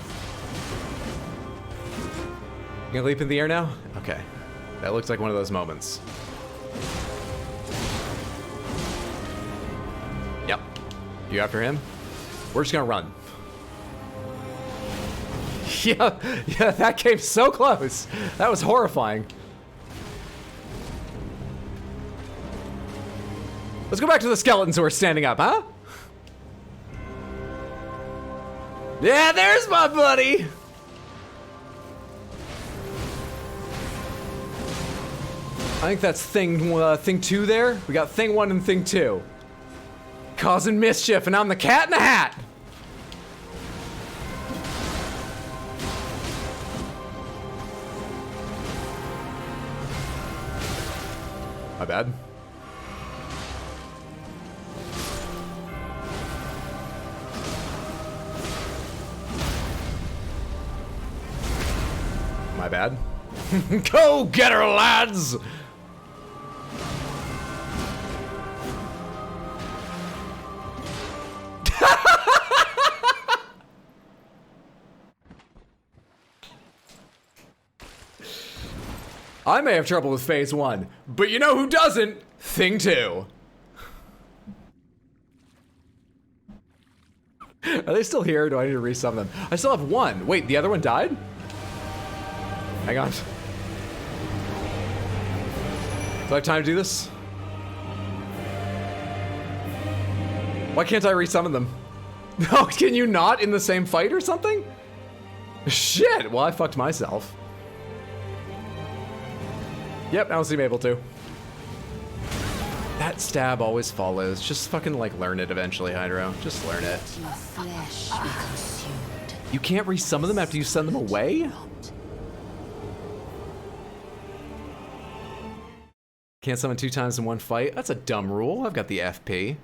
gonna leap in the air now? Okay. That looks like one of those moments. Yep. You after him? We're just gonna run. Yeah, that came so close. That was horrifying. Let's go back to the skeletons who are standing up, huh? Yeah, there's my buddy. I think that's thing 2 there. We got thing 1 and thing 2. Causing mischief, and I'm the cat in the hat. My bad. My bad. Go get her, lads! I may have trouble with phase 1, but you know who doesn't? Thing 2. Are they still here? Or do I need to resum them? I still have 1. Wait, the other one died? Hang on. Do I have time to do this? Why can't I resummon them? No, can you not in the same fight or something? Shit, well I fucked myself. Yep, I don't seem able to. That stab always follows. Just fucking like learn it eventually, Hydro. Just learn it. Your flesh be consumed. You can't resummon them after you send them away? Can't summon 2 times in one fight? That's a dumb rule. I've got the FP.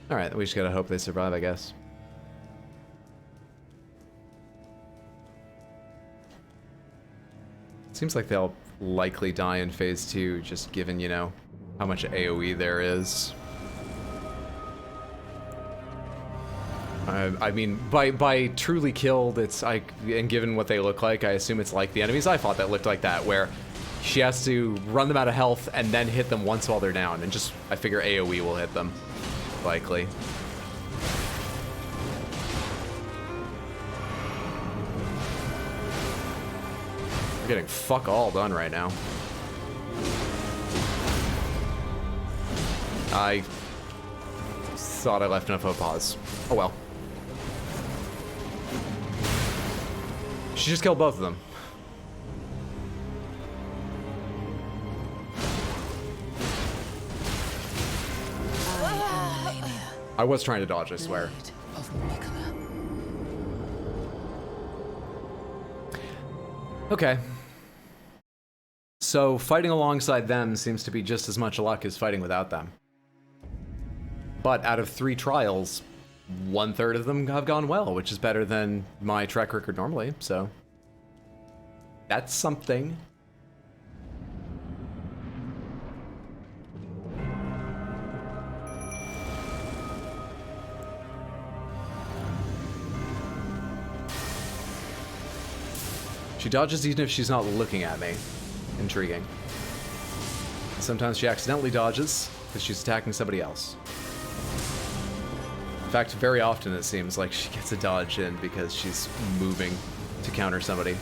Alright, we just gotta hope they survive, I guess. Seems like they'll likely die in phase 2, just given, you know, how much AoE there is. I mean, by truly killed, it's like, and given what they look like, I assume it's like the enemies I fought that looked like that, where she has to run them out of health and then hit them once while they're down, and just, I figure AoE will hit them, likely. We're getting fuck all done right now. I thought I left enough of a pause. Oh well. She just killed both of them. I am Malenia, I was trying to dodge, I swear. Blade of Mikola. Okay. So fighting alongside them seems to be just as much luck as fighting without them. But out of 3 trials, 1/3 of them have gone well, which is better than my track record normally, so that's something. She dodges even if she's not looking at me. Intriguing. Sometimes she accidentally dodges because she's attacking somebody else. In fact, very often it seems like she gets a dodge in because she's moving to counter somebody.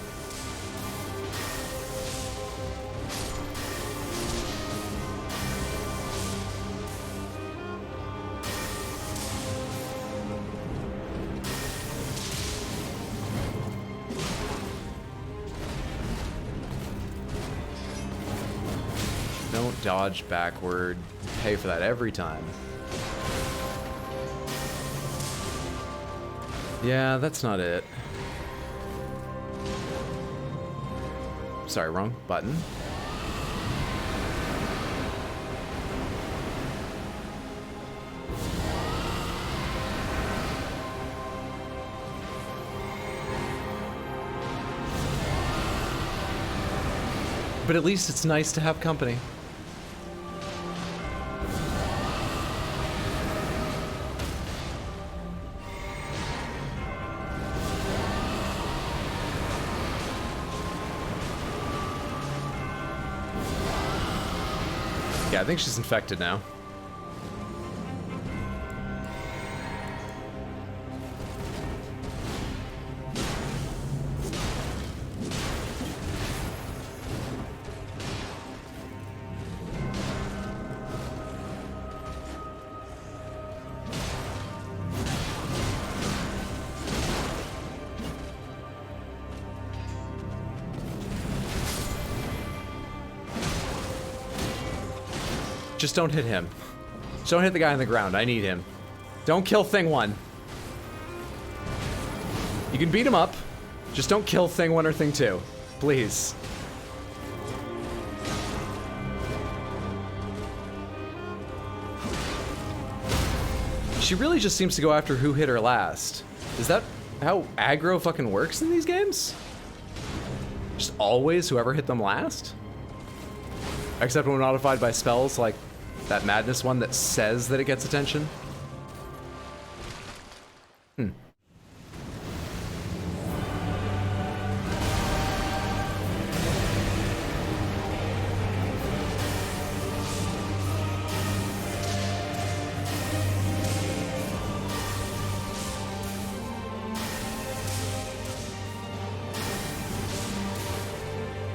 Don't dodge backward. Pay for that every time. Yeah, that's not it. Sorry, wrong button. But at least it's nice to have company. Yeah, I think she's infected now. Just don't hit him. Just don't hit the guy on the ground. I need him. Don't kill Thing 1. You can beat him up. Just don't kill Thing 1 or Thing 2. Please. She really just seems to go after who hit her last. Is that how aggro fucking works in these games? Just always whoever hit them last? Except when modified by spells like that madness one that says that it gets attention.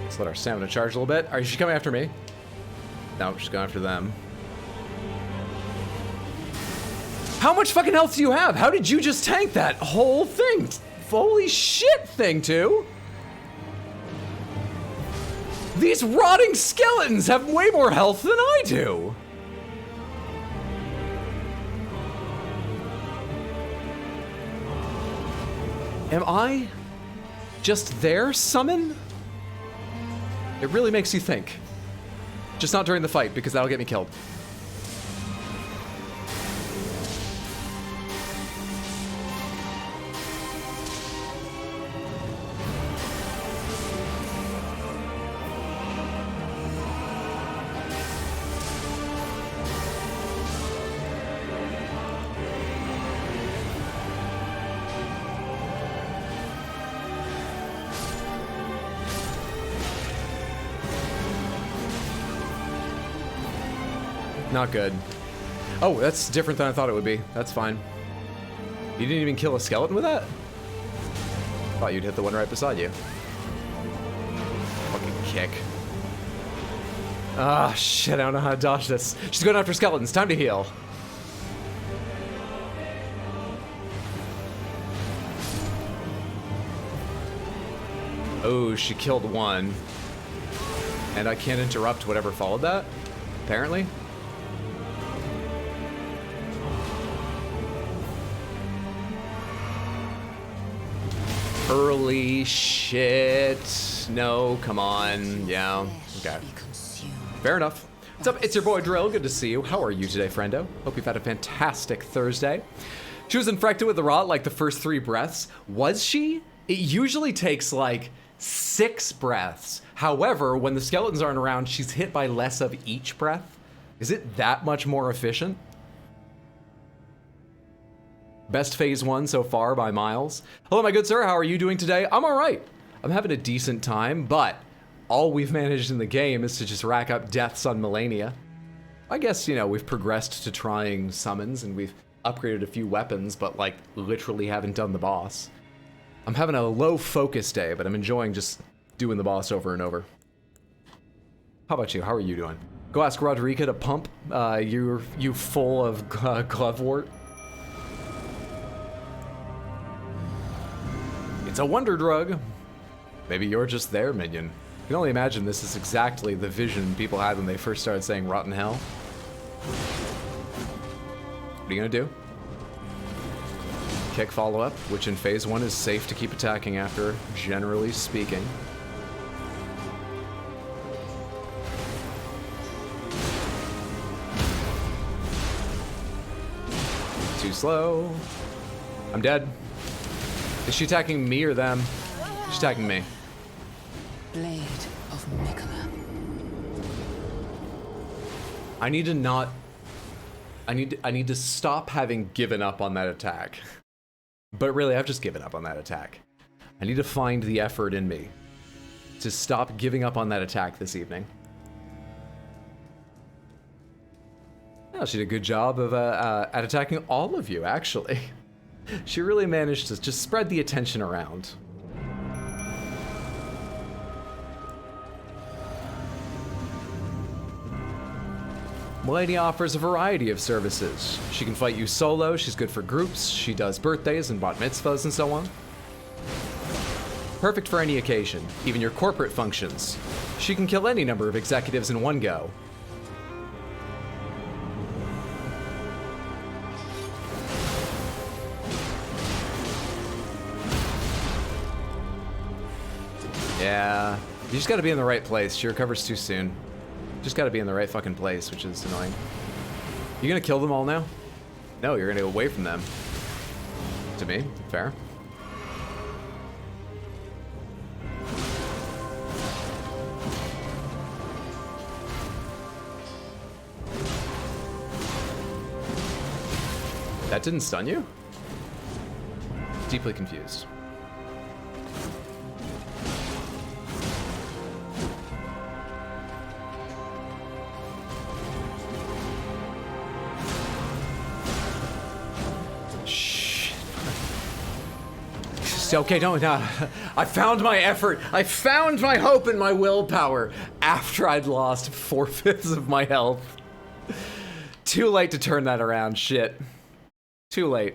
Let's let our stamina charge a little bit. Is she coming after me? No, she's going after them. How much fucking health do you have? How did you just tank that whole thing? Holy shit, thing two! These rotting skeletons have way more health than I do! Am I just there, summon? It really makes you think. Just not during the fight, because that'll get me killed. Not good. Oh, that's different than I thought it would be. That's fine. You didn't even kill a skeleton with that? Thought you'd hit the one right beside you. Fucking kick. Ah, shit, I don't know how to dodge this. She's going after skeletons. Time to heal. Oh, she killed one. And I can't interrupt whatever followed that, apparently. Early shit. No, come on. Yeah, okay. Fair enough. What's up? It's your boy Drill. Good to see you. How are you today, friendo? Hope you've had a fantastic Thursday. She was infected with the rot like the first 3 breaths. Was she? It usually takes like 6 breaths. However, when the skeletons aren't around, she's hit by less of each breath. Is it that much more efficient? Best phase 1 so far by miles. Hello, my good sir. How are you doing today? I'm all right. I'm having a decent time, but all we've managed in the game is to just rack up deaths on Malenia. I guess, you know, we've progressed to trying summons and we've upgraded a few weapons, but like literally haven't done the boss. I'm having a low focus day, but I'm enjoying just doing the boss over and over. How about you? How are you doing? Go ask Rodrika to pump. You full of glovewort. It's a wonder drug. Maybe you're just there, minion. I can only imagine this is exactly the vision people had when they first started saying rotten hell. What are you gonna do? Kick follow-up, which in phase 1 is safe to keep attacking after, generally speaking. Too slow. I'm dead. Is she attacking me or them? She's attacking me. Blade of Mikola. I need to not... I need to stop having given up on that attack. But really, I've just given up on that attack. I need to find the effort in me to stop giving up on that attack this evening. Oh, she did a good job of at attacking all of you, actually. She really managed to just spread the attention around. Malenia offers a variety of services. She can fight you solo, she's good for groups, she does birthdays and bat mitzvahs and so on. Perfect for any occasion, even your corporate functions. She can kill any number of executives in one go. Yeah, you just gotta be in the right place. She recovers too soon. Just gotta be in the right fucking place, which is annoying. You gonna kill them all now? No, you're gonna go away from them. To me, fair. That didn't stun you? Deeply confused. Okay, no. I found my effort. I found my hope and my willpower after I'd lost 4/5 of my health. Too late to turn that around, shit. Too late.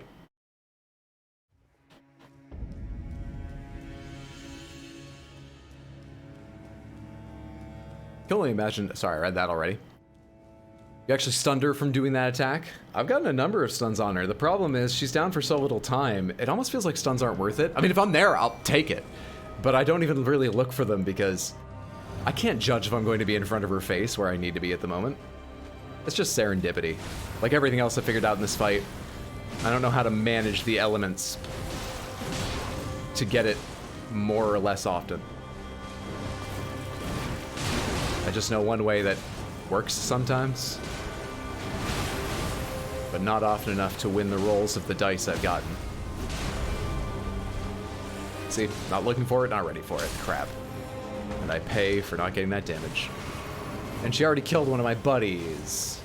Can only imagine. Sorry, I read that already. You actually stunned her from doing that attack? I've gotten a number of stuns on her. The problem is she's down for so little time. It almost feels like stuns aren't worth it. I mean, if I'm there, I'll take it. But I don't even really look for them because I can't judge if I'm going to be in front of her face where I need to be at the moment. It's just serendipity. Like everything else I figured out in this fight, I don't know how to manage the elements to get it more or less often. I just know one way that works sometimes, but not often enough to win the rolls of the dice I've gotten. See, not looking for it, not ready for it. Crap. And I pay for not getting that damage. And she already killed one of my buddies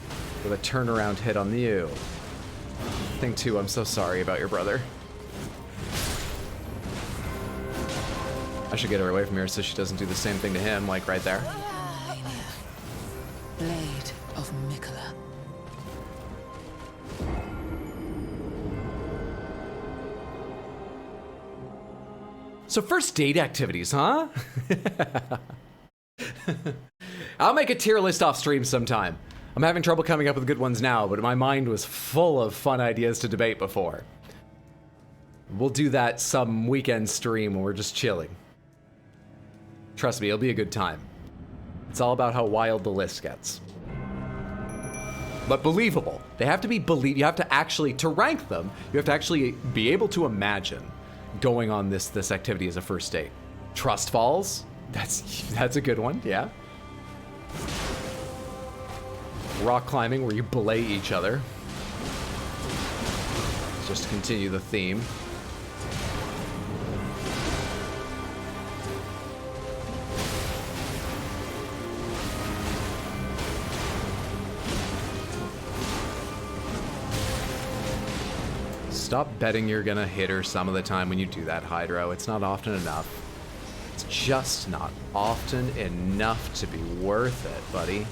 with a turnaround hit on you. Thing two, I'm so sorry about your brother. I should get her away from here so she doesn't do the same thing to him, like right there. Blade of Mikola. So first date activities, huh? I'll make a tier list off stream sometime. I'm having trouble coming up with good ones now, but my mind was full of fun ideas to debate before. We'll do that some weekend stream when we're just chilling. Trust me, it'll be a good time. It's all about how wild the list gets. But believable. They have to be you have to actually, to rank them, you have to actually be able to imagine going on this activity as a first date. Trust falls. That's a good one, yeah. Rock climbing where you belay each other. Just to continue the theme. Stop betting you're gonna hit her some of the time when you do that, Hydro. It's not often enough. It's just not often enough to be worth it, buddy.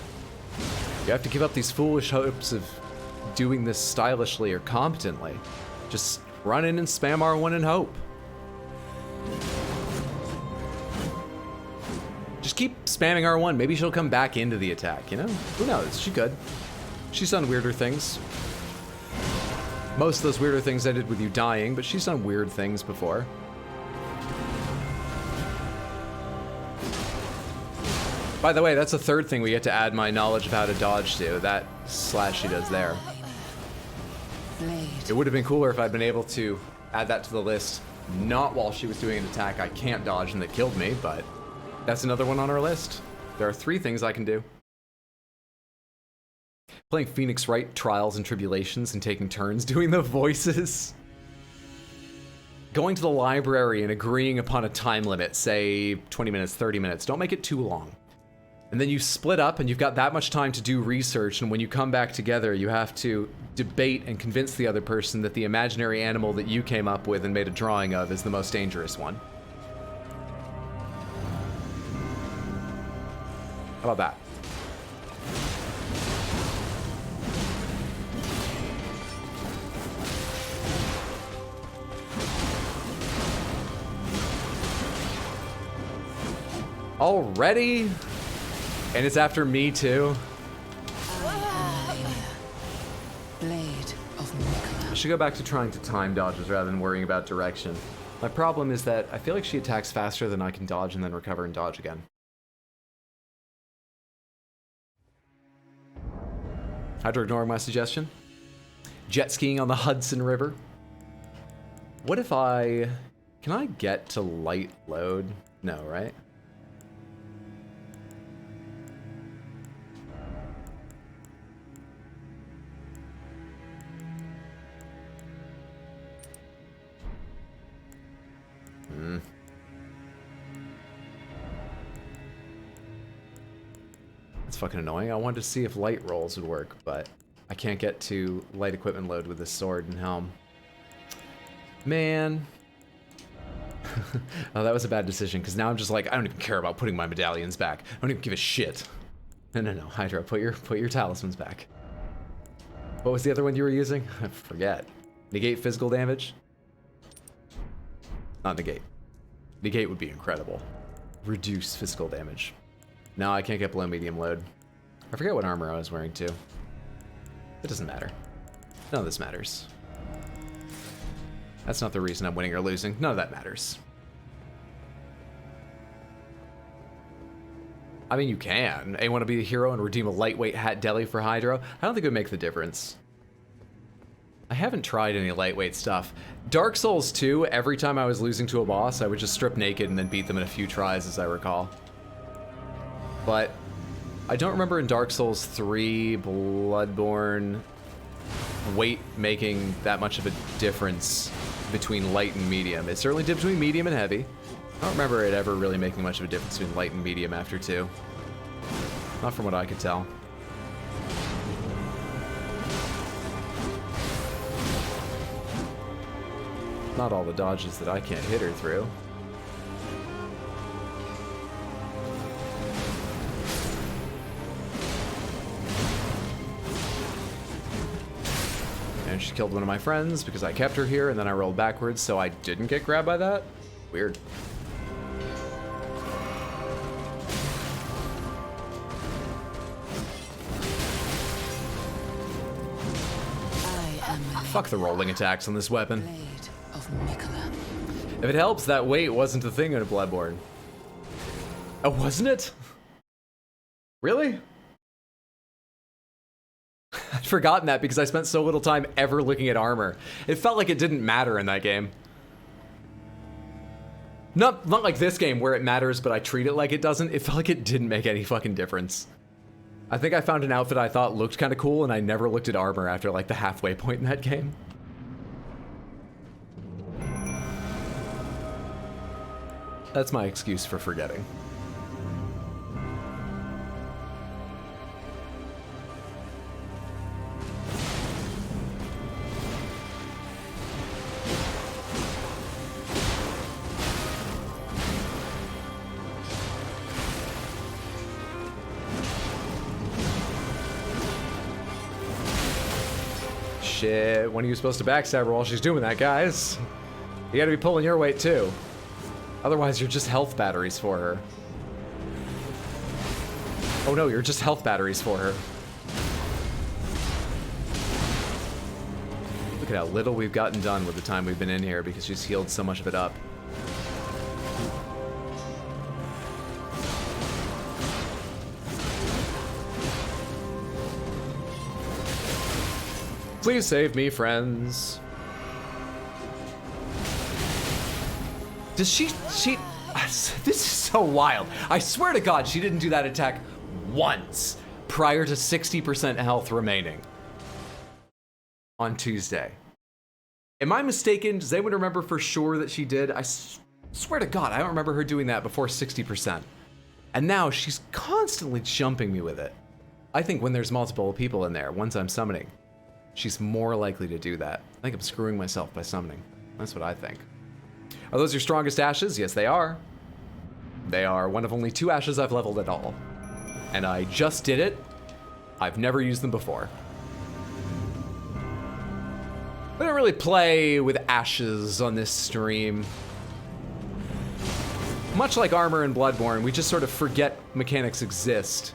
You have to give up these foolish hopes of doing this stylishly or competently. Just run in and spam R1 and hope. Just keep spamming R1. Maybe she'll come back into the attack, you know? Who knows? She could. She's done weirder things. Most of those weirder things ended with you dying, but she's done weird things before. By the way, that's the third thing we get to add my knowledge of how to dodge to. That slash she does there. It would have been cooler if I'd been able to add that to the list, not while she was doing an attack I can't dodge and that killed me, but that's another one on our list. There are 3 things I can do. Playing Phoenix Wright Trials and Tribulations and taking turns doing the voices. Going to the library and agreeing upon a time limit, say 20 minutes, 30 minutes. Don't make it too long. And then you split up and you've got that much time to do research, and when you come back together, you have to debate and convince the other person that the imaginary animal that you came up with and made a drawing of is the most dangerous one. How about that? Already? And it's after me too? Blade of Mikola. I should go back to trying to time dodges rather than worrying about direction. My problem is that I feel like she attacks faster than I can dodge and then recover and dodge again. Hydro ignoring my suggestion. Jet skiing on the Hudson River. What if I... Can I get to light load? No, right? That's fucking annoying. I wanted to see if light rolls would work, but I can't get to light equipment load with this sword and helm. Man. Oh, that was a bad decision, because now I'm just like, I don't even care about putting my medallions back. I don't even give a shit. No, Hydra, put your talismans back. What was the other one you were using? I forget. Negate physical damage? Not negate. Negate would be incredible. Reduce physical damage. No, I can't get below medium load. I forget what armor I was wearing too. It doesn't matter. None of this matters. That's not the reason I'm winning or losing. None of that matters. I mean, you can. You want to be a hero and redeem a lightweight hat deli for Hydro? I don't think it would make the difference. I haven't tried any lightweight stuff. Dark Souls 2, every time I was losing to a boss, I would just strip naked and then beat them in a few tries, as I recall. But I don't remember in Dark Souls 3, Bloodborne, weight making that much of a difference between light and medium. It certainly did between medium and heavy. I don't remember it ever really making much of a difference between light and medium after 2. Not from what I could tell. Not all the dodges that I can't hit her through. And she killed one of my friends because I kept her here and then I rolled backwards, so I didn't get grabbed by that? Weird. Fuck the rolling attacks on this weapon. Blade of Mikola. If it helps, that weight wasn't a thing in Bloodborne. Oh, wasn't it? Really? I'd forgotten that because I spent so little time ever looking at armor. It felt like it didn't matter in that game. Not like this game where it matters, but I treat it like it doesn't. It felt like it didn't make any fucking difference. I think I found an outfit I thought looked kind of cool, and I never looked at armor after like the halfway point in that game. That's my excuse for forgetting. Shit, when are you supposed to backstab her while she's doing that, guys? You gotta be pulling your weight too. Otherwise, you're just health batteries for her. Oh no, you're just health batteries for her. Look at how little we've gotten done with the time we've been in here because she's healed so much of it up. Please save me, friends. Does she, this is so wild. I swear to God, she didn't do that attack once prior to 60% health remaining on Tuesday. Am I mistaken? Does anyone remember for sure that she did? I swear to God, I don't remember her doing that before 60%. And now she's constantly jumping me with it. I think when there's multiple people in there, once I'm summoning, she's more likely to do that. I think I'm screwing myself by summoning. That's what I think. Are those your strongest ashes? Yes, they are. They are one of only 2 ashes I've leveled at all. And I just did it. I've never used them before. We don't really play with ashes on this stream. Much like armor and Bloodborne, we just sort of forget mechanics exist.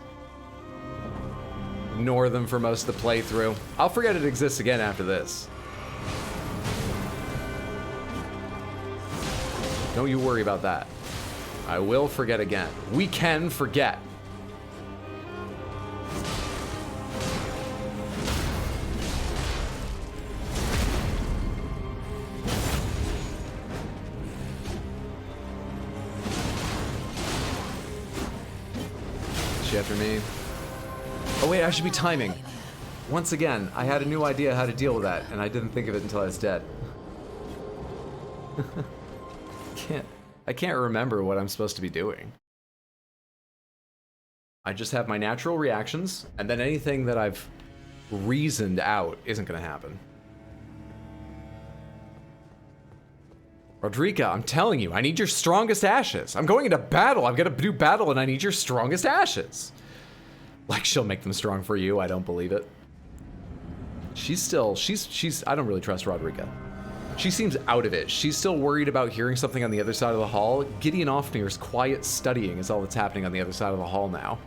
Ignore them for most of the playthrough. I'll forget it exists again after this. Don't you worry about that. I will forget again. We can forget. Is she after me? Oh wait, I should be timing. Once again, I had a new idea how to deal with that, and I didn't think of it until I was dead. I can't remember what I'm supposed to be doing. I just have my natural reactions, and then anything that I've reasoned out isn't gonna happen. Rodrika, I'm telling you, I need your strongest ashes. I'm going into battle. I'm gonna do battle, and I need your strongest ashes. Like she'll make them strong for you. I don't believe it. She's I don't really trust Rodrika. She seems out of it. She's still worried about hearing something on the other side of the hall. Gideon Ofnir's quiet studying is all that's happening on the other side of the hall now.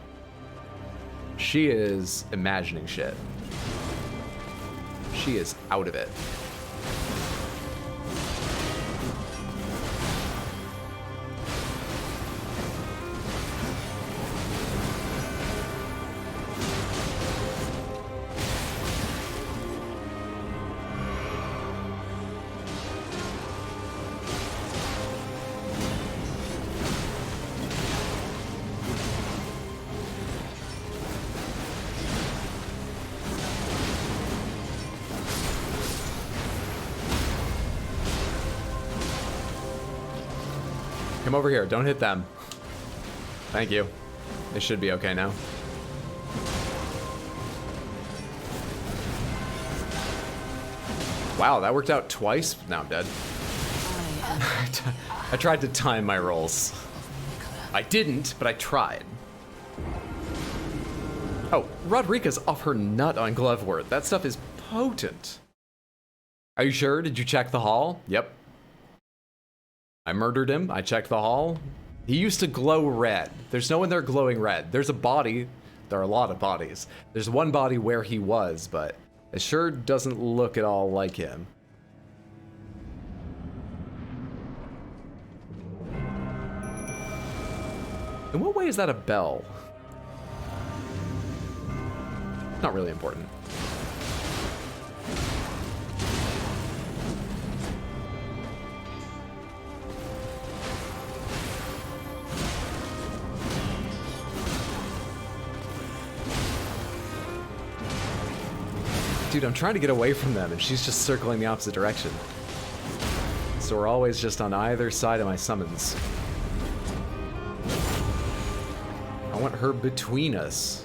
She is imagining shit. She is out of it. Come over here. Don't hit them. Thank you. They should be okay now. Wow, that worked out twice. Now I'm dead. I tried to time my rolls. I didn't, but I tried. Oh, Rodrika's off her nut on Glovewort. That stuff is potent. Are you sure? Did you check the hall? Yep. I murdered him. I checked the hall. He used to glow red. There's no one there glowing red. There's a body. There are a lot of bodies. There's one body where he was, but it sure doesn't look at all like him. In what way is that a bell? Not really important. Dude, I'm trying to get away from them, and she's just circling the opposite direction. So we're always just on either side of my summons. I want her between us.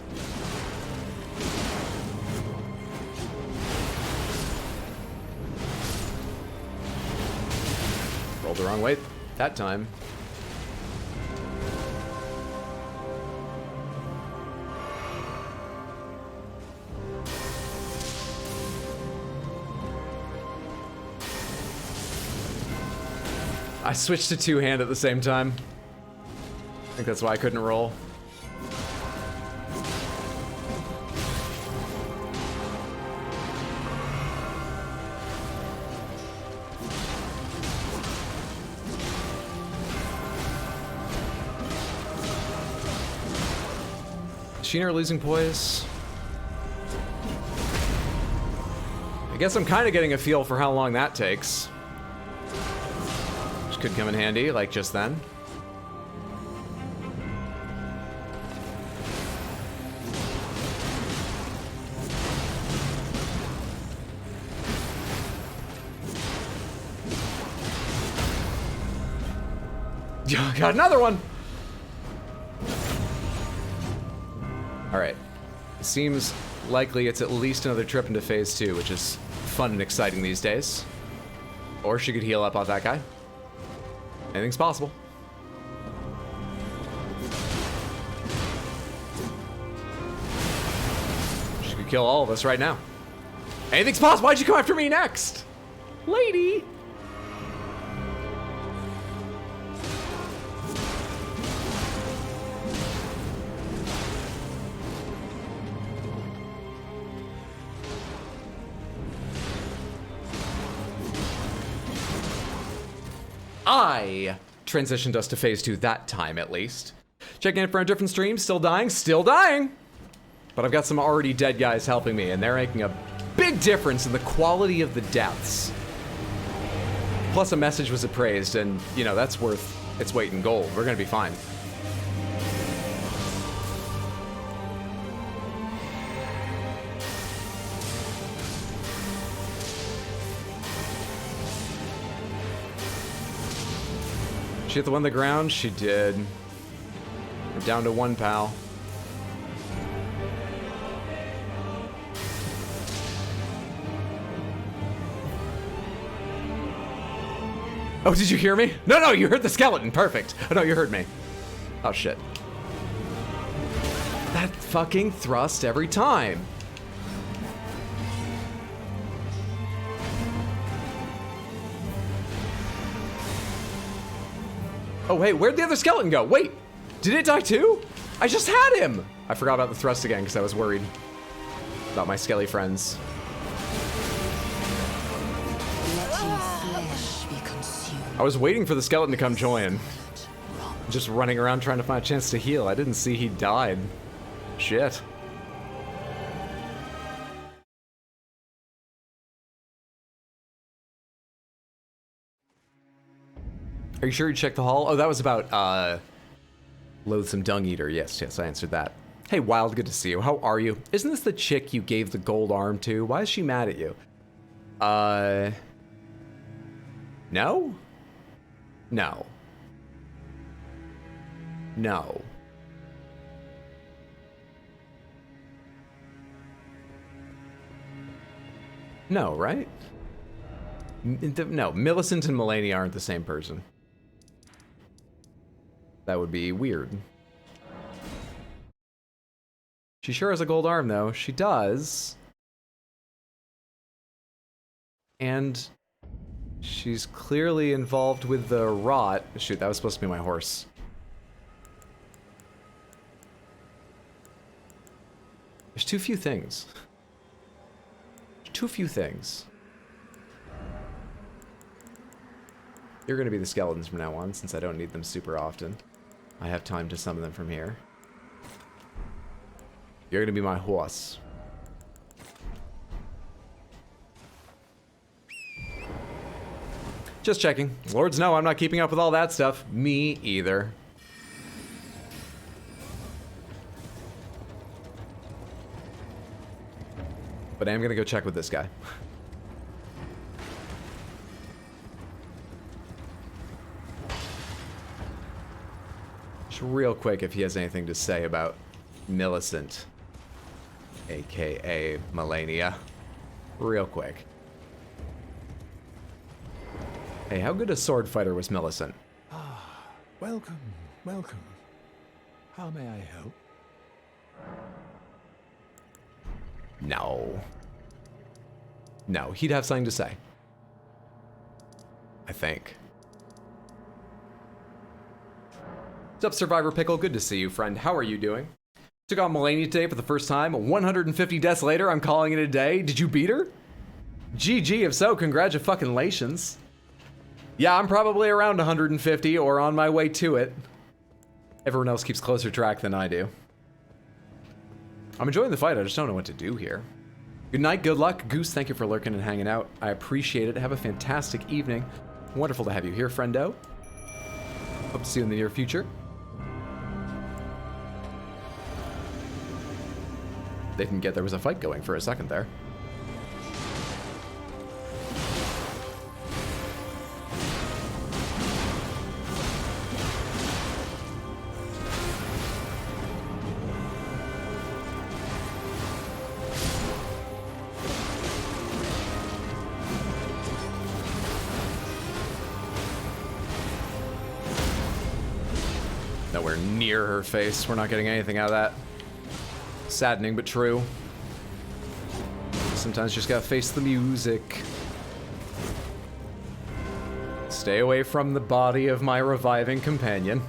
Rolled the wrong way that time. I switched to two-hand at the same time. I think that's why I couldn't roll. Sheener losing poise. I guess I'm kind of getting a feel for how long that takes. Which could come in handy, like just then. Got another one! Alright. Seems likely it's at least another trip into phase 2, which is fun and exciting these days. Or she could heal up on that guy. Anything's possible. She could kill all of us right now. Anything's possible! Why'd you come after me next? Lady! I transitioned us to phase 2 that time, at least. Checking in for a different stream, still dying, still dying! But I've got some already dead guys helping me, and they're making a big difference in the quality of the deaths. Plus a message was appraised, and, you know, that's worth its weight in gold. We're gonna be fine. She hit the one on the ground? She did. We're down to one, pal. Oh, did you hear me? No, you heard the skeleton. Perfect. Oh, no, you heard me. Oh, shit. That fucking thrust every time. Oh, hey, where'd the other skeleton go? Wait, did it die too? I just had him. I forgot about the thrust again because I was worried about my skelly friends. Let your flesh be consumed. I was waiting for the skeleton to come join. Just running around trying to find a chance to heal. I didn't see he died. Shit. Are you sure you checked the hall? Oh, that was about, Loathsome Dung Eater. Yes, I answered that. Hey, Wild, good to see you. How are you? Isn't this the chick you gave the gold arm to? Why is she mad at you? No? No. No. No, right? No, Millicent and Malenia aren't the same person. That would be weird. She sure has a gold arm, though. She does. And she's clearly involved with the rot. Shoot, that was supposed to be my horse. There's too few things. Too few things. You're gonna be the skeletons from now on, since I don't need them super often. I have time to summon them from here. You're gonna be my horse. Just checking. Lords know I'm not keeping up with all that stuff. Me either. But I am gonna go check with this guy. Just real quick if he has anything to say about Millicent, aka Malenia. Real quick. Hey, how good a sword fighter was Millicent? Welcome, welcome. How may I help? No. No, he'd have something to say. I think. What's up, Survivor Pickle? Good to see you, friend. How are you doing? Took on Malenia today for the first time. 150 deaths later, I'm calling it a day. Did you beat her? GG, if so, congratulations. Yeah, I'm probably around 150 or on my way to it. Everyone else keeps closer track than I do. I'm enjoying the fight, I just don't know what to do here. Good night, good luck. Goose, thank you for lurking and hanging out. I appreciate it. Have a fantastic evening. Wonderful to have you here, friendo. Hope to see you in the near future. Didn't get there was a fight going for a second there. Nowhere near her face. We're not getting anything out of that. Saddening, but true. Sometimes you just gotta face the music. Stay away from the body of my reviving companion.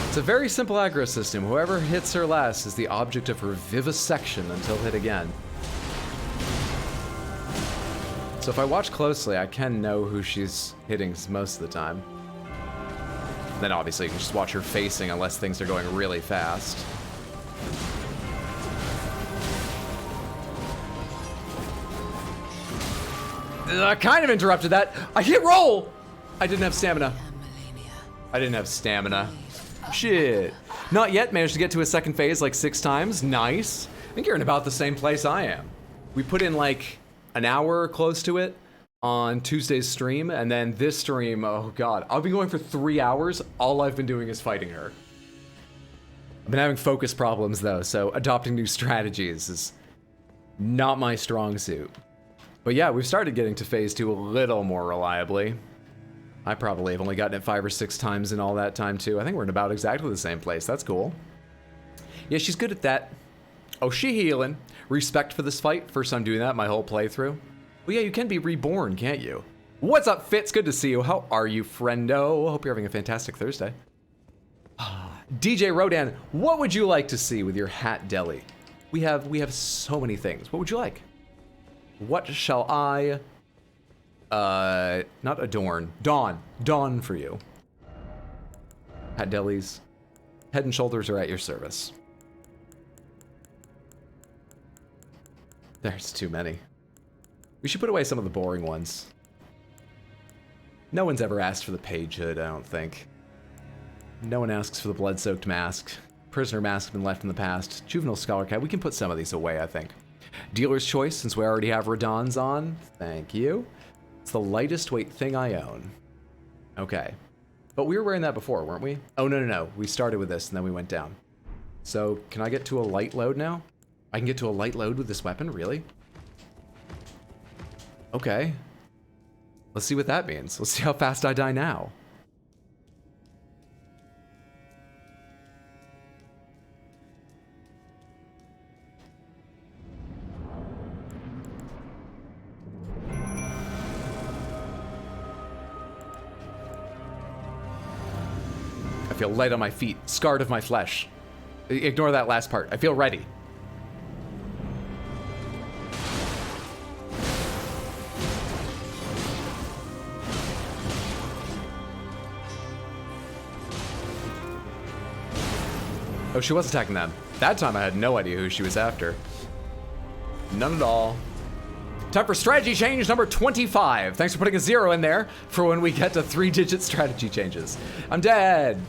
It's a very simple aggro system. Whoever hits her last is the object of her vivisection until hit again. So if I watch closely, I can know who she's hitting most of the time. Then obviously you can just watch her facing unless things are going really fast. I kind of interrupted that. I hit roll! I didn't have stamina. I didn't have stamina. Shit. Not yet. Managed to get to a second phase like 6 times. Nice. I think you're in about the same place I am. We put in like an hour close to it on Tuesday's stream, and then this stream, oh god, I'll be going for 3 hours. All I've been doing is fighting her. I've been having focus problems though, so adopting new strategies is not my strong suit. But yeah, we've started getting to phase 2 a little more reliably. I probably have only gotten it 5 or 6 times in all that time too. I think we're in about exactly the same place. That's cool. Yeah, she's good at that. Oh, she healing. Respect for this fight. First time doing that my whole playthrough. Well, yeah, you can be reborn, can't you? What's up, Fitz? Good to see you. How are you, friendo? Hope you're having a fantastic Thursday. DJ Rodan, what would you like to see with your hat deli? We have so many things. What would you like? What shall I not adorn. Dawn for you. Hat delis. Head and Shoulders are at your service. There's too many. We should put away some of the boring ones. No one's ever asked for the page hood, I don't think. No one asks for the blood-soaked mask. Prisoner mask has been left in the past. Juvenile Scholar Cat, we can put some of these away, I think. Dealer's Choice, since we already have Radons on. Thank you. It's the lightest weight thing I own. Okay. But we were wearing that before, weren't we? Oh, no. We started with this and then we went down. So, can I get to a light load now? I can get to a light load with this weapon? Really? Okay. Let's see what that means. Let's see how fast I die now. I feel light on my feet, scarred of my flesh. Ignore that last part. I feel ready. Oh, she was attacking them. That time I had no idea who she was after. None at all. Time for strategy change number 25. Thanks for putting a 0 in there for when we get to 3-digit strategy changes. I'm dead.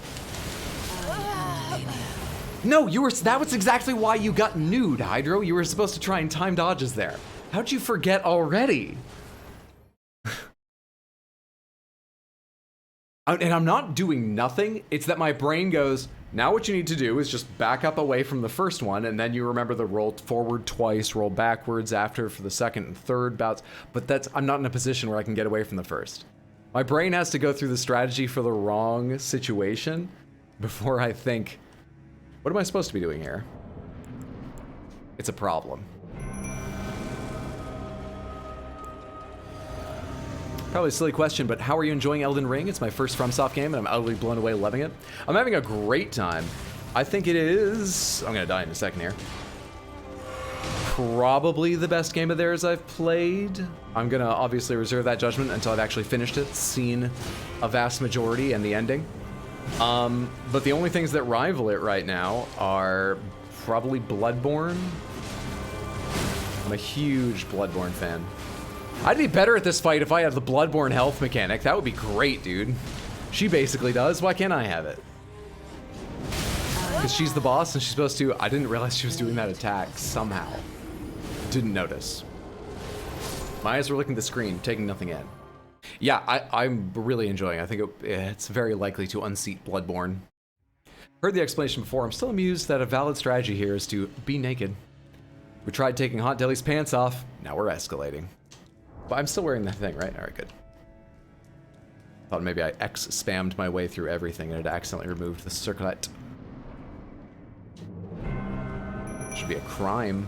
No, that was exactly why you got nude, Hydro. You were supposed to try and time dodges there. How'd you forget already? And I'm not doing nothing. It's that my brain goes, now what you need to do is just back up away from the first one, and then you remember the roll forward twice, roll backwards after for the second and third bouts. But I'm not in a position where I can get away from the first. My brain has to go through the strategy for the wrong situation before I think, what am I supposed to be doing here? It's a problem. Probably a silly question, but how are you enjoying Elden Ring? It's my first FromSoft game, and I'm utterly blown away loving it. I'm having a great time. I think it is... I'm gonna die in a second here. Probably the best game of theirs I've played. I'm gonna obviously reserve that judgment until I've actually finished it, seen a vast majority and the ending. But the only things that rival it right now are probably Bloodborne. I'm a huge Bloodborne fan. I'd be better at this fight if I had the Bloodborne health mechanic. That would be great, dude. She basically does. Why can't I have it? Because she's the boss and she's supposed to... I didn't realize she was doing that attack somehow. Didn't notice. My eyes were looking at the screen, taking nothing in. Yeah, I'm really enjoying it. I think it's very likely to unseat Bloodborne. Heard the explanation before. I'm still amused that a valid strategy here is to be naked. We tried taking Hot Deli's pants off. Now we're escalating. But I'm still wearing that thing, right? All right, good. Thought maybe I spammed my way through everything and it accidentally removed the circlet. Should be a crime.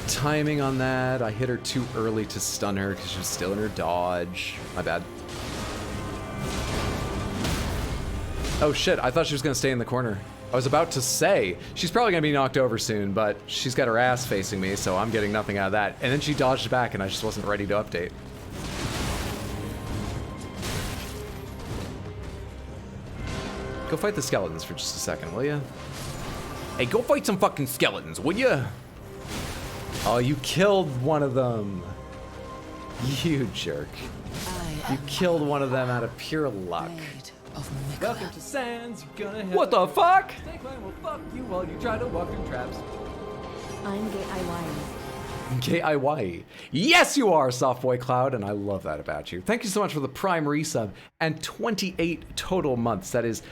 Timing on that, I hit her too early to stun her because she was still in her dodge. My bad. Oh shit, I thought she was gonna stay in the corner. I was about to say, she's probably gonna be knocked over soon, but she's got her ass facing me, so I'm getting nothing out of that. And then she dodged back and I just wasn't ready to update. Go fight the skeletons for just a second, will ya? Hey, go fight some fucking skeletons, will ya? Oh, you killed one of them. You jerk. You killed one of them out of pure luck. Welcome to Sans. You're gonna have What the fuck? Snake line will fuck you while you try to walk through traps. I'm gay. I lion. K-I-Y. Yes, you are, Softboy Cloud, and I love that about you. Thank you so much for the Prime resub and 28 total months. That is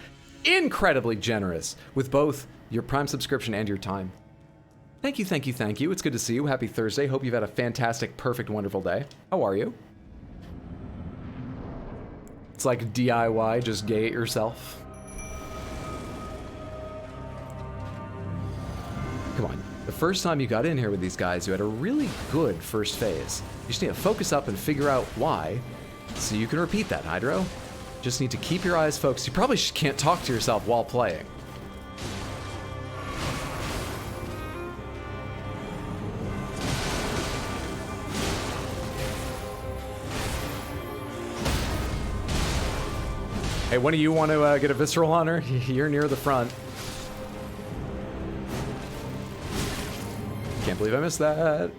incredibly generous with both your Prime subscription and your time. Thank you, thank you, thank you. It's good to see you. Happy Thursday. Hope you've had a fantastic, perfect, wonderful day. How are you? It's like DIY, just gay it yourself. Come on. The first time you got in here with these guys, you had a really good first phase. You just need to focus up and figure out why, so you can repeat that, Hydro. Just need to keep your eyes focused. You probably can't talk to yourself while playing. Hey, when do you want to get a visceral on her? You're near the front. Can't believe I missed that.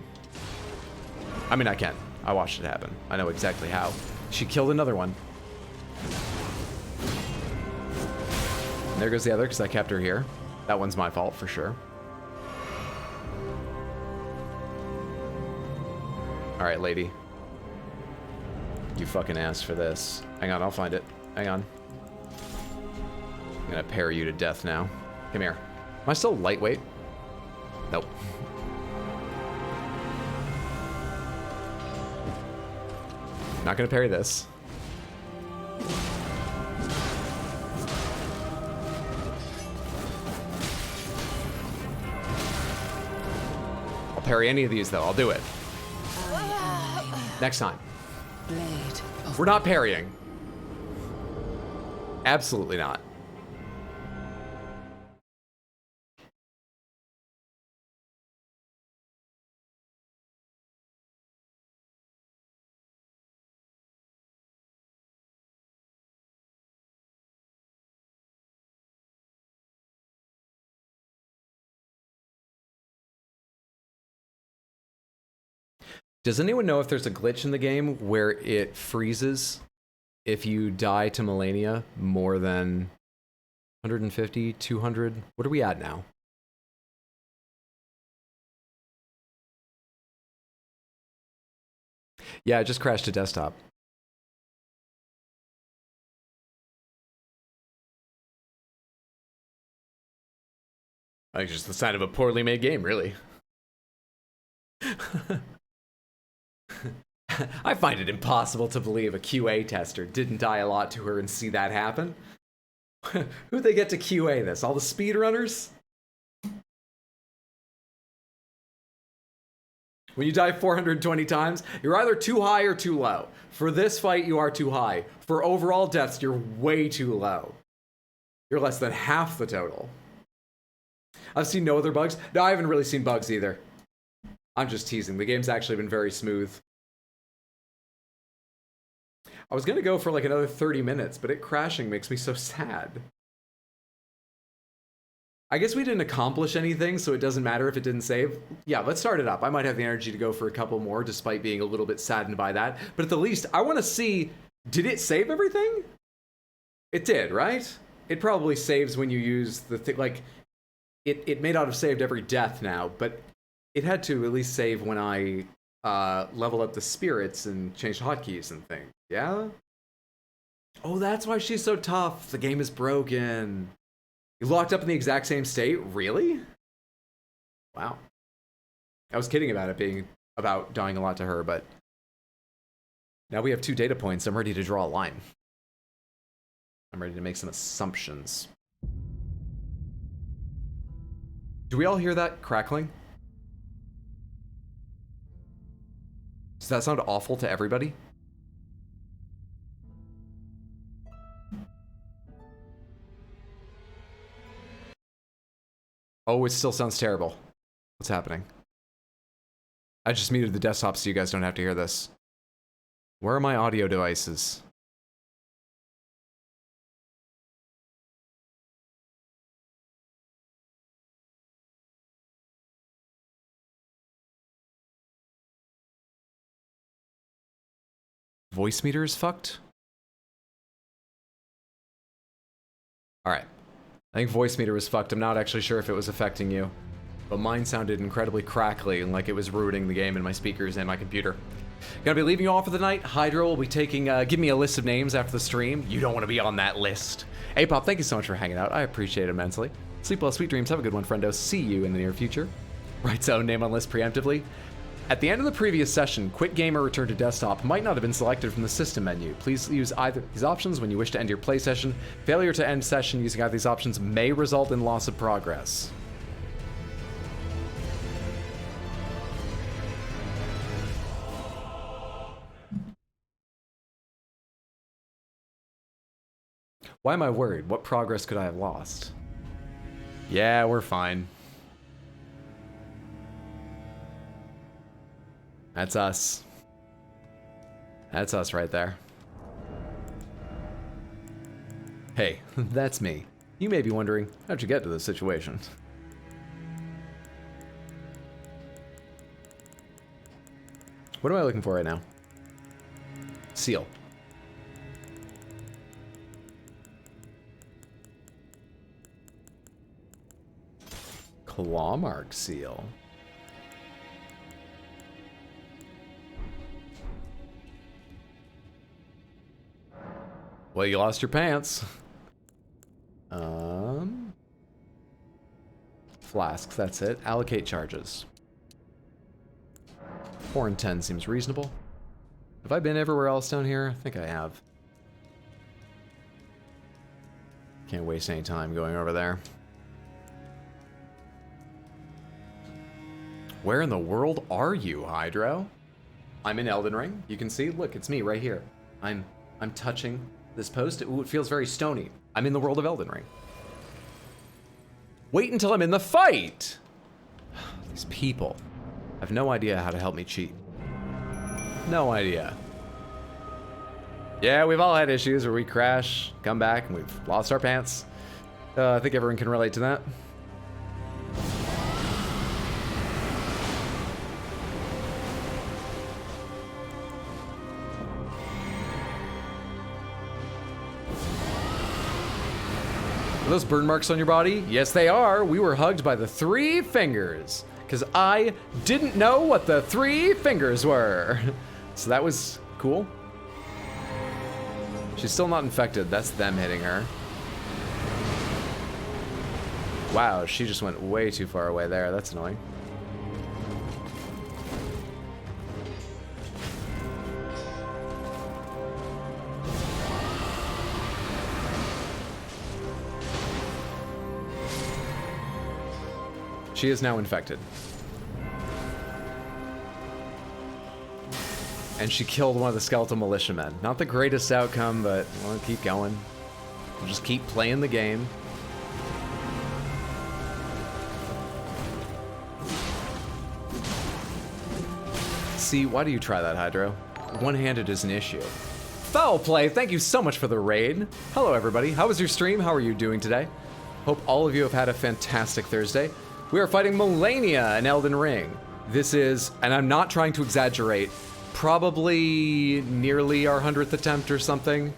I mean, I can. I watched it happen. I know exactly how. She killed another one. And there goes the other, because I kept her here. That one's my fault, for sure. Alright, lady. You fucking asked for this. Hang on, I'll find it. Hang on. I'm gonna parry you to death now. Come here. Am I still lightweight? Nope. Not gonna parry this. I'll parry any of these though, I'll do it. Next time. We're not parrying. Absolutely not. Does anyone know if there's a glitch in the game where it freezes if you die to Malenia more than 150, 200? What are we at now? Yeah, it just crashed to desktop. I think it's just the sign of a poorly made game, really. I find it impossible to believe a QA tester didn't die a lot to her and see that happen. Who'd they get to QA this? All the speedrunners? When you die 420 times, you're either too high or too low. For this fight, you are too high. For overall deaths, you're way too low. You're less than half the total. I've seen no other bugs. No, I haven't really seen bugs either. I'm just teasing. The game's actually been very smooth. I was gonna go for like another 30 minutes, but it crashing makes me so sad. I guess we didn't accomplish anything, so it doesn't matter if it didn't save. Yeah, let's start it up. I might have the energy to go for a couple more, despite being a little bit saddened by that. But at the least, I want to see, did it save everything? It did, right? It probably saves when you use the thing, like, it may not have saved every death now, but it had to at least save when I level up the spirits and change hotkeys and things. Yeah? Oh, that's why she's so tough. The game is broken. You locked up in the exact same state? Really? Wow. I was kidding about it being about dying a lot to her, but now we have 2 data points. I'm ready to draw a line. I'm ready to make some assumptions. Do we all hear that crackling? Does that sound awful to everybody? Oh, it still sounds terrible. What's happening? I just muted the desktop so you guys don't have to hear this. Where are my audio devices? Voice meter is fucked? Alright. I think voice meter was fucked. I'm not actually sure if it was affecting you. but mine sounded incredibly crackly and like it was ruining the game in my speakers and my computer. Gonna be leaving you all for the night. Hydra will be taking, give me a list of names after the stream. You don't want to be on that list. Apop, thank you so much for hanging out. I appreciate it immensely. Sleep well, sweet dreams. Have a good one, friendo. See you in the near future. Right zone, name on list preemptively. At the end of the previous session, Quit Game or Return to Desktop might not have been selected from the system menu. Please use either of these options when you wish to end your play session. Failure to end session using either of these options may result in loss of progress. Why am I worried? What progress could I have lost? Yeah, we're fine. That's us. That's us right there. Hey, that's me. You may be wondering, how'd you get to this situation? What am I looking for right now? Seal. Claw mark seal. Well, you lost your pants. Flasks, that's it. Allocate charges. 4 and 10 seems reasonable. Have I been everywhere else down here? I think I have. Can't waste any time going over there. Where in the world are you, Hydro? I'm in Elden Ring. You can see, look, it's me right here. I'm touching this post. Ooh, it feels very stony. I'm in the world of Elden Ring. Wait until I'm in the fight! These people have no idea how to help me cheat. No idea. Yeah, we've all had issues where we crash, come back, and we've lost our pants. I think everyone can relate to that. Are those burn marks on your body? Yes, they are. We were hugged by the 3 fingers because I didn't know what the 3 fingers were. So that was cool. She's still not infected. That's them hitting her. Wow, she just went way too far away there. That's annoying. She is now infected. And she killed one of the skeletal militiamen. Not the greatest outcome, but we'll keep going. We'll just keep playing the game. See, why do you try that, Hydro? One-handed is an issue. Foul play, thank you so much for the raid. Hello, everybody. How was your stream? How are you doing today? Hope all of you have had a fantastic Thursday. We are fighting Malenia in Elden Ring. This is, and I'm not trying to exaggerate, probably nearly our 100th attempt or something.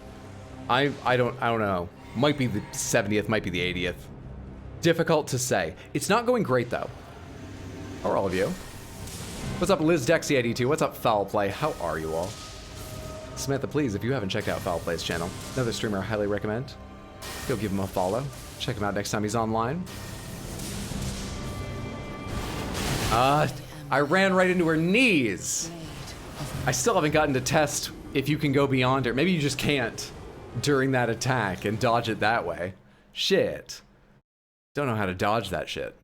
I don't know. Might be the 70th, might be the 80th. Difficult to say. It's not going great though. How are all of you? What's up, Liz Dexy82? What's up, Foul Play? How are you all? Samantha, please, if you haven't checked out Foul Play's channel, another streamer I highly recommend. Go give him a follow. Check him out next time he's online. I ran right into her knees. I still haven't gotten to test if you can go beyond her. Maybe you just can't during that attack and dodge it that way. Shit. Don't know how to dodge that shit.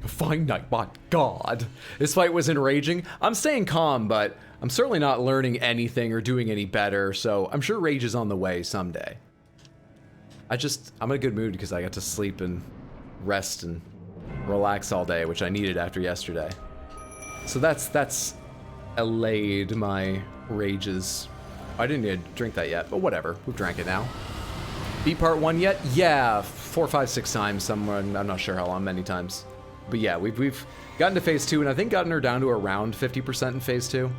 Fine night, my god. This fight was enraging. I'm staying calm, but I'm certainly not learning anything or doing any better, so I'm sure rage is on the way someday. I'm in a good mood because I got to sleep and rest and relax all day, which I needed after yesterday. So that's allayed my rages. I didn't need to drink that yet, but whatever. We've drank it now. Beat part 1 yet? Yeah, 4, 5, 6 times somewhere. I'm not sure how long, many times. But yeah, we've gotten to phase 2, and I think gotten her down to around 50% in phase 2.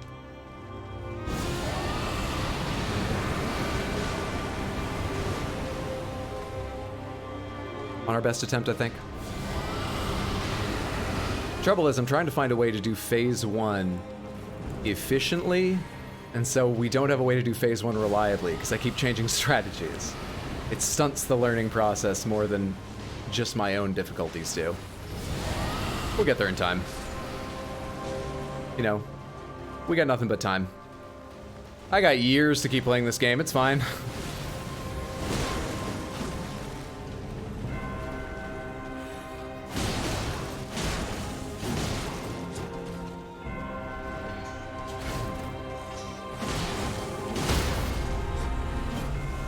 On our best attempt, I think. Trouble is, I'm trying to find a way to do phase 1 efficiently, and so we don't have a way to do phase 1 reliably, because I keep changing strategies. It stunts the learning process more than just my own difficulties do. We'll get there in time. You know, we got nothing but time. I got years to keep playing this game, it's fine.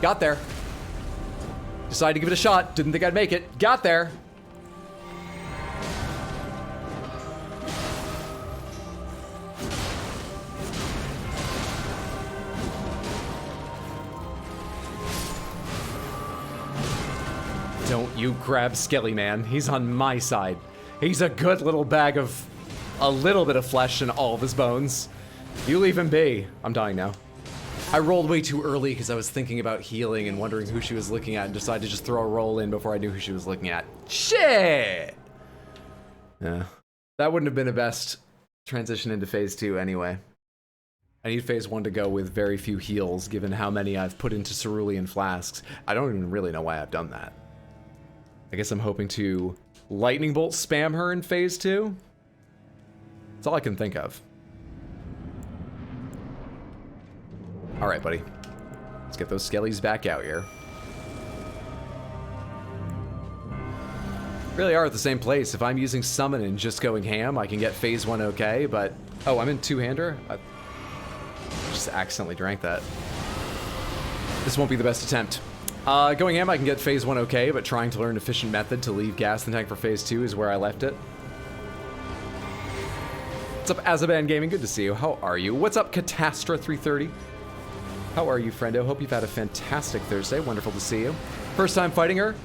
Got there. Decided to give it a shot. Didn't think I'd make it. Got there. Don't you grab Skelly Man. He's on my side. He's a good little bag of a little bit of flesh and all of his bones. You leave him be. I'm dying now. I rolled way too early because I was thinking about healing and wondering who she was looking at and decided to just throw a roll in before I knew who she was looking at. Shit! Yeah. That wouldn't have been the best transition into phase 2 anyway. I need phase 1 to go with very few heals given how many I've put into cerulean flasks. I don't even really know why I've done that. I guess I'm hoping to lightning bolt spam her in phase 2? That's all I can think of. Alright, buddy. Let's get those skellies back out here. Really are at the same place. If I'm using summon and just going ham, I can get phase 1 okay, but... Oh, I'm in two-hander? I just accidentally drank that. This won't be the best attempt. Going ham, I can get phase 1 okay, but trying to learn an efficient method to leave gas in the tank for phase 2 is where I left it. What's up, Azaban Gaming? Good to see you. How are you? What's up, Catastra330? How are you, friendo? Hope you've had a fantastic Thursday. Wonderful to see you. First time fighting her?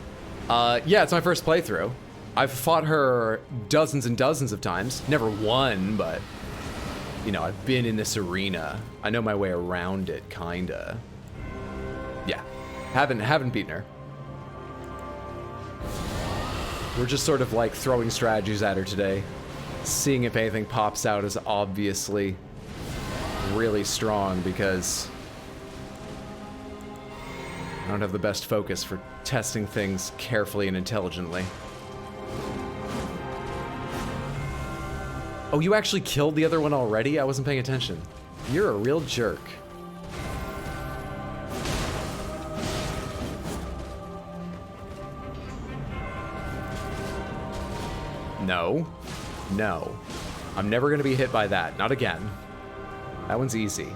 Yeah, it's my first playthrough. I've fought her dozens and dozens of times. Never won, but, you know, I've been in this arena. I know my way around it, kinda. Yeah, haven't beaten her. We're just sort of like throwing strategies at her today. Seeing if anything pops out is obviously really strong because I don't have the best focus for testing things carefully and intelligently. Oh, you actually killed the other one already? I wasn't paying attention. You're a real jerk. No. No. I'm never gonna be hit by that. Not again. That one's easy.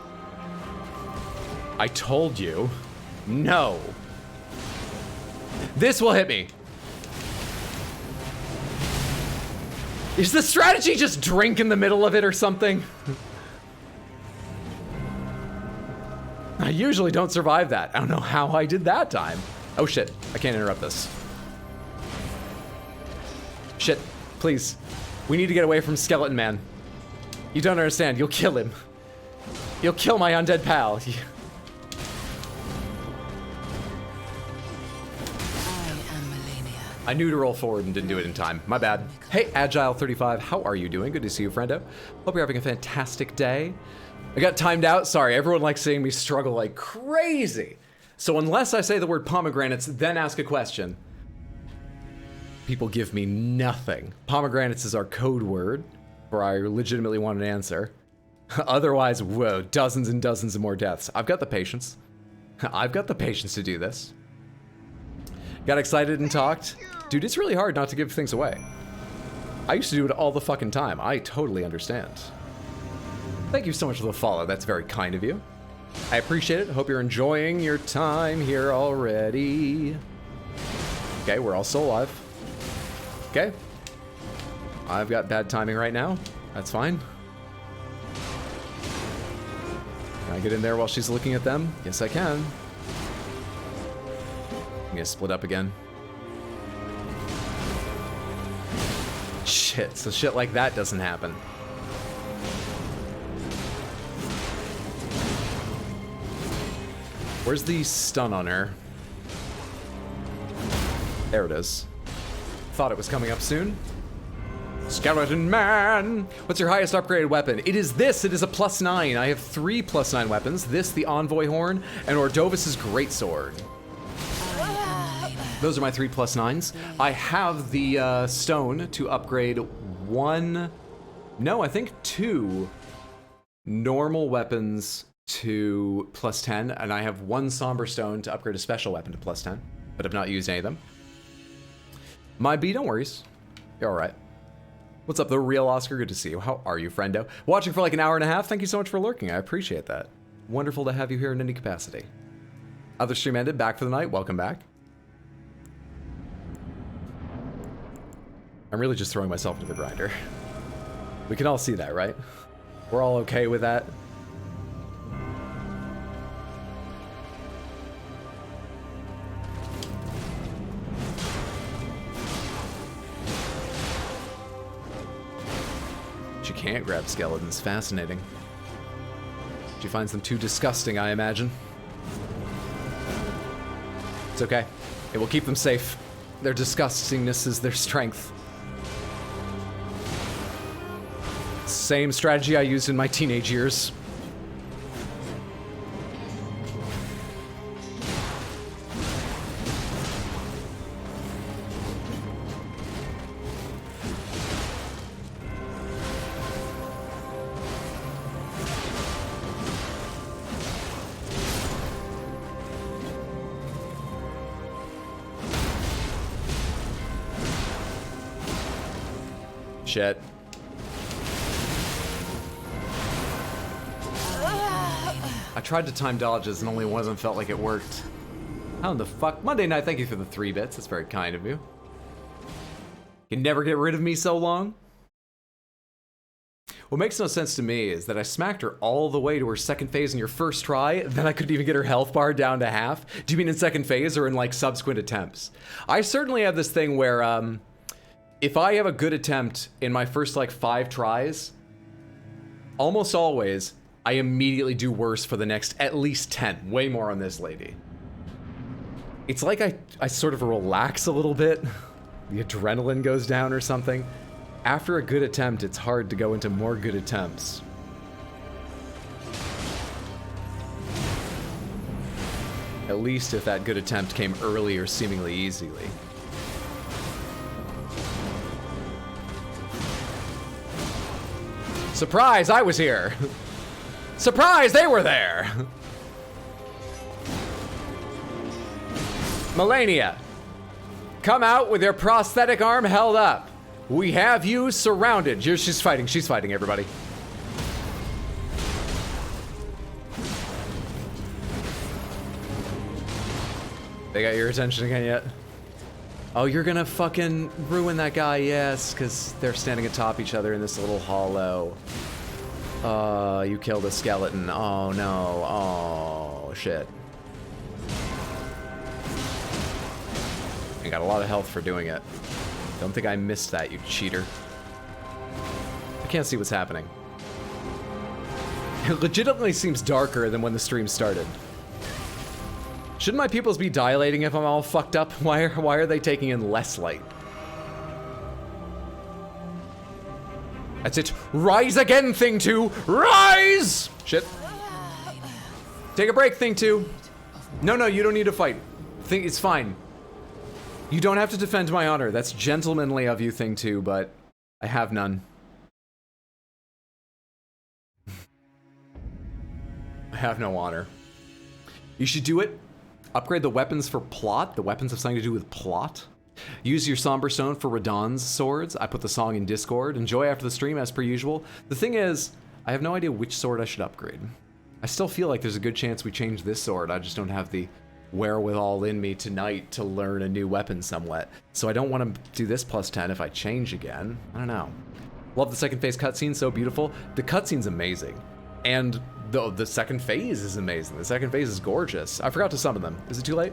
I told you. No. This will hit me. Is the strategy just drink in the middle of it or something? I usually don't survive that. I don't know how I did that time. Oh shit, I can't interrupt this. Shit, please. We need to get away from Skeleton Man. You don't understand, you'll kill him. You'll kill my undead pal. I knew to roll forward and didn't do it in time. My bad. Hey, Agile35, how are you doing? Good to see you, friendo. Hope you're having a fantastic day. I got timed out. Sorry, everyone likes seeing me struggle like crazy. So unless I say the word pomegranates, then ask a question, people give me nothing. Pomegranates is our code word, where I legitimately want an answer. Otherwise, whoa, dozens and dozens of more deaths. I've got the patience. I've got the patience to do this. Got excited and talked. Dude, it's really hard not to give things away. I used to do it all the fucking time. I totally understand. Thank you so much for the follow. That's very kind of you. I appreciate it. Hope you're enjoying your time here already. Okay, we're all still alive. Okay. I've got bad timing right now. That's fine. Can I get in there while she's looking at them? Yes, I can. I'm gonna split up again. Shit, so shit like that doesn't happen. Where's the stun on her? There it is. Thought it was coming up soon. Skeleton Man! What's your highest upgraded weapon? It is this. It is a +9. I have 3 +9 weapons. This, the Envoy Horn, and Ordovis's Greatsword. Those are my 3 +9s. I have the stone to upgrade 1... No, I think 2 normal weapons to +10, and I have 1 Somber Stone to upgrade a special weapon to +10, but I've not used any of them. My B, don't worry. You're alright. What's up, the real Oscar? Good to see you. How are you, friendo? Watching for like an hour and a half. Thank you so much for lurking. I appreciate that. Wonderful to have you here in any capacity. Other stream ended. Back for the night. Welcome back. I'm really just throwing myself into the grinder. We can all see that, right? We're all okay with that. She can't grab skeletons. Fascinating. She finds them too disgusting, I imagine. It's okay. It will keep them safe. Their disgustingness is their strength. Same strategy I used in my teenage years. Shit. I tried to time dodges and only one of them felt like it worked. How in the fuck? Monday night, thank you for the 3 bits. That's very kind of you. You can never get rid of me so long. What makes no sense to me is that I smacked her all the way to her second phase in your first try, then I couldn't even get her health bar down to half. Do you mean in second phase or in like subsequent attempts? I certainly have this thing where, if I have a good attempt in my first like 5 tries, almost always, I immediately do worse for the next at least 10. Way more on this lady. It's like I sort of relax a little bit. The adrenaline goes down or something. After a good attempt, it's hard to go into more good attempts. At least if that good attempt came early or seemingly easily. Surprise, I was here! Surprise, they were there! Malenia, come out with your prosthetic arm held up. We have you surrounded. She's fighting, everybody. They got your attention again yet? Oh, you're gonna fucking ruin that guy, yes, because they're standing atop each other in this little hollow. You killed a skeleton. Oh no, oh shit. I got a lot of health for doing it. Don't think I missed that, you cheater. I can't see what's happening. It legitimately seems darker than when the stream started. Shouldn't my pupils be dilating if I'm all fucked up? Why are they taking in less light? That's it. Rise again, Thing 2! Rise! Shit. Take a break, Thing 2. No, you don't need to fight. It's fine. You don't have to defend my honor. That's gentlemanly of you, Thing 2, but I have none. I have no honor. You should do it. Upgrade the weapons for plot. The weapons have something to do with plot. Use your Somber Stone for Radahn's swords. I put the song in Discord. Enjoy after the stream as per usual. The thing is, I have no idea which sword I should upgrade. I still feel like there's a good chance we change this sword. I just don't have the wherewithal in me tonight to learn a new weapon somewhat. So I don't want to do this +10 if I change again. I don't know. Love the second phase cutscene, so beautiful. The cutscene's amazing. And the second phase is amazing. The second phase is gorgeous. I forgot to summon them. Is it too late?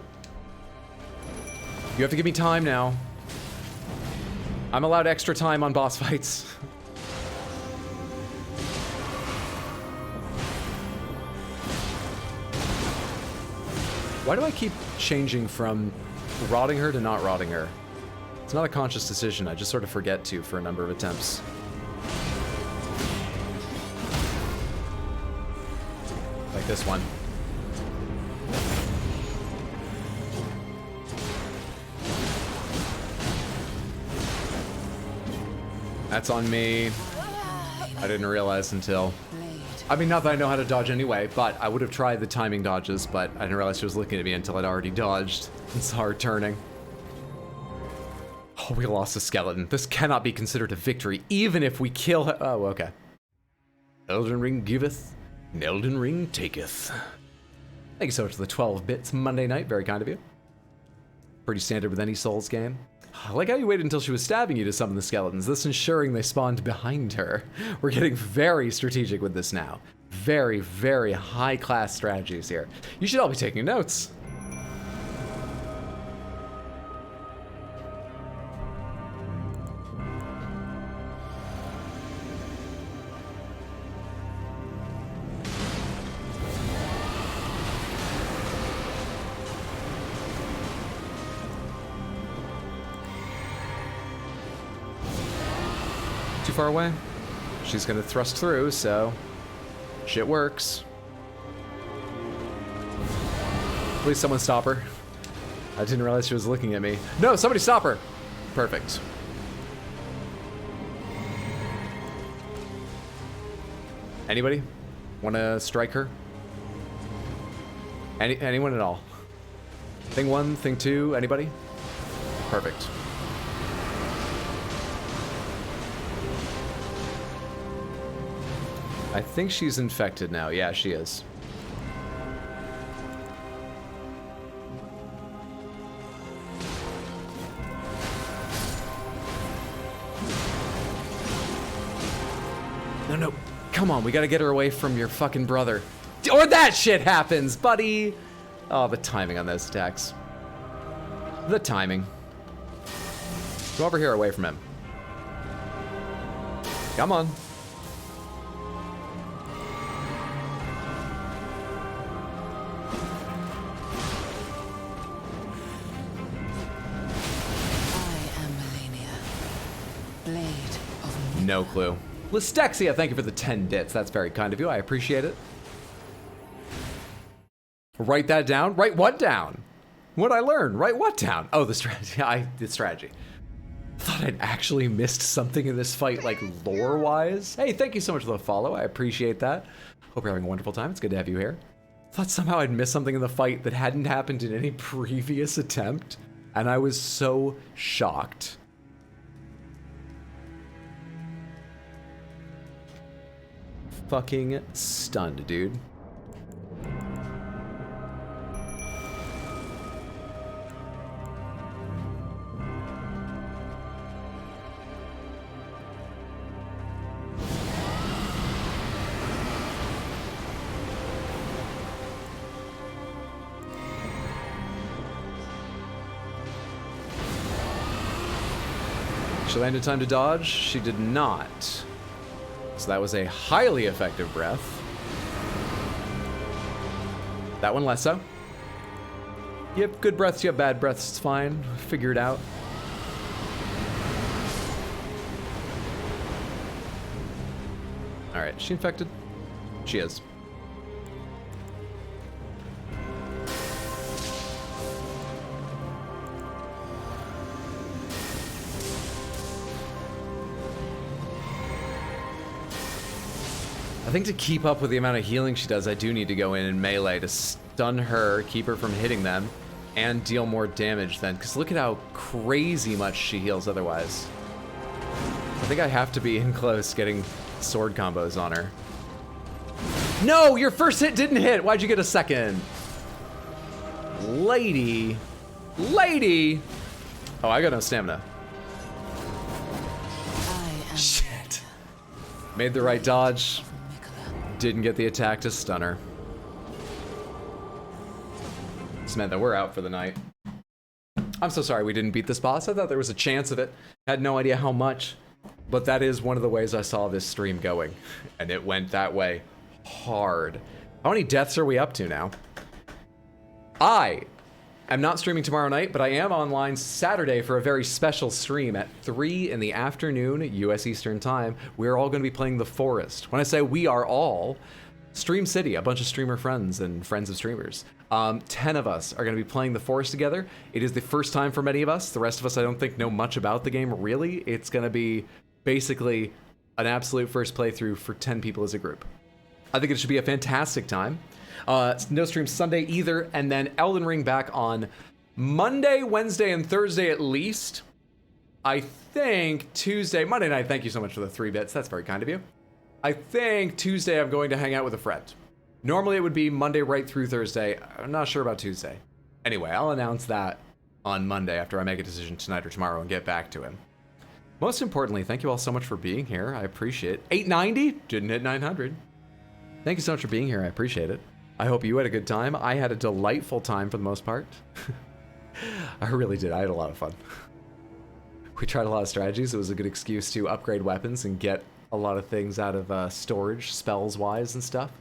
You have to give me time now. I'm allowed extra time on boss fights. Why do I keep changing from rotting her to not rotting her? It's not a conscious decision, I just sort of forget to for a number of attempts. Like this one. That's on me. I didn't realize until... I mean, not that I know how to dodge anyway, but I would have tried the timing dodges, but I didn't realize she was looking at me until I'd already dodged and saw her turning. Oh, we lost a skeleton. This cannot be considered a victory, even if we kill her. Oh, okay. Elden Ring giveth, and Elden Ring taketh. Thank you so much for the 12 bits Monday night. Very kind of you. Pretty standard with any Souls game. I like how you waited until she was stabbing you to summon the skeletons, thus ensuring they spawned behind her. We're getting very strategic with this now. Very, very high-class strategies here. You should all be taking notes. Far away. She's gonna thrust through, so shit works. Please someone stop her. I didn't realize she was looking at me. No, somebody stop her. Perfect. Anybody wanna strike her? Anyone at all? Thing one, thing two, anybody? Perfect. I think she's infected now. Yeah, she is. No. Come on, we gotta get her away from your fucking brother. Or that shit happens, buddy! Oh, the timing on those attacks. The timing. Go over here away from him. Come on. No clue. Listexia, thank you for the 10 bits. That's very kind of you. I appreciate it. Write that down? Write what down? What'd I learn? Write what down? Oh, the strategy. The strategy. Thought I'd actually missed something in this fight, like lore-wise. Hey, thank you so much for the follow. I appreciate that. Hope you're having a wonderful time. It's good to have you here. Thought somehow I'd missed something in the fight that hadn't happened in any previous attempt, and I was so shocked. Fucking stunned, dude. She landed time to dodge. She did not. So that was a highly effective breath. That one less so. You have good breaths, you have bad breaths, it's fine. Figure it out. Alright, is she infected? She is. I think to keep up with the amount of healing she does, I do need to go in and melee to stun her, keep her from hitting them, and deal more damage then. Because look at how crazy much she heals otherwise. I think I have to be in close getting sword combos on her. No, your first hit didn't hit. Why'd you get a second? Lady. Lady. Oh, I got no stamina. Shit. Made the right dodge. Didn't get the attack to stun her. This meant that we're out for the night. I'm so sorry we didn't beat this boss. I thought there was a chance of it. Had no idea how much. But that is one of the ways I saw this stream going. And it went that way hard. How many deaths are we up to now? I I'm not streaming tomorrow night, but I am online Saturday for a very special stream at 3 in the afternoon, US Eastern Time. We're all going to be playing The Forest. When I say we are all, Stream City, a bunch of streamer friends and friends of streamers. 10 of us are going to be playing The Forest together. It is the first time for many of us. The rest of us, I don't think, know much about the game, really. It's going to be basically an absolute first playthrough for 10 people as a group. I think it should be a fantastic time. No stream Sunday either, and then Elden Ring back on Monday, Wednesday, and Thursday at least. I think Tuesday, Monday night, thank you so much for the 3 bits. That's very kind of you. I think Tuesday I'm going to hang out with a friend. Normally it would be Monday right through Thursday. I'm not sure about Tuesday. Anyway, I'll announce that on Monday after I make a decision tonight or tomorrow and get back to him. Most importantly, thank you all so much for being here. I appreciate it. 890? Didn't hit 900. Thank you so much for being here. I appreciate it. I hope you had a good time. I had a delightful time for the most part. I really did. I had a lot of fun. We tried a lot of strategies. It was a good excuse to upgrade weapons and get a lot of things out of storage, spells-wise and stuff.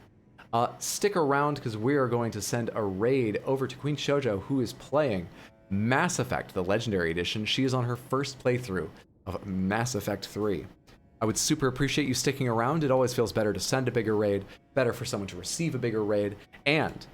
Stick around because we are going to send a raid over to Queen Shoujo, who is playing Mass Effect, the Legendary Edition. She is on her first playthrough of Mass Effect 3. I would super appreciate you sticking around. It always feels better to send a bigger raid, better for someone to receive a bigger raid, and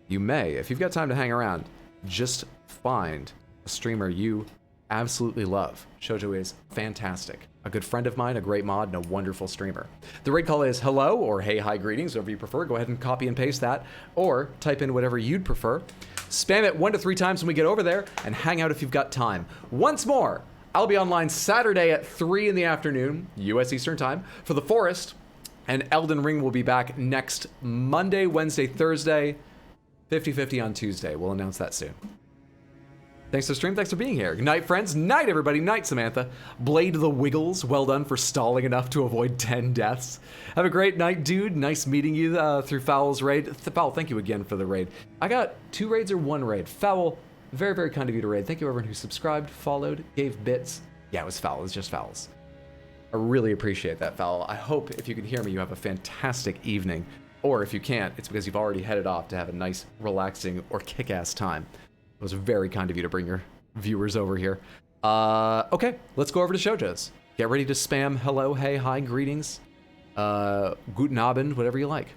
you may, if you've got time to hang around, just find a streamer you absolutely love. Shoujo is fantastic. A good friend of mine, a great mod, and a wonderful streamer. The raid call is hello or hey, hi, greetings, whatever you prefer. Go ahead and copy and paste that, or type in whatever you'd prefer. Spam it 1 to 3 times when we get over there, and hang out if you've got time. Once more, I'll be online Saturday at 3 in the afternoon, US Eastern Time, for The Forest, and Elden Ring will be back next Monday, Wednesday, Thursday, 50-50 on Tuesday. We'll announce that soon. Thanks for the stream. Thanks for being here. Good night, friends. Night, everybody. Night, Samantha. Blade the Wiggles. Well done for stalling enough to avoid 10 deaths. Have a great night, dude. Nice meeting you through Foul's raid. Foul, thank you again for the raid. I got 2 raids or 1 raid. Foul, very, very kind of you to raid. Thank you, everyone who subscribed, followed, gave bits. Yeah, it was Foul. It was just Fouls. I really appreciate that, Foul. I hope if you can hear me, you have a fantastic evening. Or if you can't, it's because you've already headed off to have a nice, relaxing, or kick-ass time. It was very kind of you to bring your viewers over here. Okay, let's go over to Shoujo's. Get ready to spam hello, hey, hi, greetings, guten Abend, whatever you like.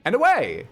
And away!